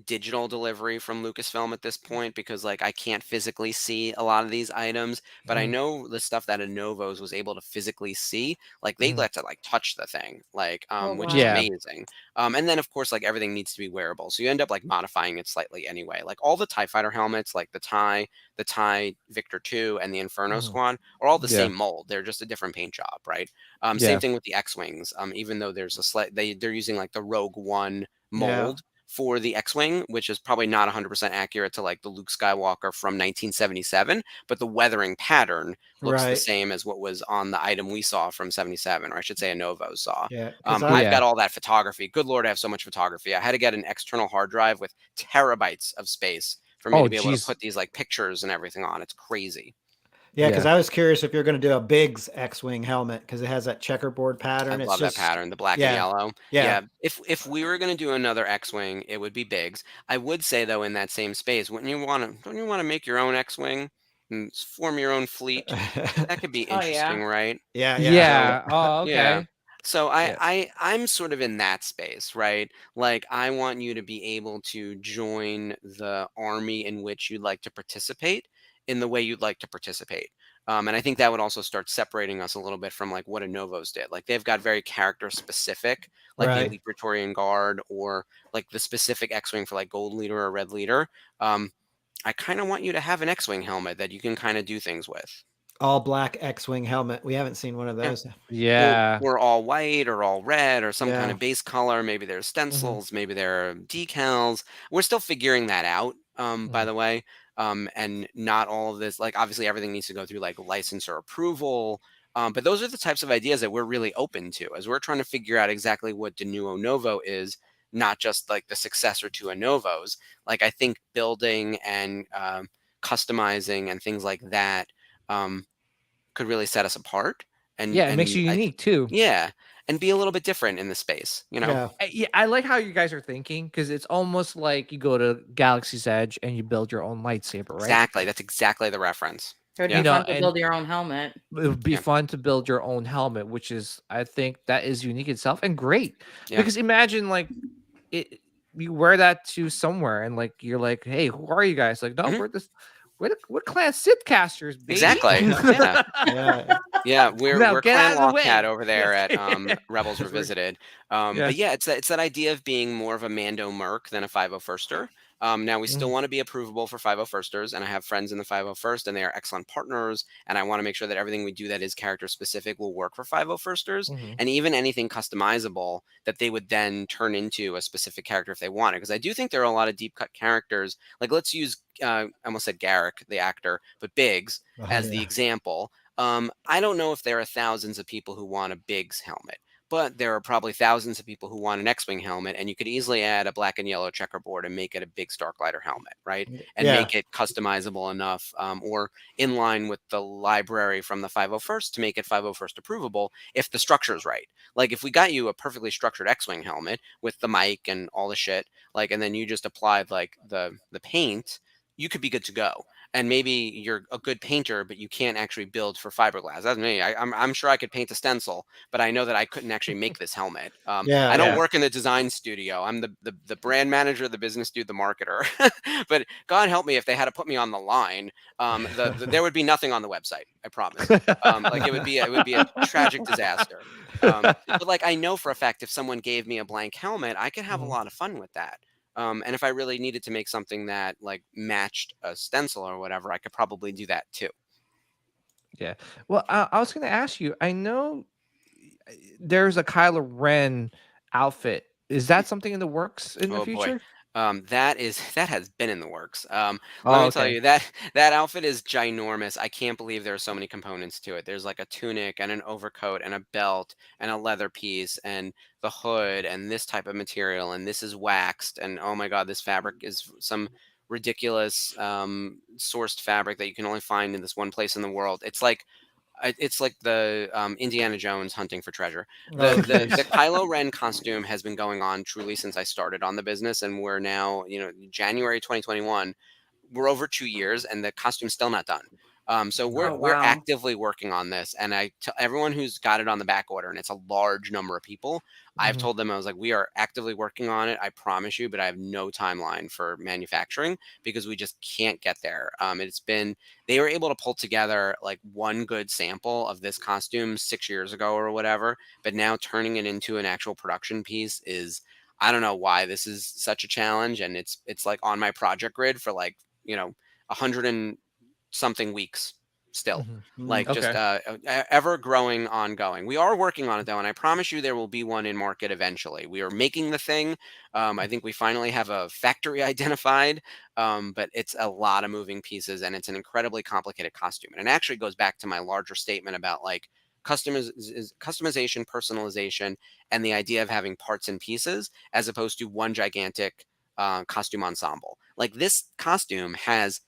Speaker 5: digital delivery from Lucasfilm at this point, because like I can't physically see a lot of these items, but I know the stuff that Anovos was able to physically see, like they let to like touch the thing, like which is amazing. And then of course like everything needs to be wearable, so you end up like modifying it slightly anyway. Like all the TIE fighter helmets, like the TIE Victor 2 and the Inferno Squad are all the same mold. They're just a different paint job, right? Same thing with the X-Wings. Even though there's a they're using like the Rogue One mold for the X-Wing, which is probably not 100% accurate to like the Luke Skywalker from 1977, but the weathering pattern looks the same as what was on the item we saw from 77, or I should say Anovo saw. I've got all that photography. Good Lord, I have so much photography. I had to get an external hard drive with terabytes of space for me to be able to put these like pictures and everything on. It's crazy.
Speaker 4: Yeah, because I was curious if you're going to do a Biggs X-Wing helmet, because it has that checkerboard pattern.
Speaker 5: I love that pattern, the black and yellow. Yeah. If we were going to do another X-Wing, it would be Biggs. I would say though, in that same space, don't you want to make your own X-Wing and form your own fleet? That could be interesting, right?
Speaker 3: Yeah. Oh, okay.
Speaker 5: Yeah. So I'm sort of in that space, right? Like I want you to be able to join the army in which you'd like to participate in the way you'd like to participate. And I think that would also start separating us a little bit from like what Anovos did. Like they've got very character specific, like the Elite Praetorian Guard or like the specific X-Wing for like Gold Leader or Red Leader. I kind of want you to have an X-Wing helmet that you can kind of do things with.
Speaker 4: All black X-Wing helmet. We haven't seen one of those.
Speaker 5: Or all white or all red or some kind of base color. Maybe there's stencils, maybe there are decals. We're still figuring that out, by the way. And not all of this, like obviously everything needs to go through like license or approval. But those are the types of ideas that we're really open to as we're trying to figure out exactly what Denuo Novo is, not just like the successor to Anovos. Like I think building and customizing and things like that could really set us apart. And
Speaker 3: it makes you unique too.
Speaker 5: Yeah. And be a little bit different in the space, you know?
Speaker 3: Yeah, I like how you guys are thinking, because it's almost like you go to Galaxy's Edge and you build your own lightsaber, right?
Speaker 5: Exactly. That's exactly the reference.
Speaker 6: It would be fun to build your own helmet.
Speaker 3: It would be fun to build your own helmet, which is, I think, that is unique itself and great. Because imagine like you wear that to somewhere and like you're like, hey, who are you guys? Like, no, we're clan SithCasters, baby.
Speaker 5: Exactly. We're clan Lockcat over there at Rebels Revisited. But it's that idea of being more of a Mando Merc than a 501st-er. Now we still want to be approvable for 501st-ers, and I have friends in the 501st, and they are excellent partners. And I want to make sure that everything we do that is character specific will work for 501st-ers, and even anything customizable that they would then turn into a specific character if they wanted. Because I do think there are a lot of deep cut characters. Like let's use I almost said Garrick, the actor, but Biggs as the example. I don't know if there are thousands of people who want a Biggs helmet, but there are probably thousands of people who want an X-Wing helmet, and you could easily add a black and yellow checkerboard and make it a big Starklighter helmet, right? And make it customizable enough, or in line with the library from the 501st to make it 501st approvable if the structure is right. Like if we got you a perfectly structured X-Wing helmet with the mic and all the shit, like, and then you just applied like the paint, you could be good to go. and maybe you're a good painter, but you can't actually build for fiberglass. That's me. I'm sure I could paint a stencil, but I know that I couldn't actually make this helmet. I don't work in the design studio. I'm the brand manager, the business dude, the marketer. But God help me if they had to put me on the line. There would be nothing on the website. I promise. Like it would be a tragic disaster. But like I know for a fact if someone gave me a blank helmet, I could have a lot of fun with that. And if I really needed to make something that like matched a stencil or whatever, I could probably do that too.
Speaker 3: Yeah. Well, I was going to ask you. I know there's a Kylo Ren outfit. Is that something in the works in the future?
Speaker 5: Boy. That has been in the works. Let me tell you that outfit is ginormous. I can't believe there are so many components to it. There's like a tunic and an overcoat and a belt and a leather piece and the hood and this type of material, and this is waxed, and oh my God, this fabric is some ridiculous sourced fabric that you can only find in this one place in the world. It's like the Indiana Jones hunting for treasure. The Kylo Ren costume has been going on truly since I started on the business, and we're now, January 2021. We're over 2 years, and the costume's still not done. So we're actively working on this, and I tell everyone who's got it on the back order, and it's a large number of people. I've told them, I was like, we are actively working on it. I promise you, but I have no timeline for manufacturing because we just can't get there. They were able to pull together like one good sample of this costume 6 years ago or whatever, but now turning it into an actual production piece is, I don't know why this is such a challenge. And it's like on my project grid for like, 100 and something weeks still, just ever growing, ongoing. We are working on it though, and I promise you there will be one in market eventually. We are making the thing. I think we finally have a factory identified, but it's a lot of moving pieces, and it's an incredibly complicated costume. And it actually goes back to my larger statement about like customization, personalization, and the idea of having parts and pieces as opposed to one gigantic costume ensemble. Like this costume has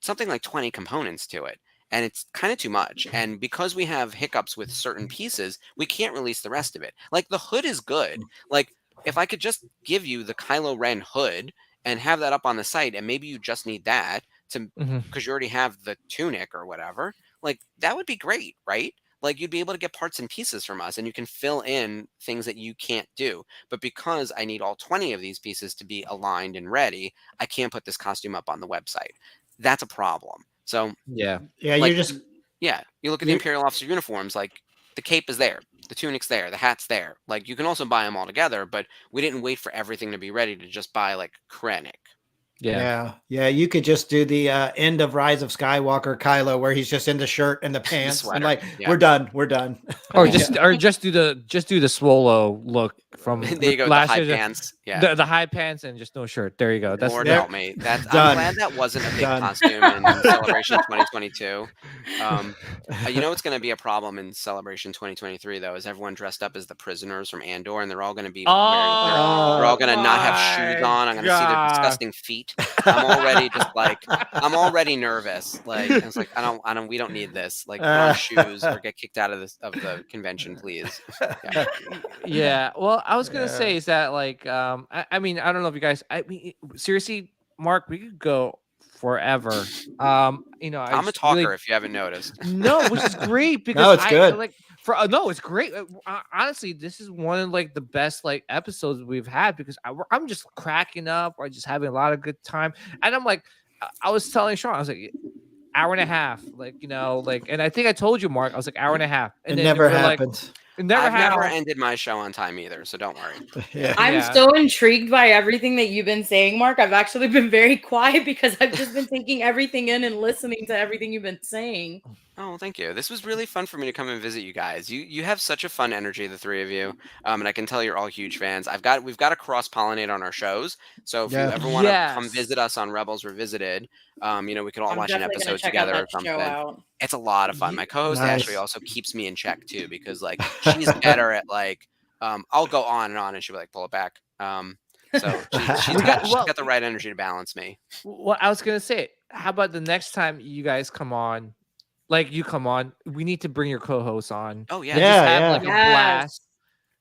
Speaker 5: something like 20 components to it, and it's kind of too much. And because we have hiccups with certain pieces, we can't release the rest of it. Like the hood is good. Like if I could just give you the Kylo Ren hood and have that up on the site, and maybe you just need that to because you already have the tunic or whatever, like that would be great, right? Like you'd be able to get parts and pieces from us, and you can fill in things that you can't do. But because I need all 20 of these pieces to be aligned and ready, I can't put this costume up on the website. That's a problem. So
Speaker 4: yeah,
Speaker 5: like, you look at the Imperial officer uniforms, like the cape is there, the tunic's there, the hat's there. Like you can also buy them all together, but we didn't wait for everything to be ready to just buy like Krennic.
Speaker 4: Yeah. You could just do the end of Rise of Skywalker Kylo, where he's just in the shirt and the pants, and like we're done.
Speaker 3: Or just do the Swallow look from
Speaker 5: there you go, the high pants. Yeah,
Speaker 3: the high pants and just no shirt. There you go. That's
Speaker 5: Lord help me. I'm glad that wasn't a big costume in Celebration 2022. It's going to be a problem in Celebration 2023 though, is everyone dressed up as the prisoners from Andor, and they're all going to be they're all going to not have shoes on. I'm going to see their disgusting feet. I'm already nervous. Like it's like we don't need this. Like put on shoes or get kicked out of the convention, please.
Speaker 3: Yeah. Well, I was gonna say is that like I mean I don't know if you guys seriously, Mark, we could go forever. I'm
Speaker 5: a talker really, if you haven't noticed.
Speaker 3: No, which is great because
Speaker 4: no, it's good.
Speaker 3: It's great. Honestly, this is one of like the best like episodes we've had because I'm just cracking up or just having a lot of good time. And I'm like, I was telling Sean, I was like, hour and a half, and I think I told you, Mark, I was like hour and a half, and
Speaker 4: it never happened.
Speaker 3: I've never
Speaker 5: ended my show on time either, so don't worry.
Speaker 6: I'm so intrigued by everything that you've been saying, Mark. I've actually been very quiet because I've just been taking everything in and listening to everything you've been saying.
Speaker 5: Oh, thank you. This was really fun for me to come and visit you guys. You have such a fun energy, the three of you, and I can tell you're all huge fans. We've got to cross-pollinate on our shows, so if you ever want to come visit us on Rebels Revisited, we could all watch an episode together or something. It's a lot of fun. My co-host Ashley also keeps me in check too, because like she's better at like I'll go on, and she'll be like, pull it back. So she's got the right energy to balance me.
Speaker 3: Well, I was gonna say, how about the next time you guys come on? Like you come on, we need to bring your co-host on.
Speaker 5: Oh yeah,
Speaker 3: just have like a blast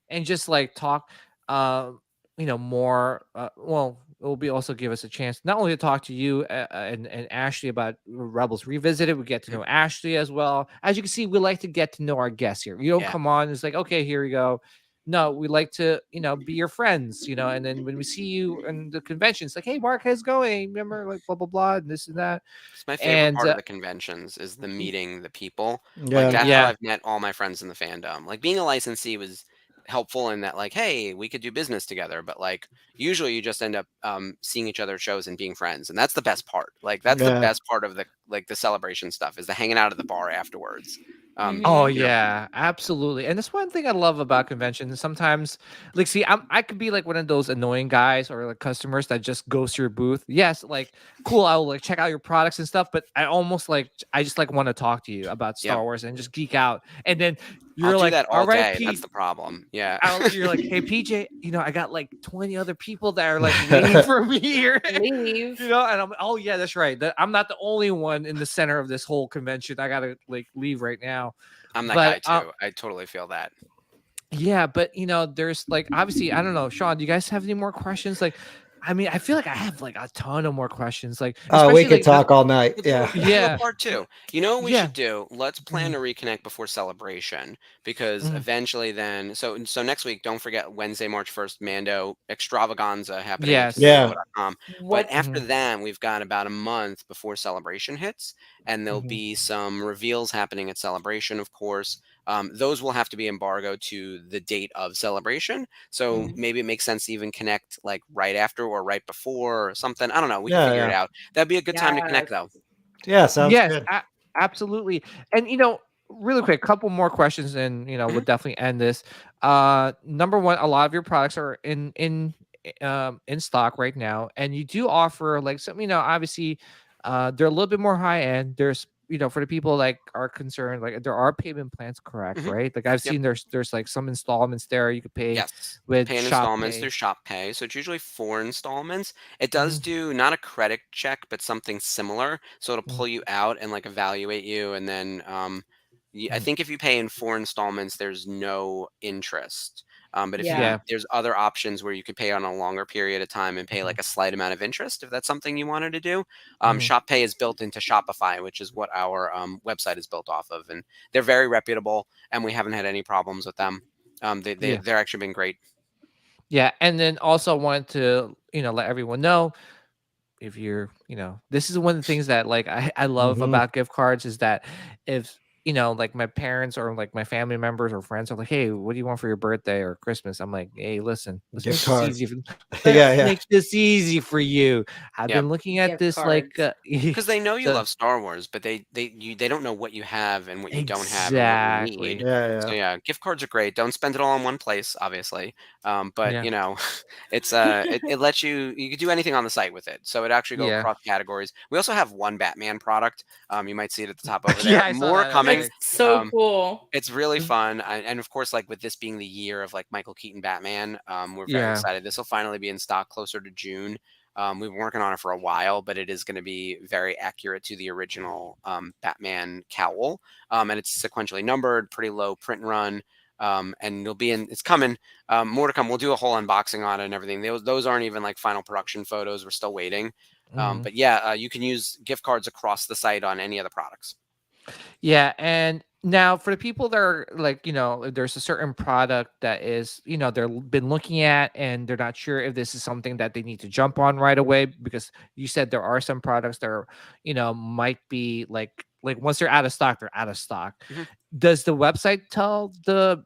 Speaker 3: and just like talk, more. Well, will be also give us a chance not only to talk to you and Ashley about Rebels Revisited. We get to know Ashley as well. As you can see, we like to get to know our guests here. You don't come on, it's like, okay, here we go. No, we like to, be your friends, and then when we see you in the convention, it's like, hey, Mark, how's it going? Remember, like, blah, blah, blah, and this and that.
Speaker 5: It's my favorite part of the conventions is the meeting the people.
Speaker 4: Yeah.
Speaker 5: Like, that's how I've met all my friends in the fandom. Like, being a licensee was helpful in that, like, hey, we could do business together. But, like, usually you just end up seeing each other at shows and being friends. And that's the best part. Like, that's the best part of the celebration stuff is the hanging out at the bar afterwards.
Speaker 3: Oh yeah, absolutely. And that's one thing I love about conventions. Sometimes, like, see, I could be like one of those annoying guys or like customers that just goes to your booth. Yes, like, cool, I will like check out your products and stuff, but I just like want to talk to you about Star Wars and just geek out. And then you're like,
Speaker 5: that all
Speaker 3: all right,
Speaker 5: day.
Speaker 3: Pete.
Speaker 5: That's the problem. Yeah.
Speaker 3: You're like, hey, PJ, I got like 20 other people that are like waiting for me here.
Speaker 6: Leave.
Speaker 3: And I'm, oh yeah, that's right. I'm not the only one in the center of this whole convention. I gotta like leave right now.
Speaker 5: I'm that guy too. I totally feel that.
Speaker 3: Yeah, but there's like, obviously, I don't know, Sean, do you guys have any more questions? Like, I mean, I feel like I have like a ton of more questions. Like,
Speaker 4: we could talk all night. Yeah.
Speaker 5: Yeah. Part 2. You know what we should do? Let's plan to reconnect before Celebration because eventually then so next week, don't forget Wednesday, March 1st, Mando Extravaganza happening.
Speaker 3: Yes.
Speaker 4: Yeah.
Speaker 5: But after that, we've got about a month before Celebration hits, and there'll be some reveals happening at Celebration, of course. Those will have to be embargoed to the date of Celebration. So maybe it makes sense to even connect like right after or right before or something. I don't know. We can figure it out. That'd be a good time to connect though.
Speaker 4: Yeah, sounds good.
Speaker 3: Absolutely. And really quick, couple more questions and we'll definitely end this. Number one, a lot of your products are in stock right now, and you do offer like some, obviously they're a little bit more high end. There's for the people like are concerned, like there are payment plans, correct? Right? Like I've seen there's like some installments there you could pay with
Speaker 5: pay in installments through Shop Pay. So it's usually 4 installments. It does do not a credit check, but something similar. So it'll pull you out and like evaluate you, and then I think if you pay in 4 installments, there's no interest. But if there's other options where you could pay on a longer period of time and pay like a slight amount of interest, if that's something you wanted to do. Shop Pay is built into Shopify, which is what our website is built off of, and they're very reputable, and we haven't had any problems with them. They're actually been great. Yeah, and then also wanted to let everyone know, if you're this is one of the things that like I love about gift cards is that if like my parents or like my family members or friends are like, hey, what do you want for your birthday or Christmas? I'm like, hey, listen, let's make this easy make this easy for you. I've been looking at this cards. Like because they know you love Star Wars, but they don't know what you have and what you don't have and what you need. So gift cards are great. Don't spend it all in one place, obviously. But it's it lets you could do anything on the site with it. So it actually goes across categories. We also have one Batman product. You might see it at the top over there. More coming.
Speaker 6: It's so cool.
Speaker 5: It's really fun. And of course, like with this being the year of like Michael Keaton Batman, we're very excited. This will finally be in stock closer to June. We've been working on it for a while, but it is going to be very accurate to the original Batman cowl. And it's sequentially numbered, pretty low print run. And it's coming, more to come. We'll do a whole unboxing on it and everything. Those aren't even like final production photos. We're still waiting. But you can use gift cards across the site on any of the products.
Speaker 3: Yeah, and now for the people that are like, there's a certain product that is, they've been looking at and they're not sure if this is something that they need to jump on right away, because you said there are some products that are, might be like once they're out of stock, they're out of stock. Does the website tell the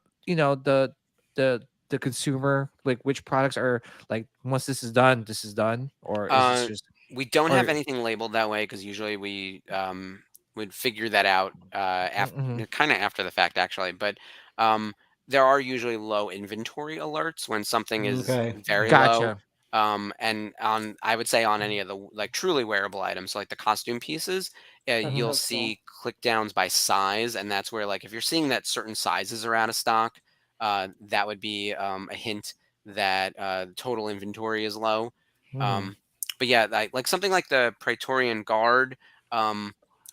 Speaker 3: consumer like which products are like once this is done, or is this just
Speaker 5: we don't have anything labeled that way because usually we would figure that out kind of after the fact, actually. But there are usually low inventory alerts when something is very low. And I would say on any of the like truly wearable items, like the costume pieces, you'll see click downs by size, and that's where like if you're seeing that certain sizes are out of stock, that would be a hint that total inventory is low. But yeah, like something like the Praetorian Guard.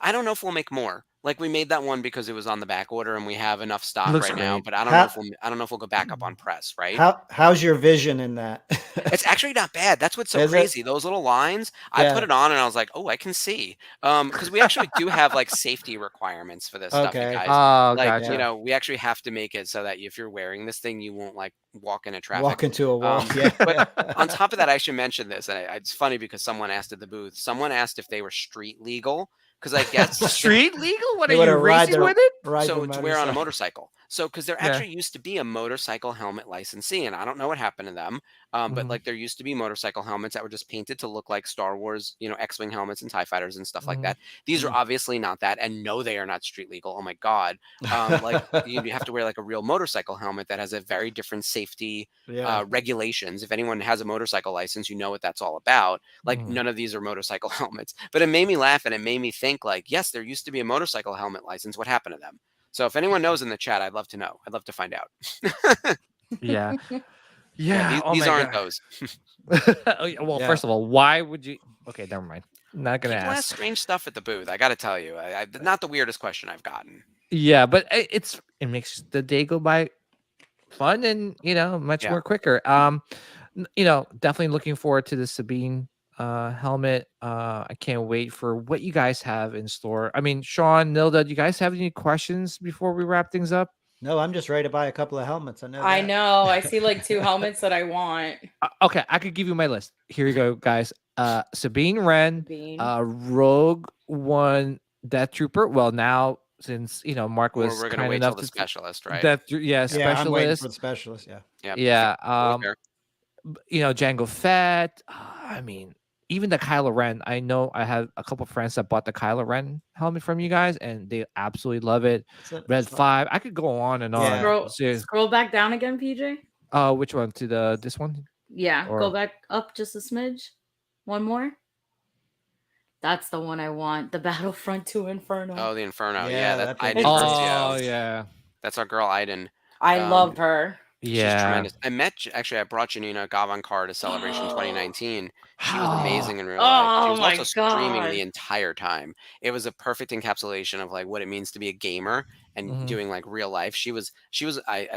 Speaker 5: I don't know if we'll make more. Like we made that one because it was on the back order and we have enough stock right now, but I don't know if we'll go back up on press, right?
Speaker 4: How's your vision in that?
Speaker 5: It's actually not bad. That's what's so crazy. Those little lines, I put it on and I was like, oh, I can see. Because we actually do have like safety requirements for this stuff, you guys. Like, you know, we actually have to make it so that if you're wearing this thing, you won't like walk into traffic.
Speaker 4: Walk into a wall.
Speaker 5: But on top of that, I should mention this, and it's funny because someone asked at the booth, someone asked if they were street legal. Because I guess
Speaker 3: street legal? What are you racing with it?
Speaker 5: So to wear on a motorcycle. So because there actually used to be a motorcycle helmet licensee, and I don't know what happened to them. But like there used to be motorcycle helmets that were just painted to look like Star Wars, you know, X-Wing helmets and TIE fighters and stuff like that. These are obviously not that, and no, they are not street legal. Oh my God. Like you have to wear like a real motorcycle helmet that has a very different safety regulations. If anyone has a motorcycle license, you know what that's all about. Like none of these are motorcycle helmets. But it made me laugh and it made me think like, yes, there used to be a motorcycle helmet license. What happened to them? So if anyone knows in the chat, I'd love to know. I'd love to find out.
Speaker 3: Yeah.
Speaker 5: These aren't those.
Speaker 3: Well, first of all, why would you? Okay, never mind. Not gonna
Speaker 5: People
Speaker 3: ask.
Speaker 5: Strange stuff at the booth. I got to tell you, not the weirdest question I've gotten.
Speaker 3: Yeah, but it makes the day go by fun and much more quicker. Definitely looking forward to the Sabine helmet. I can't wait for what you guys have in store. I mean, Sean, Nilda, do you guys have any questions before we wrap things up?
Speaker 4: No, I'm just ready to buy a couple of helmets.
Speaker 6: I know. I see like 2 helmets that I want.
Speaker 3: Okay, I could give you my list. Here you go, guys. Sabine Wren, Rogue One Death Trooper. Well, now since Mark was
Speaker 5: we're gonna wait till the specialist, right?
Speaker 3: Specialist.
Speaker 4: I'm waiting for the specialist.
Speaker 3: Yeah. Jango Fett. I mean, even the Kylo Ren. I know I have a couple of friends that bought the Kylo Ren helmet from you guys, and they absolutely love it. Red 5. I could go on and on.
Speaker 6: Scroll back down again, PJ.
Speaker 3: Which one? To this one?
Speaker 6: Yeah. Go back up just a smidge. One more. That's the one I want. The Battlefront 2 Inferno.
Speaker 5: Oh, the Inferno. Yeah, that's Iden.
Speaker 3: Yeah.
Speaker 5: That's our girl Iden.
Speaker 6: I love her.
Speaker 5: Yeah, she's tremendous. I brought Janina Gavankar to Celebration 2019. She was amazing in real life. She was also streaming the entire time. It was a perfect encapsulation of like what it means to be a gamer and doing like real life. She was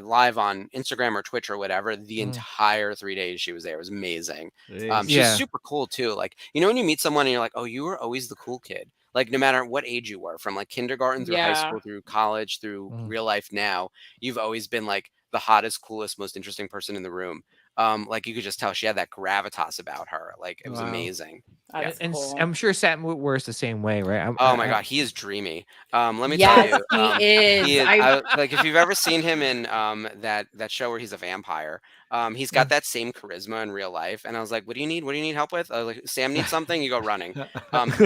Speaker 5: live on Instagram or Twitch or whatever the entire 3 days she was there. It was amazing. She's super cool too. Like when you meet someone and you're like, oh, you were always the cool kid. Like no matter what age you were, from like kindergarten through high school, through college, through real life now, you've always been like the hottest, coolest, most interesting person in the room. Like you could just tell she had that gravitas about her. Like it was amazing.
Speaker 3: And cool. I'm sure Sam wears the same way, right?
Speaker 5: My God, he is dreamy. Let me tell you,
Speaker 6: he is.
Speaker 5: Like if you've ever seen him in that show where he's a vampire, he's got that same charisma in real life. And I was like, what do you need? What do you need help with? Like Sam needs something, you go running.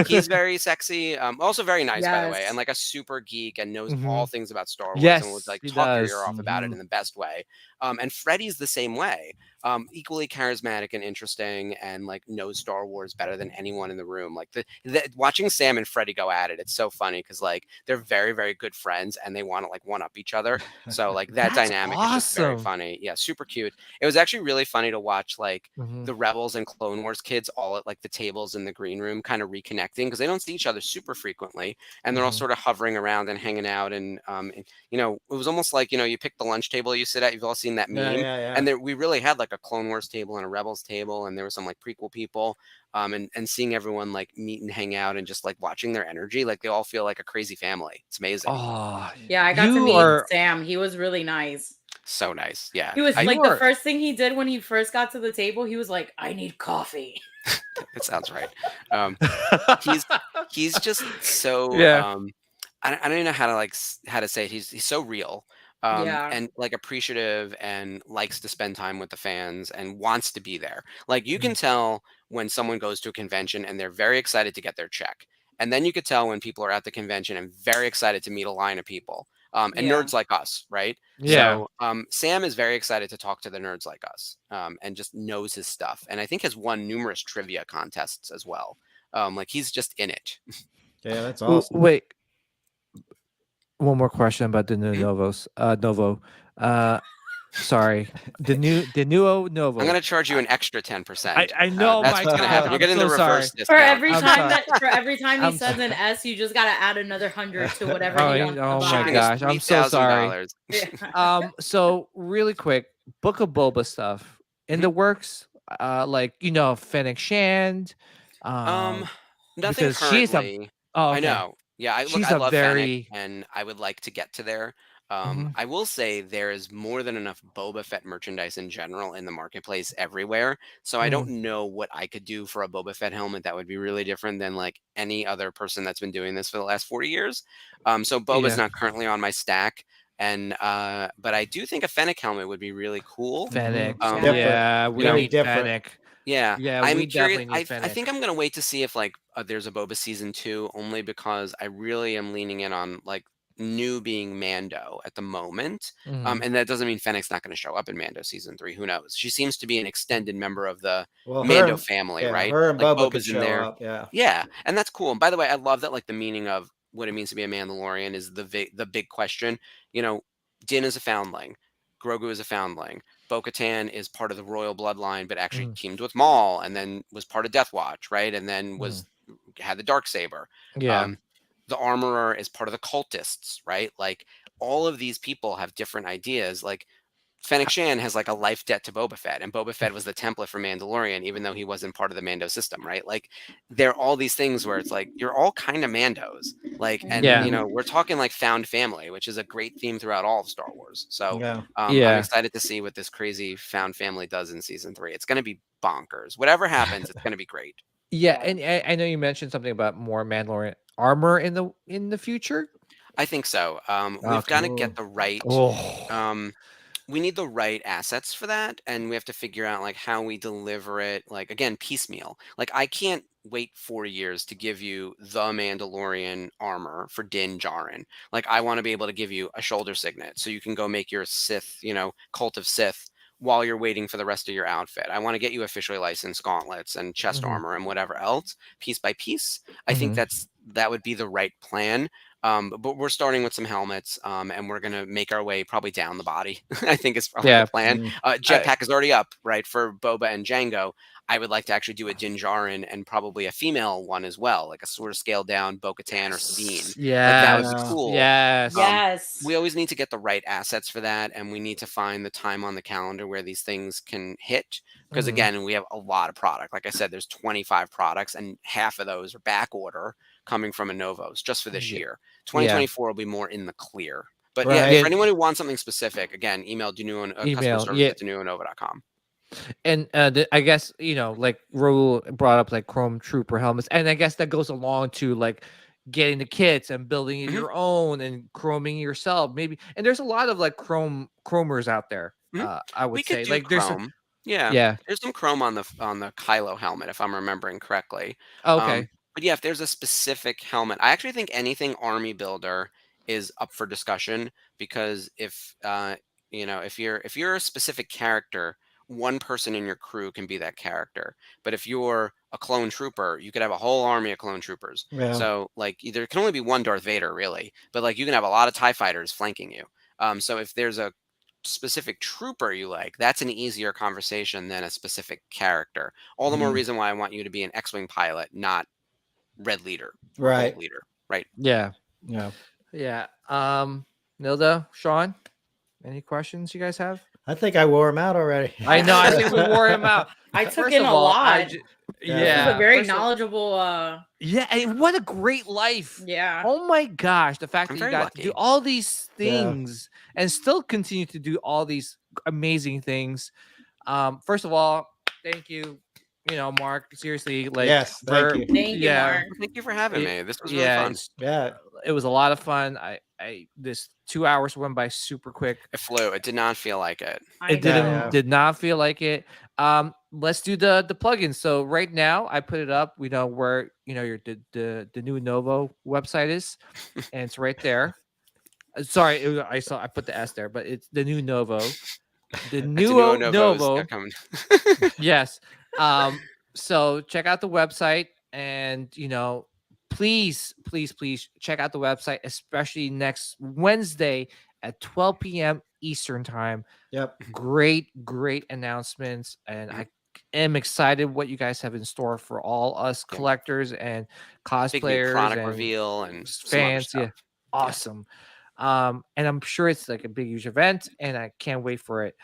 Speaker 5: He's very sexy, also very nice, by the way, and like a super geek and knows all things about Star Wars and would like talk your ear off about it in the best way. And Freddie's the same way. Equally charismatic and interesting, and like knows Star Wars better than anyone in the room. Like watching Sam and Freddie go at it, it's so funny because like they're very, very good friends and they want to like one up each other. So like that dynamic is just very funny. Yeah, super cute. It was actually really funny to watch like the Rebels and Clone Wars kids all at like the tables in the green room kind of reconnecting because they don't see each other super frequently, and they're all sort of hovering around and hanging out. And it was almost like you pick the lunch table you sit at. You've all seen that meme, and we really had like a Clone Wars table and a Rebels table, and there were some like prequel people, and seeing everyone like meet and hang out and just like watching their energy, like they all feel like a crazy family. It's amazing.
Speaker 6: Yeah, I got to meet Sam. He was really nice.
Speaker 5: So nice. Yeah.
Speaker 6: He was the first thing he did when he first got to the table, he was like, I need coffee.
Speaker 5: That sounds right. He's just so I don't even know how to say it. He's so real. And like appreciative and likes to spend time with the fans and wants to be there. Like you can tell when someone goes to a convention and they're very excited to get their check. And then you could tell when people are at the convention and very excited to meet a line of people. And nerds like us, right?
Speaker 3: Yeah.
Speaker 5: So Sam is very excited to talk to the nerds like us, and just knows his stuff. And I think has won numerous trivia contests as well. Like he's just in it.
Speaker 4: Yeah, that's awesome.
Speaker 3: Wait. One more question about the new Novo. Sorry, Denuo Novo.
Speaker 5: I'm gonna charge you an extra 10%.
Speaker 3: I know.
Speaker 5: That's what's gonna happen. You're getting the reverse discount.
Speaker 6: For every time he says an S, you just gotta add another 100 to whatever.
Speaker 3: Oh my gosh, I'm so sorry. So really quick, Book of Boba stuff in the works. Like Fennec Shand.
Speaker 5: Nothing currently. I know. Yeah, I love
Speaker 3: very...
Speaker 5: Fennec, and I would like to get to there. I will say there is more than enough Boba Fett merchandise in general in the marketplace everywhere. So I don't know what I could do for a Boba Fett helmet that would be really different than like any other person that's been doing this for the last 40 years. So Boba's not currently on my stack. And but I do think a Fennec helmet would be really cool.
Speaker 3: Fennec, we need Fennec.
Speaker 5: Yeah,
Speaker 3: I'm curious.
Speaker 5: I think I'm gonna wait to see if like there's a Boba season 2, only because I really am leaning in on like new being Mando at the moment. And that doesn't mean Fennec's not going to show up in Mando season 3. Who knows? She seems to be an extended member of the Mando family, right?
Speaker 4: Her and
Speaker 5: like
Speaker 4: Boba's in there. Up,
Speaker 5: yeah, and that's cool. And by the way, I love that like the meaning of what it means to be a Mandalorian is the big question. Din is a foundling, Grogu is a foundling, Bo-Katan is part of the royal bloodline, but actually teamed with Maul and then was part of Death Watch, right? And then had the Darksaber. The Armorer is part of the cultists, right? Like all of these people have different ideas. Like Fennec Shand has like a life debt to Boba Fett, and Boba Fett was the template for Mandalorian, even though he wasn't part of the Mando system, right? Like there are all these things where it's like you're all kind of Mandos, like, and we're talking like found family, which is a great theme throughout all of Star Wars. So I'm excited to see what this crazy found family does in season 3. It's going to be bonkers. Whatever happens, it's going to be great.
Speaker 3: Yeah, and I know you mentioned something about more Mandalorian armor in the future.
Speaker 5: I think so. We've got to get the right. We need the right assets for that, and we have to figure out like how we deliver it. Like again, piecemeal. Like I can't wait 4 years to give you the Mandalorian armor for Din Djarin. Like I want to be able to give you a shoulder signet so you can go make your Sith, Cult of Sith, while you're waiting for the rest of your outfit. I want to get you officially licensed gauntlets and chest armor and whatever else, piece by piece. I think that would be the right plan. But we're starting with some helmets, and we're going to make our way probably down the body. I think is probably the plan. Jetpack is already up, right, for Boba and Jango. I would like to actually do a Din Djarin and probably a female one as well, like a sort of scaled down Bo-Katan or Sabine.
Speaker 3: Yeah,
Speaker 5: like that would be cool.
Speaker 6: Yes.
Speaker 5: We always need to get the right assets for that, and we need to find the time on the calendar where these things can hit. Because again, we have a lot of product. Like I said, there's 25 products, and half of those are back order coming from Novos just for this year. 2024 will be more in the clear. But for anyone who wants something specific, again, email Denuo customer service at DenuoNovo.com.
Speaker 3: And I guess like Raul brought up like Chrome Trooper helmets, and I guess that goes along to like getting the kits and building your own and chroming yourself maybe. And there's a lot of like chromers out there. I would say like
Speaker 5: chrome.
Speaker 3: There's
Speaker 5: some chrome on the Kylo helmet if I'm remembering correctly.
Speaker 3: Okay.
Speaker 5: But yeah, if there's a specific helmet, I actually think anything army builder is up for discussion, because if if you're a specific character, one person in your crew can be that character. But if you're a clone trooper, you could have a whole army of clone troopers. So like there can only be one Darth Vader really, but like you can have a lot of TIE fighters flanking you. So if there's a specific trooper you like, that's an easier conversation than a specific character. All the more reason why I want you to be an X-Wing pilot, not Red Leader.
Speaker 4: Right.
Speaker 5: Leader. Right.
Speaker 3: Yeah. Nilda, Sean, any questions you guys have?
Speaker 4: I think I wore him out already.
Speaker 3: I know. I think we wore him out.
Speaker 6: I took in a lot. This is a very knowledgeable.
Speaker 3: And what a great life.
Speaker 6: Yeah.
Speaker 3: Oh my gosh, the fact that you got to do all these things and still continue to do all these amazing things. First of all, thank you. Mark, seriously, like
Speaker 4: thank you.
Speaker 6: Thank you, Mark.
Speaker 5: Thank you for having me. This was really fun.
Speaker 4: Yeah.
Speaker 3: It was a lot of fun. This 2 hours went by super quick.
Speaker 5: It flew. It did not feel like it.
Speaker 3: It did not feel like it. Let's do the plugins. So right now I put it up. We know where the Denuo Novo website is, and it's right there. Sorry, I put the S there, but it's Denuo Novo. Denuo Novo. Yes. So check out the website, and please check out the website, especially next Wednesday at 12 p.m. Eastern time.
Speaker 4: Yep.
Speaker 3: Great announcements, and I am excited what you guys have in store for all us collectors and cosplayers.
Speaker 5: Big new product
Speaker 3: and
Speaker 5: reveal and
Speaker 3: fans. Yeah, awesome. And I'm sure it's like a big, huge event, and I can't wait for it.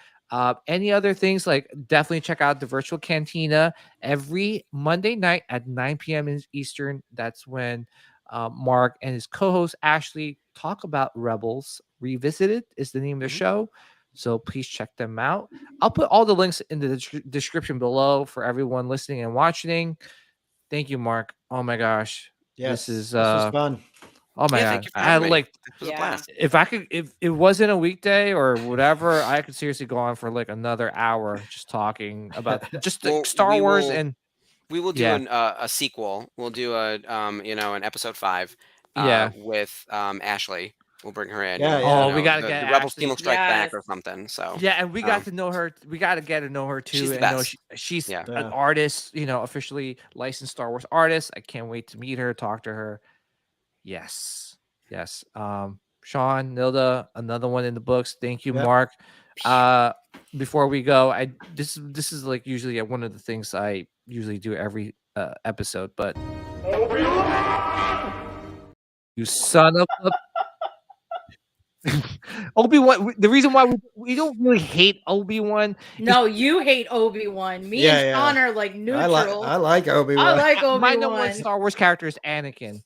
Speaker 3: Any other things, like definitely check out the virtual cantina every Monday night at 9 p.m. Eastern. That's when Mark and his co-host Ashley talk about Rebels Revisited is the name of the show. So please check them out. I'll put all the links in the description below for everyone listening and watching. Thank you, Mark. Oh my gosh.
Speaker 4: Yes,
Speaker 3: this
Speaker 4: was fun.
Speaker 3: Oh my God. I like, if I could, if it wasn't a weekday or whatever, I could seriously go on for like another hour just talking about just Star Wars. And
Speaker 5: we will do a sequel. We'll do an episode 5 with Ashley. We'll bring her in.
Speaker 3: We got to get
Speaker 5: the Rebels team will strike back or something. So
Speaker 3: and we got to know her. We got to get to know her too.
Speaker 5: She's the best.
Speaker 3: She's an artist, officially licensed Star Wars artist. I can't wait to meet her, talk to her. Yes. Sean, Nilda, another one in the books. Thank you, Mark. Before we go, this is like usually one of the things I usually do every episode, but you son of a Obi-Wan. The reason why we don't really hate Obi-Wan.
Speaker 6: No, you hate Obi-Wan. Me and Sean are like neutral.
Speaker 4: I like Obi-Wan.
Speaker 6: I like Obi-Wan.
Speaker 3: My number one Star Wars character is Anakin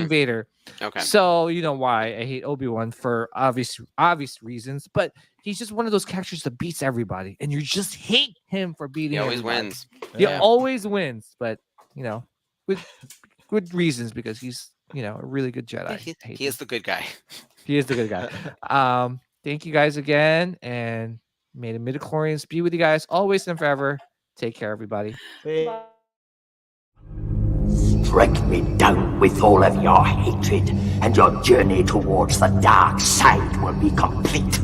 Speaker 3: Vader.
Speaker 5: Okay.
Speaker 3: So you know why I hate Obi-Wan for obvious reasons, but he's just one of those characters that beats everybody, and you just hate him for beating.
Speaker 5: He always
Speaker 3: everybody.
Speaker 5: wins.
Speaker 3: He always wins, but with good reasons, because he's a really good Jedi.
Speaker 5: He is the good guy.
Speaker 3: He is the good guy. Thank you guys again, and may the midichlorians be with you guys always and forever. Take care, everybody.
Speaker 7: Strike me down with all of your hatred, and your journey towards the dark side will be complete.